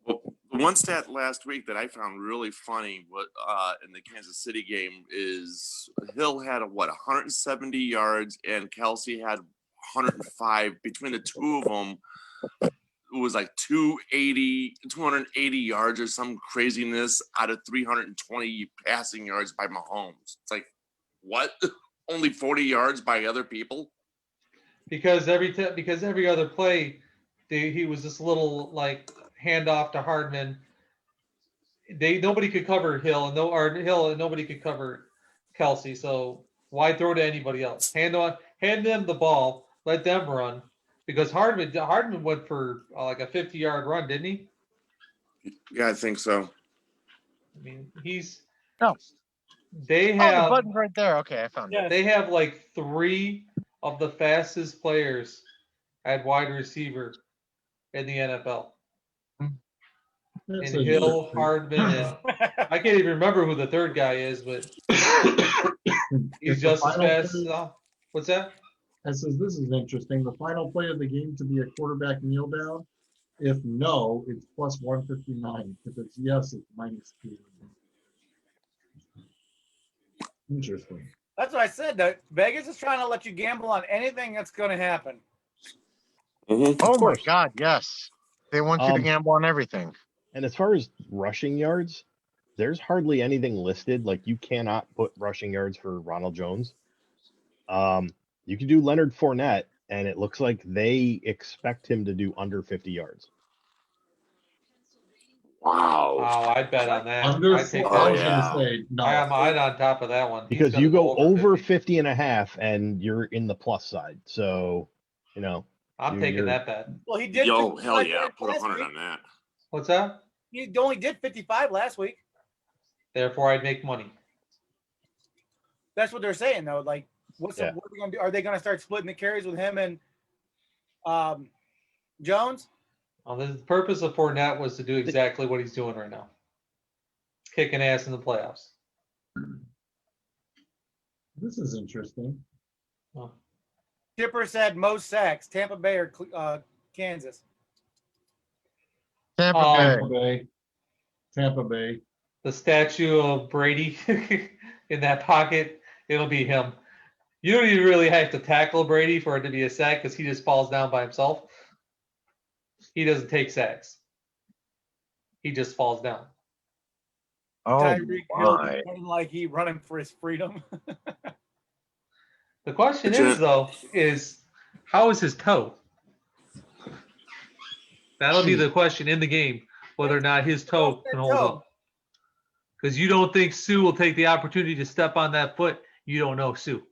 Well, one stat last week that I found really funny in the Kansas City game is Hill had 170 yards and Kelsey had 105. Between the two of them, it was like 280 yards or some craziness out of 320 passing yards by Mahomes. It's like, what? Only 40 yards by other people? because every other play, he was this little like handoff to Hardman. Nobody could cover Hill and nobody could cover Kelsey. So why throw to anybody else? Hand them the ball, let them run, because Hardman went for like a 50-yard run, didn't he? Yeah, I think so. I mean, No. they Oh, the have button's right there. Okay, I found it. Yes. they have like 3 of the fastest players at wide receiver in the NFL. That's And Hill, Hardman, and I can't even remember who the third guy is, but he's just as fast. What's that? I says, this is interesting. The final play of the game to be a quarterback kneel down. If no, it's plus 159. If it's yes, it's minus 2. Interesting. That's what I said. That Vegas is trying to let you gamble on anything that's going to happen. Mm-hmm. Oh my course. God, yes. They want you to gamble on everything. And as far as rushing yards, there's hardly anything listed. Like you cannot put rushing yards for Ronald Jones. You can do Leonard Fournette, and it looks like they expect him to do under 50 yards. Wow. Oh, I'd bet on that. Under I'd take 4, that. I that. was yeah. going to say, no. I'd on top of that one. He's Because gonna you go over 50. 50 and a half, and you're in the plus side. So, I'm taking that bet. Well, he did. Yo, 55 hell yeah. yards Put last 100 week. on that. What's that? He only did 55 last week. Therefore, I'd make money. That's what they're saying, though. Like, what are they going to do? Are they going to start splitting the carries with him and Jones? Well, the purpose of Fournette was to do exactly what he's doing right now, kicking ass in the playoffs. This is interesting. Well, Chipper said most sacks, Tampa Bay or Kansas. Tampa Um, Bay. Tampa Bay. Tampa Bay. the statue of Brady in that pocket, it'll be him. You don't even really have to tackle Brady for it to be a sack because he just falls down by himself. He doesn't take sacks. He just falls down. Oh, Tyreek Hill my. running like he running for his freedom. The question is how is his toe? That'll be the question in the game, whether or not his toe can hold up. Because you don't think Sue will take the opportunity to step on that foot. You don't know Sue.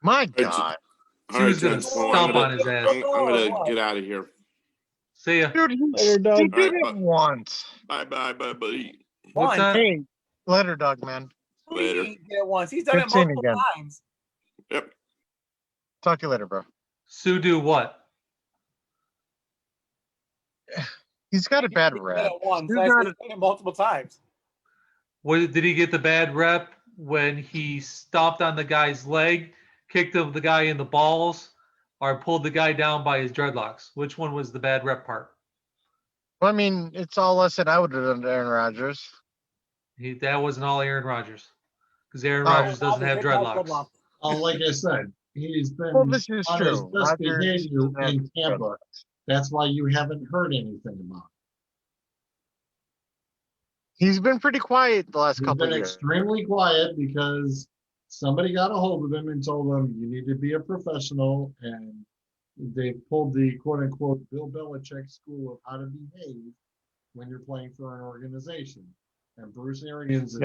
My God. Sue's going to gents, well, stomp on his ass. I'm going to get out of here. See ya. Dude, Later, Doug. he did All right, it once. Bye, buddy. What's that? Hey, later, Doug, man. Later. He did it once. He's done it Good seeing you multiple again. times. Yep. Talk to you later, bro. Sue do what? He's got a bad He did rep. it once. He's He's not done it multiple times. Did he get the bad rep when he stomped on the guy's leg, kicked the guy in the balls, or pulled the guy down by his dreadlocks? Which one was the bad rep part? Well, I mean, it's all less than I would have done to Aaron Rodgers. That wasn't all Aaron Rodgers. Because Aaron Oh. Rodgers doesn't have dreadlocks. Like I said, he's been Well, this is on his true. best Rodgers behavior doesn't have in Tampa. dreadlocks. That's why you haven't heard anything about it. He's been pretty quiet the last He's couple been of years. extremely quiet because somebody got a hold of him and told him you need to be a professional, and they pulled the quote unquote Bill Belichick school of how to behave when you're playing for an organization. And Bruce Arians is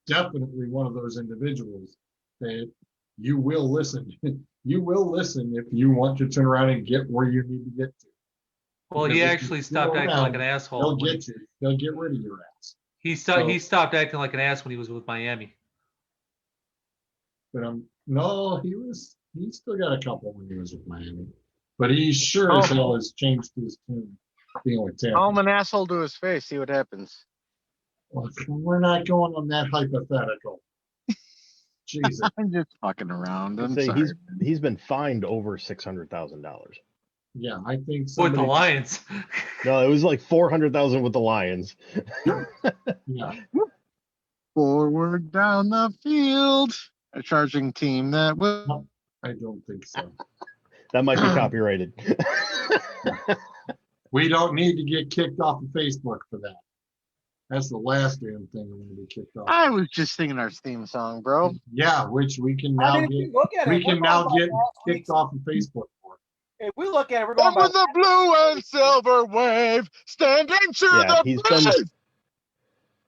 definitely one of those individuals that you will listen. You will listen if you want to turn around and get where you need to get to. Well, Because he if you actually go stopped acting around, like an asshole. They'll get you. They'll get rid of your ass. He stopped acting like an ass when he was with Miami. But no, he still got a couple when he was with Miami. But he sure as hell has changed his tune being with Tampa. Call him an asshole to his face. See what happens. Well, we're not going on that hypothetical. Jesus. I'm just fucking around. I'm Say sorry. he's been fined over $600,000. Yeah, I think With somebody. the Lions. No, it was like 400,000 with the Lions. Yeah, Forward down the field. A charging team that will. I don't think so. That might be copyrighted. We don't need to get kicked off of Facebook for that. That's the last damn thing I'm going to be kicked off. I was just singing our theme song, bro. Yeah, which we can I now mean, if get. you look at it, We we're can talking now about get last kicked week's- off of Facebook for. If we look at it, we're going And by with the blue and silver wave, standing to Yeah, the he's brave.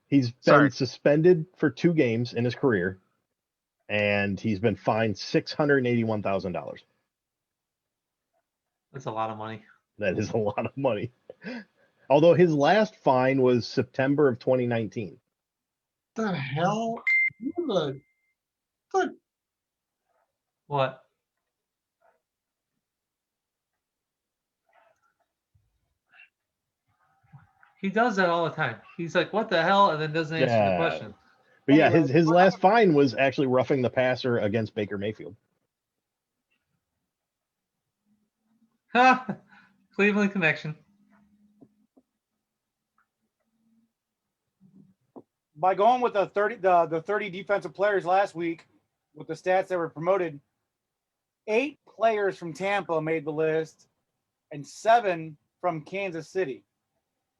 been Sorry. suspended for 2 games in his career, and he's been fined $681,000. That's a lot of money. That is a lot of money. Although his last fine was September of 2019. The hell? What the What? He does that all the time. He's like, "What the hell?" and then doesn't answer the Yeah. question. But yeah, Anyway, his last fine was actually roughing the passer against Baker Mayfield. Ha! Cleveland connection. by going with the 30 defensive players last week with the stats that were promoted, 8 players from Tampa made the list and 7 from Kansas City.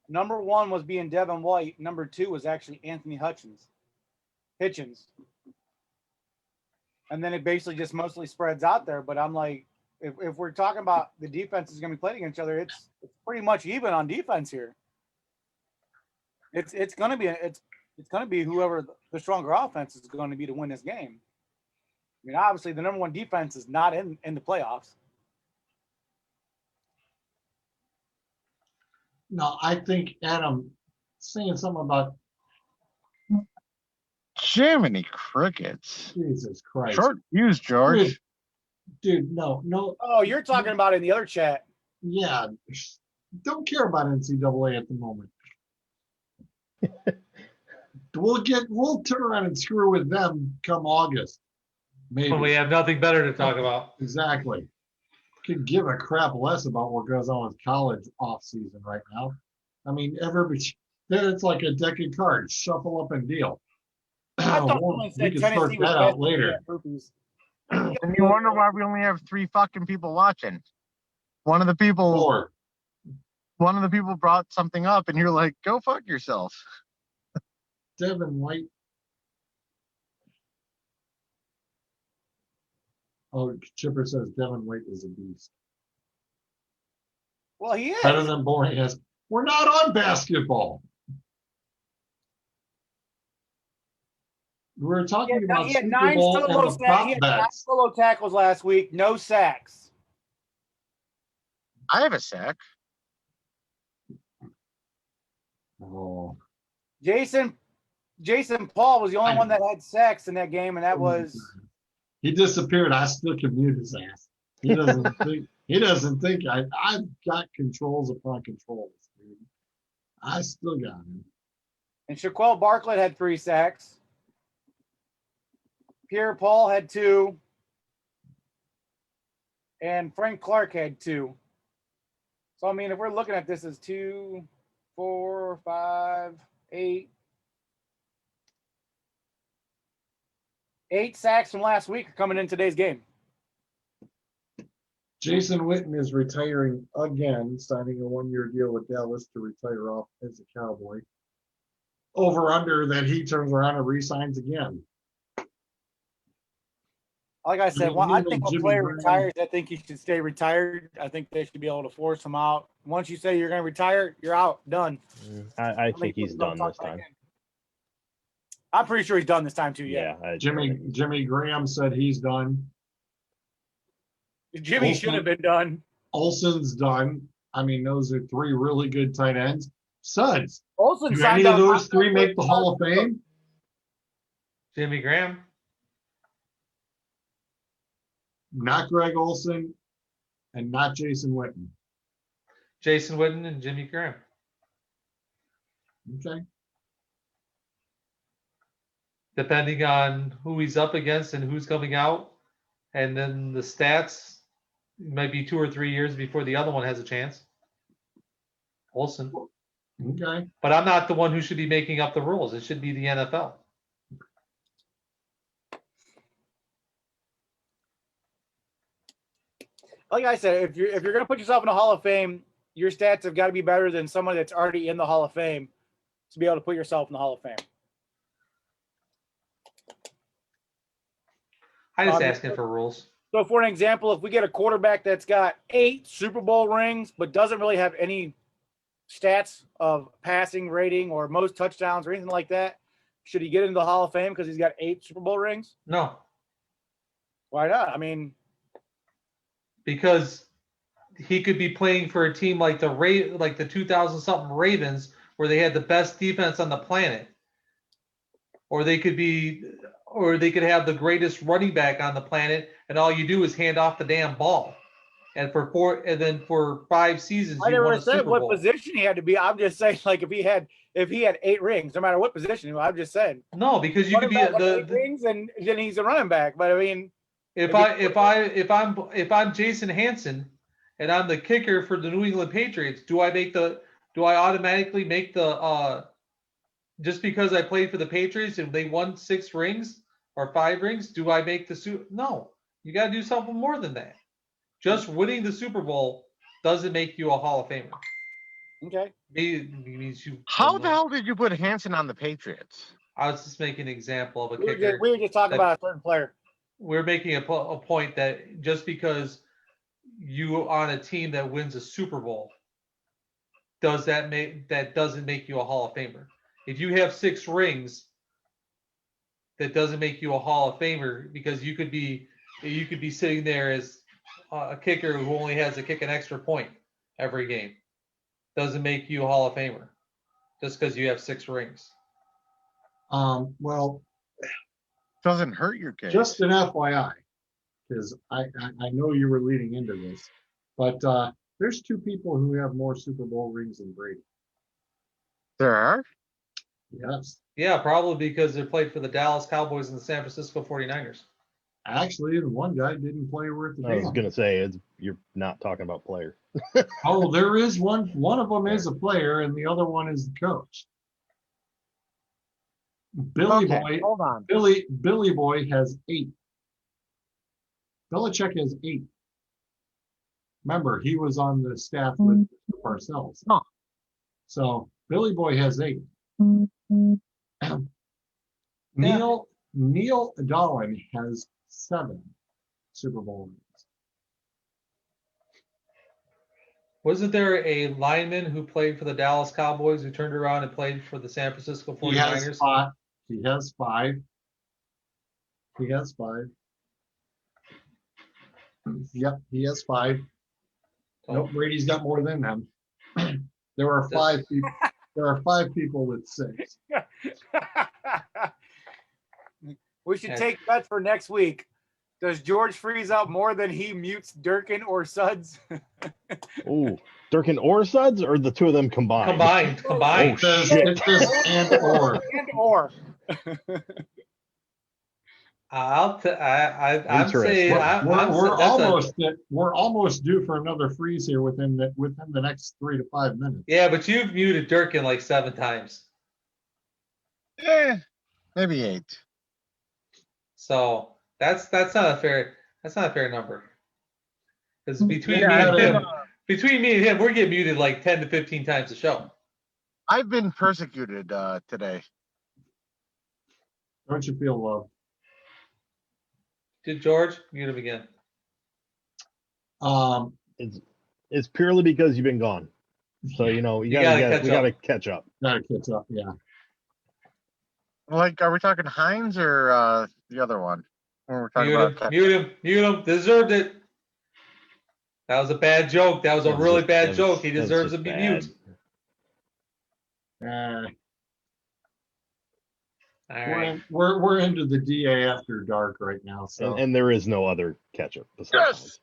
Number 1 was being Devin White. Number 2 was actually Anthony Hitchens. And then it basically just mostly spreads out there. But I'm like, if we're talking about the defenses going to be playing against each other, it's pretty much even on defense here. It's going to be whoever the stronger offense is going to be to win this game. I mean, obviously, the number 1 defense is not in the playoffs. No, I think Adam saying something about Jiminy crickets. Jesus Christ. Short fuse, George. Dude, no. Oh, you're talking about it in the other chat. Yeah. Don't care about NCAA at the moment. We'll turn around and screw with them come August. Maybe. When we have nothing better to talk about. Exactly. Could give a crap less about what goes on with college off season right now. I mean, it's like a deck of cards, shuffle up and deal. I thought someone We said can sort Tennessee was that out best later. at groupies. And you wonder why we only have 3 fucking people watching. One of the people brought something up, and you're like, "Go fuck yourself." Devin White. Oh, Chipper says Devin White is a beast. Well, he is. Better than boring as we're not on basketball. We were talking about He had Super 9 Bowl and solo the sacks. prop He had 9 bets. solo tackles last week. No sacks. I have a sack. Oh, Jason Paul was the only one that had sacks in that game, and that was he disappeared. I still can mute his ass. He doesn't think. He doesn't think I've got controls upon controls, dude. I still got him. and Shaquille Bartlett had 3 sacks. Pierre Paul had 2. And Frank Clark had 2. So I mean, if we're looking at this as 2, 4, 5, 8. 8 sacks from last week are coming in today's game. Jason Witten is retiring again, signing a 1-year deal with Dallas to retire off as a Cowboy. Over under that he turns around and re-signs again. Like I said, I I think when a player retires, I think he should stay retired. I think they should be able to force him out. Once you say you're going to retire, you're out, done. I think he's done this time. I'm pretty sure he's done this time too. Yeah. Jimmy Graham said he's done. Jimmy Olsen- should have been done. Olsen's done. I mean, those are 3 really good tight ends. Suds. Olsen Do signed any of up. those 3 make the Hall of Fame? Jimmy Graham. Not Greg Olsen and not Jason Witten. Jason Witten and Jimmy Graham. Okay. Depending on who he's up against and who's coming out. And then the stats might be 2 or 3 years before the other one has a chance. Olsen. Okay. But I'm not the one who should be making up the rules. It should be the NFL. Like I said, if you're going to put yourself in the Hall of Fame, your stats have got to be better than someone that's already in the Hall of Fame. to be able to put yourself in the Hall of Fame. I just asking for rules. So for an example, if we get a quarterback that's got 8 Super Bowl rings, but doesn't really have any stats of passing rating or most touchdowns or anything like that, should he get into the Hall of Fame because he's got 8 Super Bowl rings? No, Why not? I mean, because he could be playing for a team like the 2000 something Ravens, where they had the best defense on the planet, or they could have the greatest running back on the planet, and all you do is hand off the damn ball. And for 5 seasons, I you won never a said Super what Bowl. position he had to be. I'm just saying, like, if he had 8 rings, no matter what position, I'm just saying. No, because you could be 8 rings, and then he's a running back. But I mean, if I'm Jason Hansen and I'm the kicker for the New England Patriots, do I automatically make the just because I played for the Patriots and they won 6 rings or 5 rings, do I make the Super? No, you got to do something more than that. Just winning the Super Bowl doesn't make you a Hall of Famer. okay. Means you. How the hell did you put Hansen on the Patriots? I was just making an example of a We kicker. were just talking about a certain player. We're making a point that just because you on a team that wins a Super Bowl, doesn't make you a Hall of Famer. If you have 6 rings, that doesn't make you a Hall of Famer, because you could be sitting there as a kicker who only has to kick an extra point every game. Doesn't make you a Hall of Famer just because you have 6 rings. Well, Doesn't hurt your case. just an FYI, because I know you were leading into this, but there's 2 people who have more Super Bowl rings than Brady. There are? Yes. Yeah, probably because they played for the Dallas Cowboys and the San Francisco 49ers. Actually, the one guy didn't play worth the I was damn. gonna say you're not talking about player. Oh, there is one. One of them is a player, and the other one is the coach. Billy Okay, Boy. hold on. Billy Boy has 8. Belichick has 8. Remember, he was on the staff with Parcells. Huh. So Billy Boy has 8. Neil Dahlin has 7 Super Bowl rings. Wasn't there a lineman who played for the Dallas Cowboys who turned around and played for the San Francisco 49ers? He has 5. He has 5. Yep, he has 5. Nope, Brady's got more than them. There are 5 people. There are 5 people with 6. We should take bets for next week. Does George freeze out more than he mutes Durkin or Suds? Ooh, Durkin or Suds, or the 2 of them combined? Combined. Oh, shit. It says and or. And or. I'm Interesting. saying We're almost due for another freeze here within the next 3 to 5 minutes. yeah, but you've muted Durkin like 7 times. Maybe 8. So that's not a fair number. Because between me and him, we're getting muted like 10 to 15 times a show. I've been persecuted today. Don't you feel loved? Did George mute him again? It's purely because you've been gone. So you gotta catch up. Gotta catch up, yeah. Like, are we talking Hines or the other one? Or we're talking Mute him. Deserved it. That was a bad joke. That was a really bad joke. He deserves to be muted. All right. We're into the DA after dark right now. So And there is no other catch up. Yes!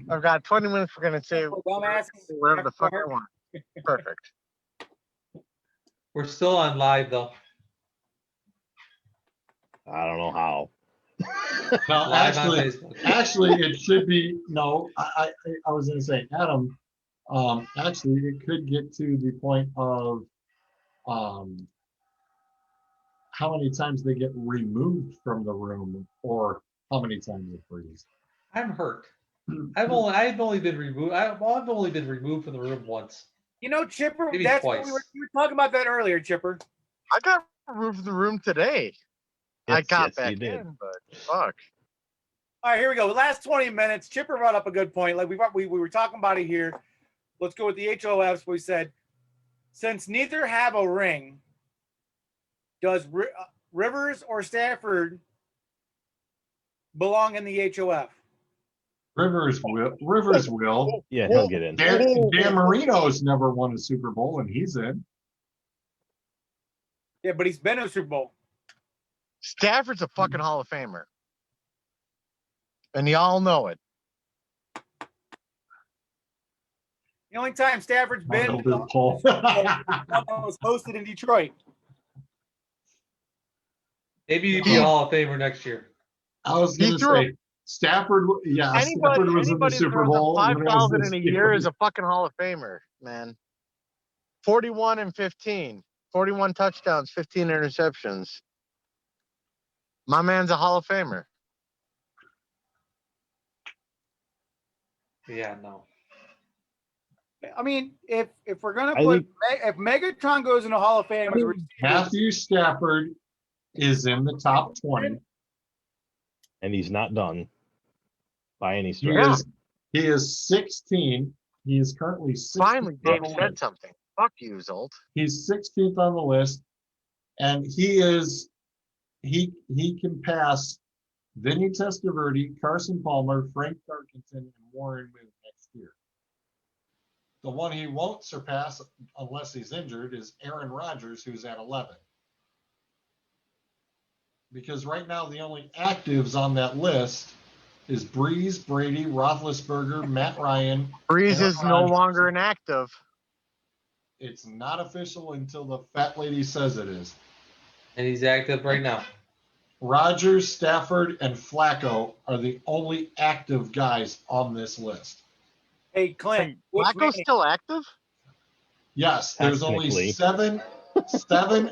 I've got 20 minutes. We're going to say Dumbass. whatever the fuck I want. Perfect. We're still on live, though. I don't know how. no, Live on Facebook. actually, it should be no. I was going to say, Adam. Actually, it could get to the point of how many times they get removed from the room, or how many times they freeze. I'm hurt. I've only been removed. I've only been removed from the room once. You know, Chipper, Maybe that's what twice. we were talking about that earlier, Chipper. I got removed from the room today. I Yes, got yes, you back did. in, but fuck. All right, here we go. Last 20 minutes. Chipper brought up a good point. Like we were talking about it here. Let's go with the HOFs. We said, since neither have a ring, does Rivers or Stafford belong in the HOF? Rivers will. Yeah, he'll get in. Dan Marino's never won a Super Bowl, and he's in. Yeah, but he's been in a Super Bowl. Stafford's a fucking Hall of Famer. And y'all know it. The only time Stafford's been Paul. was hosted in Detroit. Maybe he'd be a Hall of Famer next year. I was going to say Stafford. Yeah, Stafford was in the Super Bowl. 5,000 in a year is a fucking Hall of Famer, man. 41 and 15, 41 touchdowns, 15 interceptions. My man's a Hall of Famer. Yeah, no. I mean, if we're gonna put if Megatron goes into Hall of Fame, Matthew Stafford is in the top 20, and he's not done by any stretch. He is 16. He is currently 16th. Finally, Dave said something. Fuck you, Zolt. He's 16th on the list, and he can pass Vinny Testaverde, Carson Palmer, Frank Tarkenton, and Warren Moon next year. The one he won't surpass unless he's injured is Aaron Rodgers, who's at 11. Because right now the only actives on that list is Breeze, Brady, Roethlisberger, Matt Ryan. Breeze is no longer an active. It's not official until the fat lady says it is. And he's active right now. Rodgers, Stafford, and Flacco are the only active guys on this list. Hey, Clint. Flacco's still active? Yes, there's only seven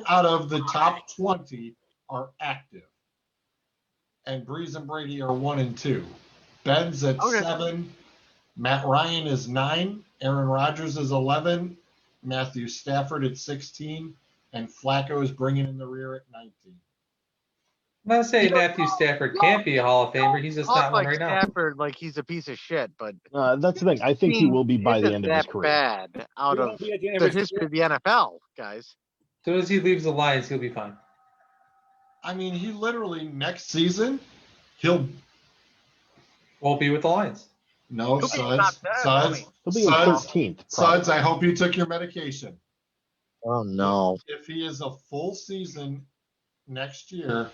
out of the top 20 are active. And Breeze and Brady are 1 and 2. Ben's at 7. Matt Ryan is 9. Aaron Rodgers is 11. Matthew Stafford at 16. And Flacco is bringing in the rear at 19. I'm not saying Matthew Stafford can't be a Hall of Famer. He's just not one right now. Stafford, like he's a piece of shit, but that's the thing. I think he will be by the end of his career. Bad out of the history of the NFL, guys. As soon as he leaves the Lions, he'll be fine. I mean, he literally next season won't be with the Lions. No, Suds. He'll be in 13th. Suds, I hope you took your medication. Oh no! If he is a full season next year.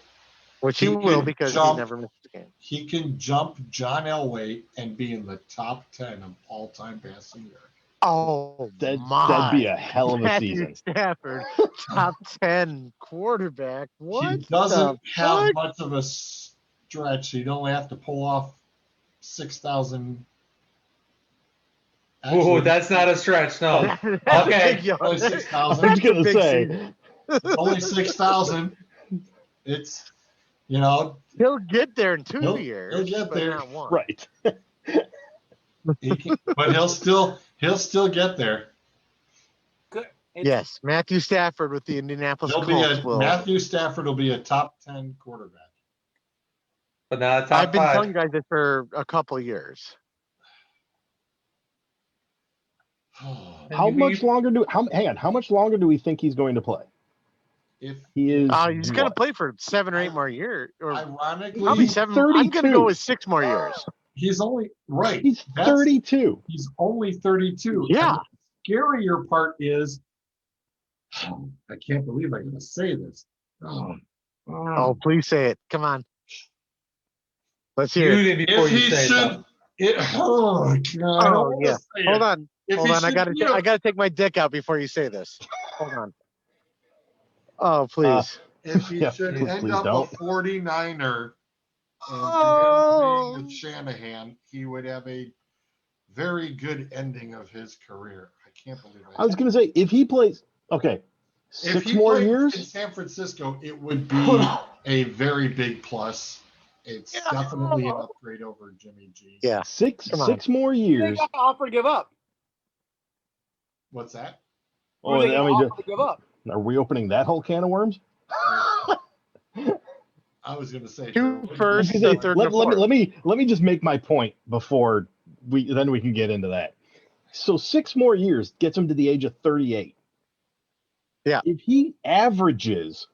Which he will because he never missed a game. He can jump John Elway and be in the top 10 of all-time passing yards. Oh, that'd be a hell of a season. Stafford, top 10 quarterback. What? He doesn't have much of a stretch. He'd only have to pull off 6,000. Oh, that's not a stretch. No. Okay. Only 6,000. I was going to say. Only 6,000. It's, you know. He'll get there in 2 years. He'll get there. Not one. Right. But he'll still get there. Good. Yes, Matthew Stafford with the Indianapolis Colts will. Matthew Stafford will be a top 10 quarterback. But not a top I've been 5. telling you guys this for a couple of years. How much longer do we think he's going to play? If he is, he's going to play for 7 or 8 more years. Or ironically, probably 7. I'm going to go with 6 more years. He's only right. He's 32. He's only 32. Yeah. And the scarier part is, I can't believe I'm going to say this. Oh, please say it. Come on. Let's hear it. Before you say it. Oh, God. Oh, yeah. Hold on. Hold on. I gotta take my dick out before you say this. Hold on. Oh, please. If he should end up a 49er and being with Shanahan, he would have a very good ending of his career. I can't believe it. I was going to say, if he plays, okay, 6 more years in San Francisco, it would be a very big plus. It's definitely an upgrade over Jimmy G. Yeah, 6 more years. They got to offer to give up. What's that? Who are they going to offer to give up? are we opening that whole can of worms? I was going to say Two sure, first, Because a third, and a let fourth. me just make my point before we can get into that. So 6 more years gets him to the age of 38. Yeah. If he averages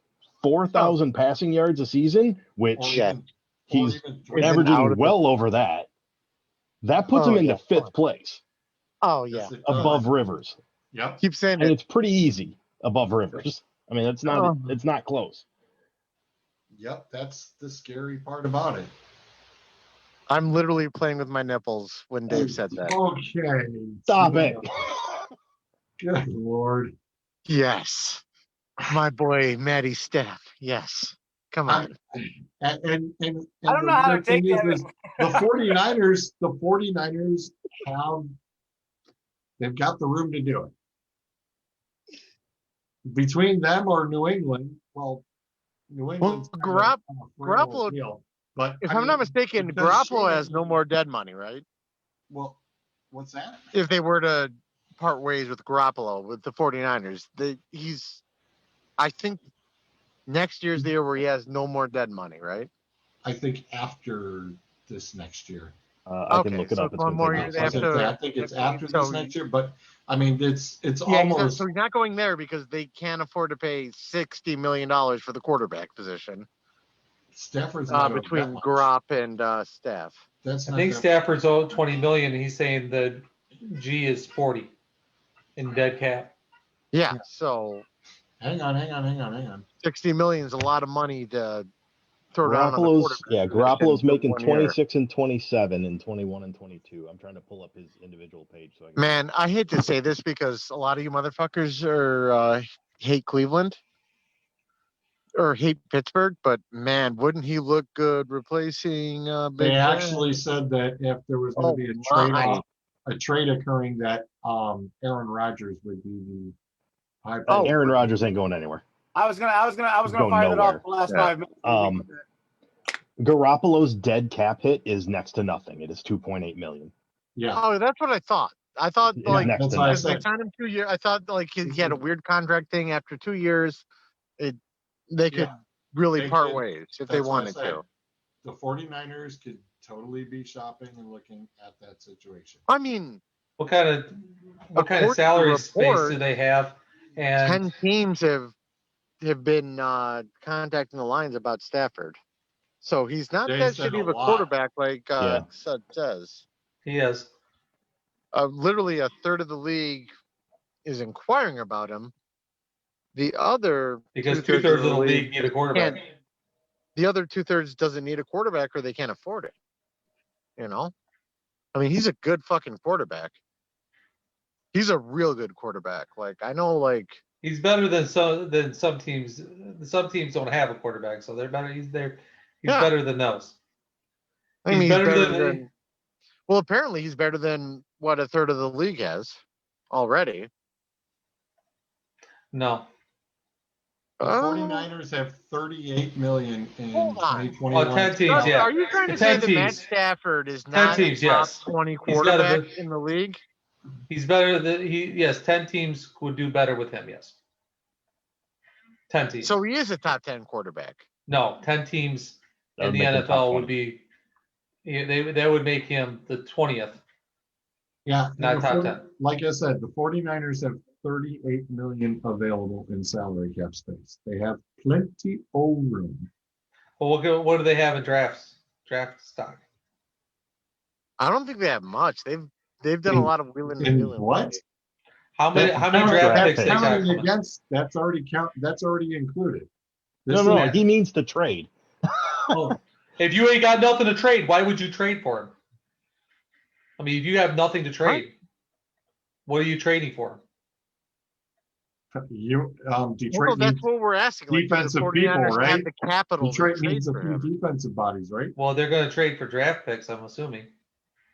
4,000 passing yards a season, or which Yeah. even, he's even Isn't out averaging of the- well over that, that puts him into 5th place Oh yeah. Yes, it does. above Rivers. Yep. Keep saying And it. it's pretty easy above Rivers. I mean, it's not Oh. it's not close. Yep. That's the scary part about it. I'm literally playing with my nipples when Dave said that. Okay. Stop it. Good Lord. Yes. My boy Matty Steph. Yes. Come on. And I don't know how to take that. the 49ers they've got the room to do it. Between them or New England, well, New England's Garoppolo- deal, but If I I'm mean, not mistaken, because Garoppolo Shanahan- has no more dead money, right? Well, what's that? If they were to part ways with Garoppolo with the 49ers, I think next year's the year where he has no more dead money, right? I think after this next year. I can look it so up. it's one more year I think it's after this next year, but I mean, it's almost. So he's not going there because they can't afford to pay $60 million for the quarterback position. Stafford's not between Grop and Staff. That's I not think that- Stafford's owed 20 million. And he's saying the G is 40 in dead cap. Yeah, so Hang on. 60 million is a lot of money to throw down on the quarterback. Garoppolo's making 1 year. 26 and 27 and 21 and 22. I'm trying to pull up his individual page so I can. Man, I hate to say this because a lot of you motherfuckers are hate Cleveland or hate Pittsburgh, but man, wouldn't he look good replacing Big They Ben? actually said that if there was going to be a trade occurring, that Aaron Rodgers would be the high. Aaron Rodgers ain't going anywhere. I was gonna fire that off the last 5 minutes. Garoppolo's dead cap hit is next to nothing. It is 2.8 million. Yeah. Oh, that's what I thought. I thought like next to I because they said. signed him 2 years. I thought like he had a weird contract thing after 2 years. They could really They part could. ways if That's they what I wanted said. to. The 49ers could totally be shopping and looking at that situation. I mean, What kind of According to salary space report, do they have? And 10 teams have been contacting the Lions about Stafford. So he's not They that said shitty a of a lot. quarterback like Yeah. Sud says. he is. Literally a third of the league is inquiring about him. The other Because two-thirds two-thirds of the league need a quarterback. the other 2/3 doesn't need a quarterback or they can't afford it. You know? I mean, he's a good fucking quarterback. He's a real good quarterback. Like, I know, like, He's better than some teams. Some teams don't have a quarterback, so they're better. He's better than those. I mean, He's better than well, apparently he's better than what a third of the league has already. The No. 49ers have 38 million in Hold on. 2021. 10 teams, yeah. Are you trying to 10 say that Matt teams. Stafford is 10 not teams, a top yes. 20 He's got a quarterback bit- in the league? He's better than yes. 10 teams would do better with him. Yes. 10 teams. So he is a top 10 quarterback. No, 10 teams That in would the make him top NFL 20. would be. That would make him the 20th. Yeah, Not the top 10. Like I said, the 49ers have 38 million available in salary cap space. They have plenty of room. Well, what do they have in draft stock? I don't think they have much. They've done a lot of wheeling and In dealing. what? lately. How many Draft draft picks picks. they got? Counting coming? against that's already included. No, is- he means to trade. If you ain't got nothing to trade, why would you trade for him? I mean, if you have nothing to trade, what are you trading for? You Well, Detroit that's needs what we're asking. Like, do the defensive 49ers people, have right? the capital Detroit to trade needs a for few him? defensive bodies, right? Well, they're going to trade for draft picks, I'm assuming.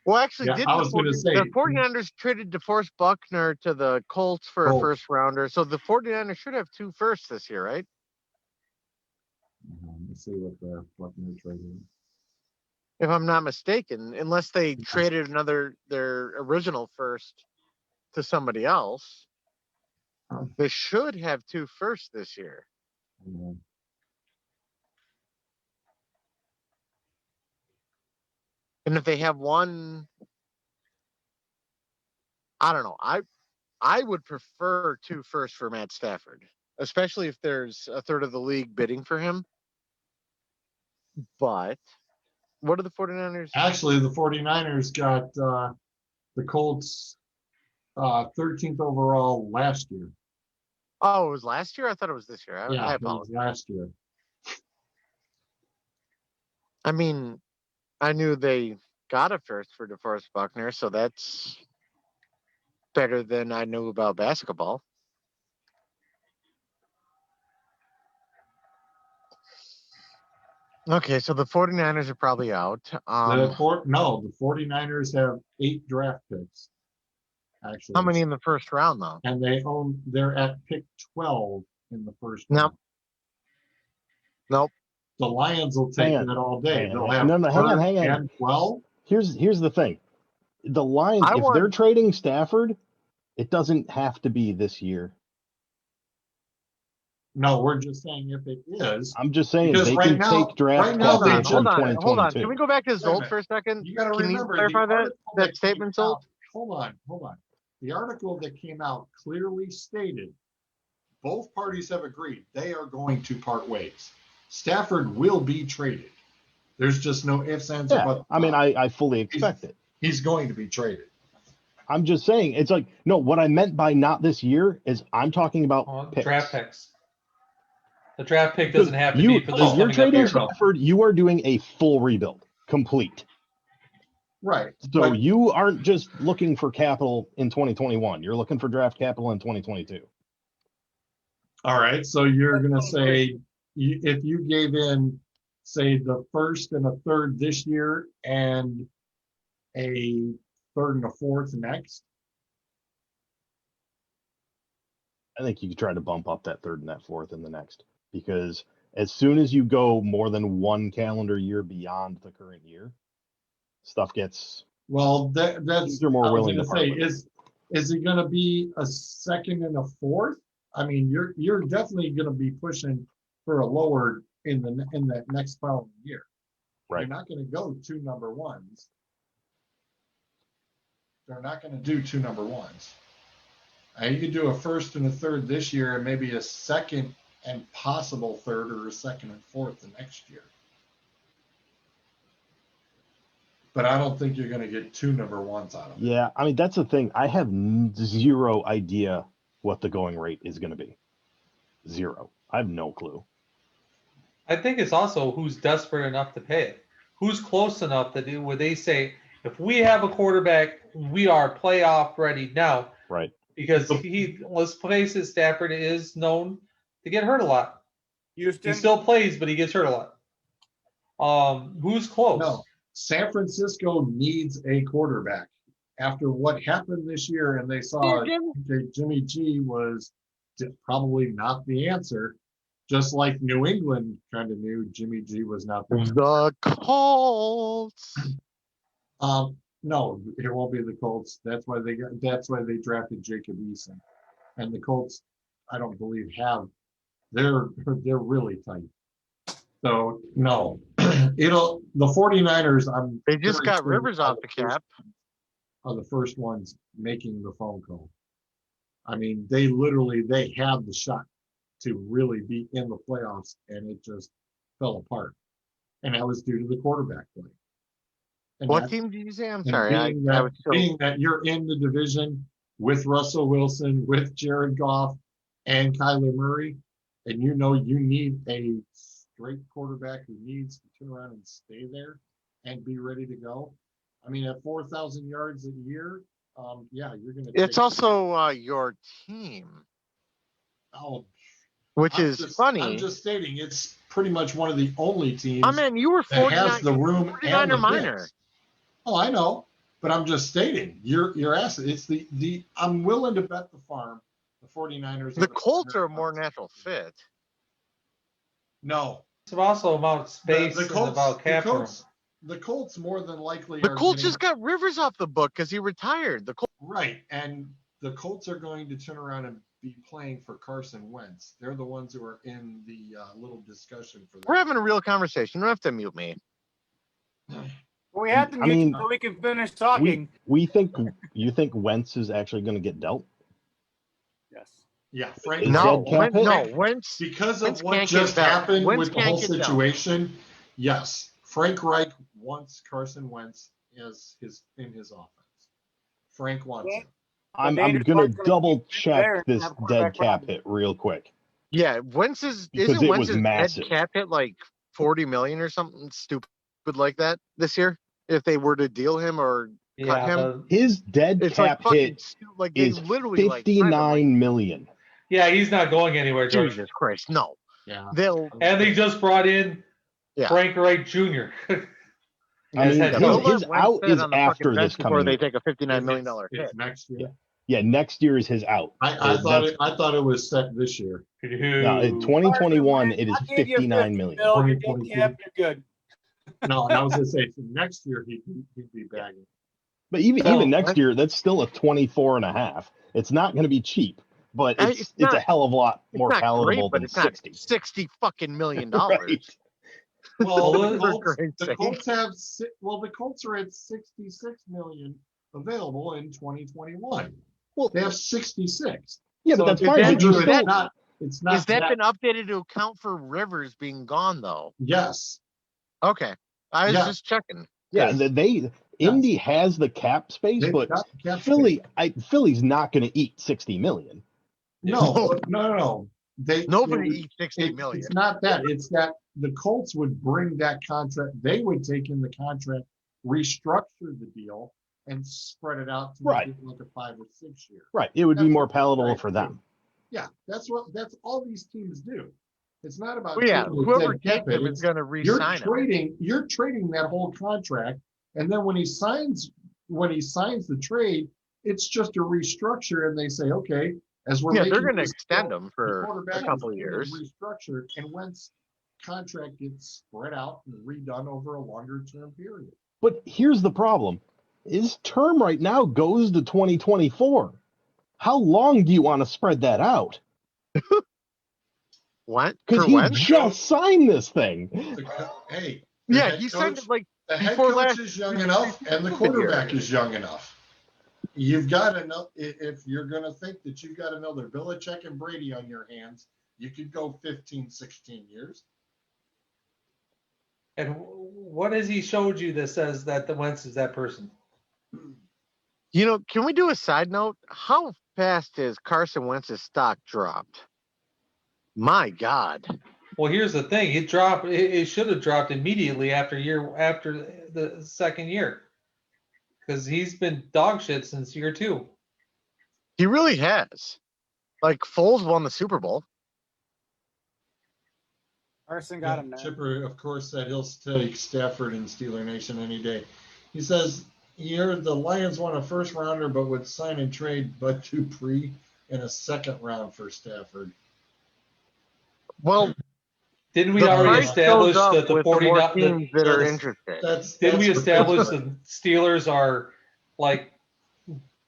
Well, actually, Yeah, didn't I was gonna say- the 49ers traded DeForest Buckner to the Colts for a Colts. first rounder. So the 49ers should have 2 firsts this year, right? Let's see what the Buckner trade is. If I'm not mistaken, unless they traded their original first to somebody else. They should have 2 firsts this year. And if they have one, I don't know. I would prefer 2 firsts for Matt Stafford, especially if there's a third of the league bidding for him. But what are the 49ers? Actually, the 49ers got the Colts 13th overall last year. Oh, it was last year? I thought it was this year. I It was apologize. last year. I mean, I knew they got a first for DeForest Buckner, so that's better than I knew about basketball. Okay, so the 49ers are probably out. The 49ers have 8 draft picks. Actually, How many in the first round, though? and they're at pick 12 in the first round. Nope. The Lions will take Hang on. it all day. Hang They'll on. have No, hang on, third hang on. and 12. Here's the thing. The Lions, if they're trading Stafford, it doesn't have to be this year. No, we're just saying if it is. I'm just saying Because they right can now- take draft right now capital they from just- Hold on. 2022. Can we go back to Wait a Zolt minute. for a second? You got to Can you remember clarify the that article that statement, came Zolt? out- Hold on. The article that came out clearly stated both parties have agreed they are going to part ways. Stafford will be traded. There's just no ifs, ands, or Yeah, buts. I mean, I fully expect it. He's going to be traded. I'm just saying, it's like, no, what I meant by not this year is I'm talking about picks. Draft picks. The draft pick doesn't have to You, be for this if you're coming up trading year. Stafford, you are doing a full rebuild, complete. Right. So but you aren't just looking for capital in 2021. You're looking for draft capital in 2022. all right, so you're going to say if you gave in, say, the first and a third this year and a third and a fourth next. I think you could try to bump up that third and that fourth in the next, because as soon as you go more than one calendar year beyond the current year, stuff gets. Well, that's Teams are more I was willing going to to part say with it. is it going to be a second and a fourth? I mean, you're definitely going to be pushing for a lower in that next following year. Right. You're not going to go 2 number ones. They're not going to do 2 number ones. You could do a first and a third this year and maybe a second and possible third or a second and fourth the next year. But I don't think you're going to get 2 number ones out of it. Yeah, I mean, that's the thing. I have zero idea what the going rate is going to be. Zero. I have no clue. I think it's also who's desperate enough to pay it. Who's close enough to do where they say, if we have a quarterback, we are playoff ready now. Right. Because let's face it, Stafford is known to get hurt a lot. Houston. He still plays, but he gets hurt a lot. Who's close? No, San Francisco needs a quarterback. After what happened this year, and they saw Jimmy G was probably not the answer, just like New England kind of knew Jimmy G was not the answer. The Colts. No, it won't be the Colts. That's why they drafted Jacob Eason. And the Colts, I don't believe they're really tight. So no. The 49ers, They just got Rivers off the cap. Are the first ones making the phone call. I mean, they had the shot to really be in the playoffs, and it just fell apart. And that was due to the quarterback play. And What team did you say? I'm sorry. Being that you're in the division with Russell Wilson, with Jared Goff, and Kyler Murray, and you need a straight quarterback who needs to turn around and stay there and be ready to go. I mean, at 4,000 yards a year, you're going to. It's also your team. Oh, which is funny. I'm just stating it's pretty much one of the only teams. I mean, you were 49, that has the room 49 and the or minor. picks. Oh, I know, but I'm just stating you're asking. It's the I'm willing to bet the farm. The 49ers. The Colts are a more natural fit. No. It's also about space The Colts, and about cap room. The Colts more than likely. The Colts just got Rivers off the book because he retired. Right, and the Colts are going to turn around and be playing for Carson Wentz. They're the ones who are in the little discussion for that. We're having a real conversation. You don't have to mute me. We have to I mute mean, you so we can finish talking. you think Wentz is actually going to get dealt? Yes. Yeah, Frank. Is No, dead cap hit? no, Wentz. Because Wentz of what can't just get dealt. happened Wentz with the can't whole get dealt. situation, yes, Frank Reich wants Carson Wentz as in his offense. Frank wants Yeah. him. I'm Dangerous going to part's gonna double be there check and this have a dead quarterback cap problem. hit real quick. Yeah, Wentz's Because isn't it was Wentz's dead massive. cap hit like 40 million or something stupid like that this year? If they were to deal him or cut Yeah, him, His dead it's like cap fucking hit like they is literally like threatened him, like, 59 million. yeah, he's not going anywhere, George. Jesus Christ, no. Yeah. They'll And they just brought in Yeah. Frank Wright Jr. I mean, head yeah, coach. they'll his let Wentz out sit is on the after fucking this bench before coming they year. take a $59 million hit. It's next year. Yeah, next year is his out. I So thought that's- it was set this year. No, in 2021, it is I gave you 59 50 million. mil, your dead 2022. cap, you're good. No, and I was gonna say so next year he'd be bagging. But even So- next year, that's still a 24 and a half. It's not going to be cheap, but It's it's a not- hell of a lot It's more not palatable great, but than it's not 60. $60 million. Right. Well, For Christ's the sake. Colts have the Colts are at 66 million available in 2021. Well, They have 66. yeah, but So that's if fine. they But do you it, still, it's not Has that been updated to account for Rivers being gone though? Yes. Okay. I was Yeah. just checking. yeah, 'Cause Indy has the cap space, They've but got the cap Philly's not going to eat 60 million. No. nobody eats 60 million. It's not that. It's that the Colts would bring that contract. They would take in the contract, restructure the deal, and spread it out to Right. make it like a 5 or 6 year. Right. It would be That's more what palatable right, for them. Yeah, that's all these teams do. It's not about Well, yeah, taking the whoever dead cap takes him hit. is going to re-sign him. You're trading that whole contract, and then when he signs the trade, it's just a restructure, and they say, okay, as we're Yeah, making they're going to this extend deal, him the for quarterback a couple is of being years. restructured, and Wentz contract gets spread out and redone over a longer term period. But here's the problem. His term right now goes to 2024. How long do you want to spread that out? What? Because For he Wentz? just signed this thing. Hey, the Yeah, head he signed coach- it like the head before coach last is young enough, and the quarterback is young enough. You've got to know if you're going to think that you've got another Belichick and Brady on your hands, you could go 15, 16 years. And what has he showed you that says that the Wentz is that person? You know, can we do a side note? How fast has Carson Wentz's stock dropped? My God. Well, here's the thing: it should have dropped immediately after the second year, because he's been dog shit since year 2. He really has. Like, Foles won the Super Bowl. Carson got him there. Chipper, of course, said he'll take Stafford in Steeler Nation any day. He says, here the Lions want a first rounder, but would sign and trade Bud Dupree in a second round for Stafford. Well, Didn't we the already price establish goes up that the with the more 49 teams that are that's- interested. Didn't we that's establish right. the Steelers are like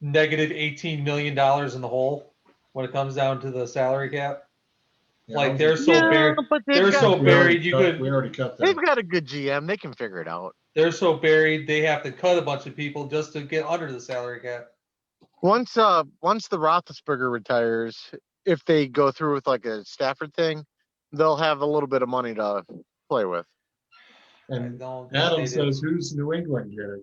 negative $18 million in the hole when it comes down to the salary cap? Yeah, Like they're so Yeah, buried. but They're so buried. we already cut they've that. got a good GM. They can figure it out. They're so buried. They have to cut a bunch of people just to get under the salary cap. Once the Roethlisberger retires, if they go through with like a Stafford thing, they'll have a little bit of money to play with. And don't think Adam they says, do. who's New England getting?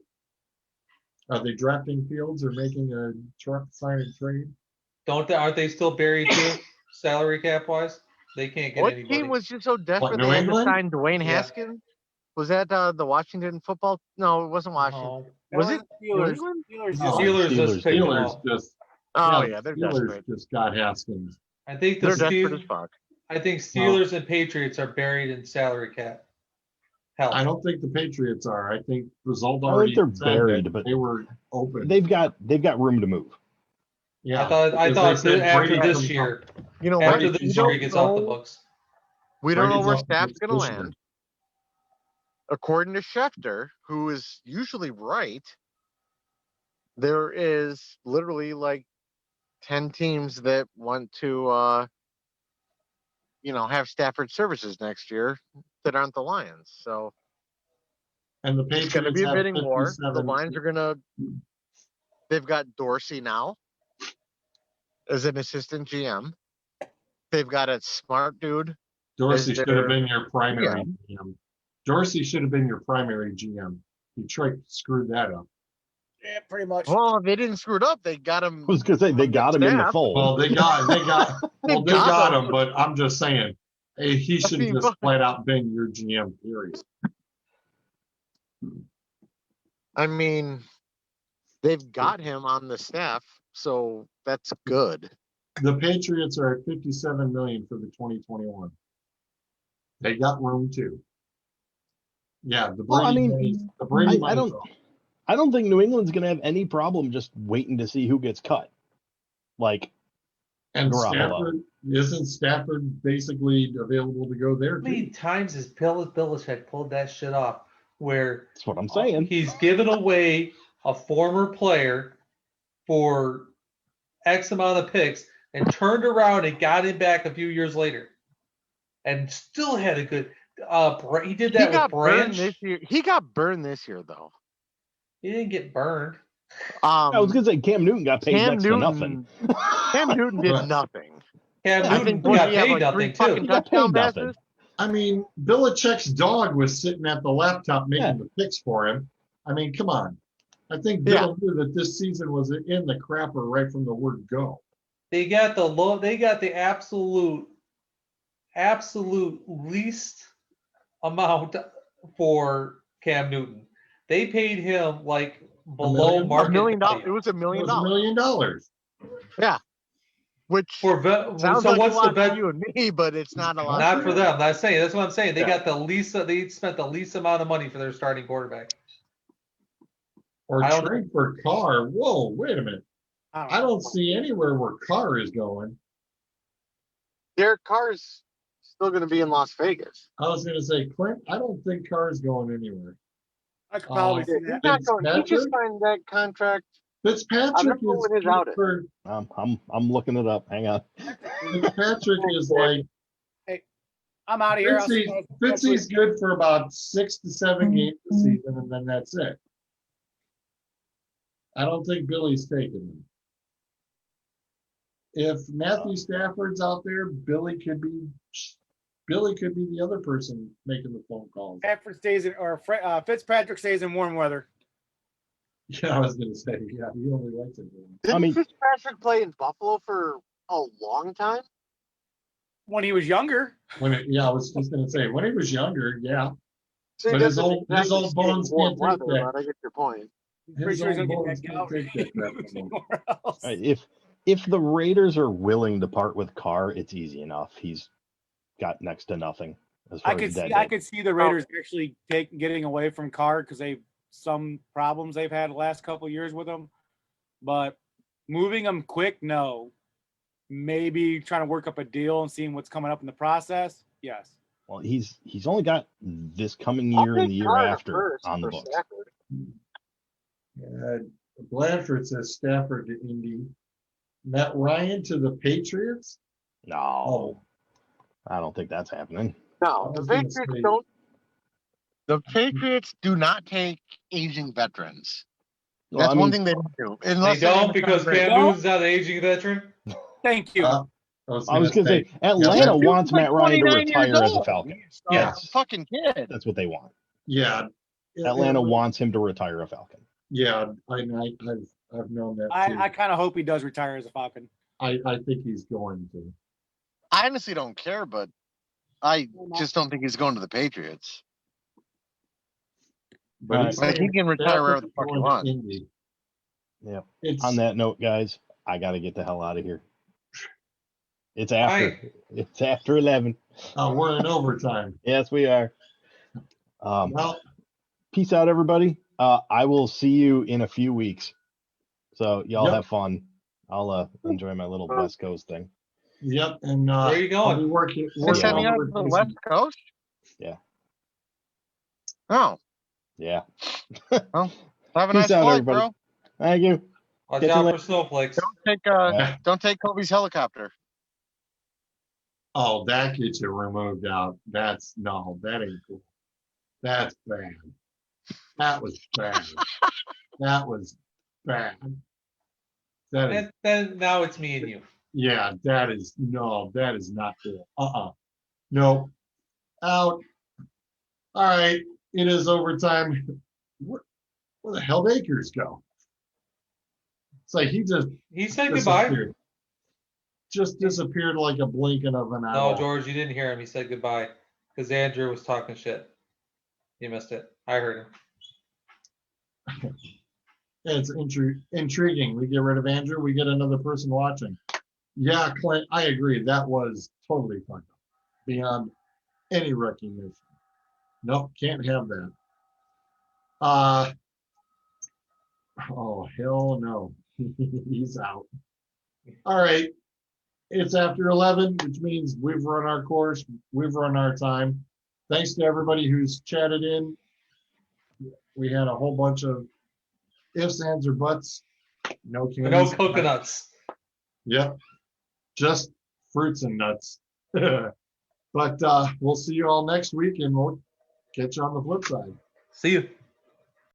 Are they drafting Fields or making a truck sign and trade? Aren't they still buried too, salary cap wise? They can't get What anybody. team was just so desperate New they had to England? sign Dwayne Yeah. Haskins? Was that the Washington football? No, it wasn't Washington. No. Was it New Steelers? England? Steelers No, just Steelers just picked them Steelers up. just Oh yeah, yeah, they're Steelers desperate. just got Haskins. I think the They're desperate as Steelers. fuck. I think Steelers and Patriots are buried in salary cap. Hell, I don't think the Patriots are. I think result I already think they're said buried, that but they were open. they've got room to move. Yeah, I thought because they said after Brady this comes year, You know, after what? this We year he don't gets off the know- books. We don't know Brady's where off the Staff's books going to this year. land. According to Schefter, who is usually right, there is literally like 10 teams that want to, have Stafford services next year that aren't the Lions. So And the it's going to Patriots be a have bidding war. The 57. Lions are going to. They've got Dorsey now as an assistant GM. They've got a smart dude. Dorsey Is should have there- been your primary GM. Dorsey should have been your primary GM. Detroit screwed that up. Yeah, pretty much. Well, they didn't screw it up. They got him. I was gonna say they on got him in the staff. fold. Well, they got They got him, but I'm just saying, he should have mean, just flat out been your GM, period. I mean, they've got him on the staff, so that's good. The Patriots are at 57 million for the 2021. They got room too. Yeah, the Brady Well, I mean, money, the Brady I money. don't think New England's gonna have any problem just waiting to see who gets cut. Like, And Garoppolo. isn't Stafford basically available to go there How many too? times has Belichick pulled that shit off? Where that's what I'm saying. he's given away a former player for X amount of picks and turned around and got him back a few years later, and still had a good. He did that with Branch. This year. He got burned this year, though. He didn't get burned. I was gonna say Cam Newton got paid Cam next to nothing. Cam Newton did Right. nothing. Cam I Newton think got he had paid like 3 nothing fucking too. got touchdown paid nothing. passes. I mean, Belichick's dog was sitting at the laptop making the picks for him. I mean, come on. I think Bill knew that this season was in the crapper right from the word go. They got the absolute least amount for Cam Newton. They paid him like below $1 market $1 million. value. It was $1 It million. was $1 million. Yeah. Which For sounds so like what's a lot the bet? for you and me, but it's not a lot. Not for them. That's saying that's what I'm saying. They Yeah. got the least. They spent the least amount of money for their starting quarterback. Or I don't- trade for Carr. Whoa, wait a minute. I know. don't see anywhere where Carr is going. Derek Carr's still going to be in Las Vegas. I was going to say, Clint, I don't think Carr is going anywhere. I could probably see He's that. not going. He just Fitzpatrick? signed that contract. Fitzpatrick I'm not is pulling his good out. for I'm looking it up. Hang on. Fitzpatrick is like I'm out of here. I'll see you guys next week. Fitzy's good for about 6 to 7 games a season, and then that's it. I don't think Billy's taking him. If Matthew Stafford's out there, Billy could be the other person making the phone calls. Stafford stays in, or Fitzpatrick stays in warm weather. Yeah, I was going to say, yeah, he only likes it. Didn't Fitzpatrick play in Buffalo for a long time? When he was younger. I was just going to say, when he was younger, yeah. So he But his doesn't old exactly bones stay in warm can't take weather, that. but I get your point. Pretty His sure he's old gonna bones get can't that take that crap no more. somewhere else. All right, if the Raiders are willing to part with Carr, it's easy enough. He's got next to nothing. As far I as could see the Raiders actually getting away from Carr because they've some problems they've had the last couple of years with him. But moving him quick, no. Maybe trying to work up a deal and seeing what's coming up in the process. Yes. Well, he's only got this coming I'll year and take the year Carr after first on the for books. Stafford. Blanford says Stafford to Indy. Matt Ryan to the Patriots? No, I don't think that's happening. No, I the was gonna Patriots say- don't. The Patriots do not take aging veterans. Well, That's I mean, one thing they don't do. They Unless don't because Tom Brady. Cam Newton's not an aging veteran. Thank you. I I was going to say Atlanta yeah, wants He's like Matt Ryan to 29 years retire as a old. Falcon. He's Yes. a fucking kid. That's what they want. yeah. Atlanta wants him to retire a Falcon. Yeah, I've known that too. I kind of hope he does retire as a Falcon. I think he's going to. I honestly don't care, but I just don't think he's going to the Patriots. But he's Like, he saying can retire wherever Stafford's the fuck he going to wants. Indy. Yeah. It's On that note, guys, I got to get the hell out of here. It's after 11. we're in overtime. Yes, we are. Well, Peace out, everybody. I will see you in a few weeks. So y'all Yep. have fun. I'll enjoy my little West Coast thing. yep, and Where are you going? I'll be working They're sending on out to the West Coast? Yeah. Oh, Yeah. have a Peace nice out, flight, everybody. bro. Thank you. Watch Catch you out later. for snowflakes. Don't take Kobe's helicopter. Oh, that gets you removed out. No, that ain't cool. That's bad. That was bad. That was bad. That is, And then now it's me and you. yeah, that is not cool. No, out. All right, it is overtime. Where the hell did Akers go? It's like he just He said goodbye. disappeared. Just disappeared like a blinking of an eye. No, George, you didn't hear him. He said goodbye because Andrew was talking shit. You missed it. I heard him. It's intriguing. We get rid of Andrew, we get another person watching. Yeah, Clint, I agree. That was totally fucked up. Beyond any recognition. Nope, can't have that. Oh, hell no. He's out. All right. It's after 11, which means we've run our course. We've run our time. Thanks to everybody who's chatted in. We had a whole bunch of ifs, ands, or buts. No candies. No coconuts. Yep. Just fruits and nuts. But we'll see you all next week, and we'll catch you on the flip side. See you.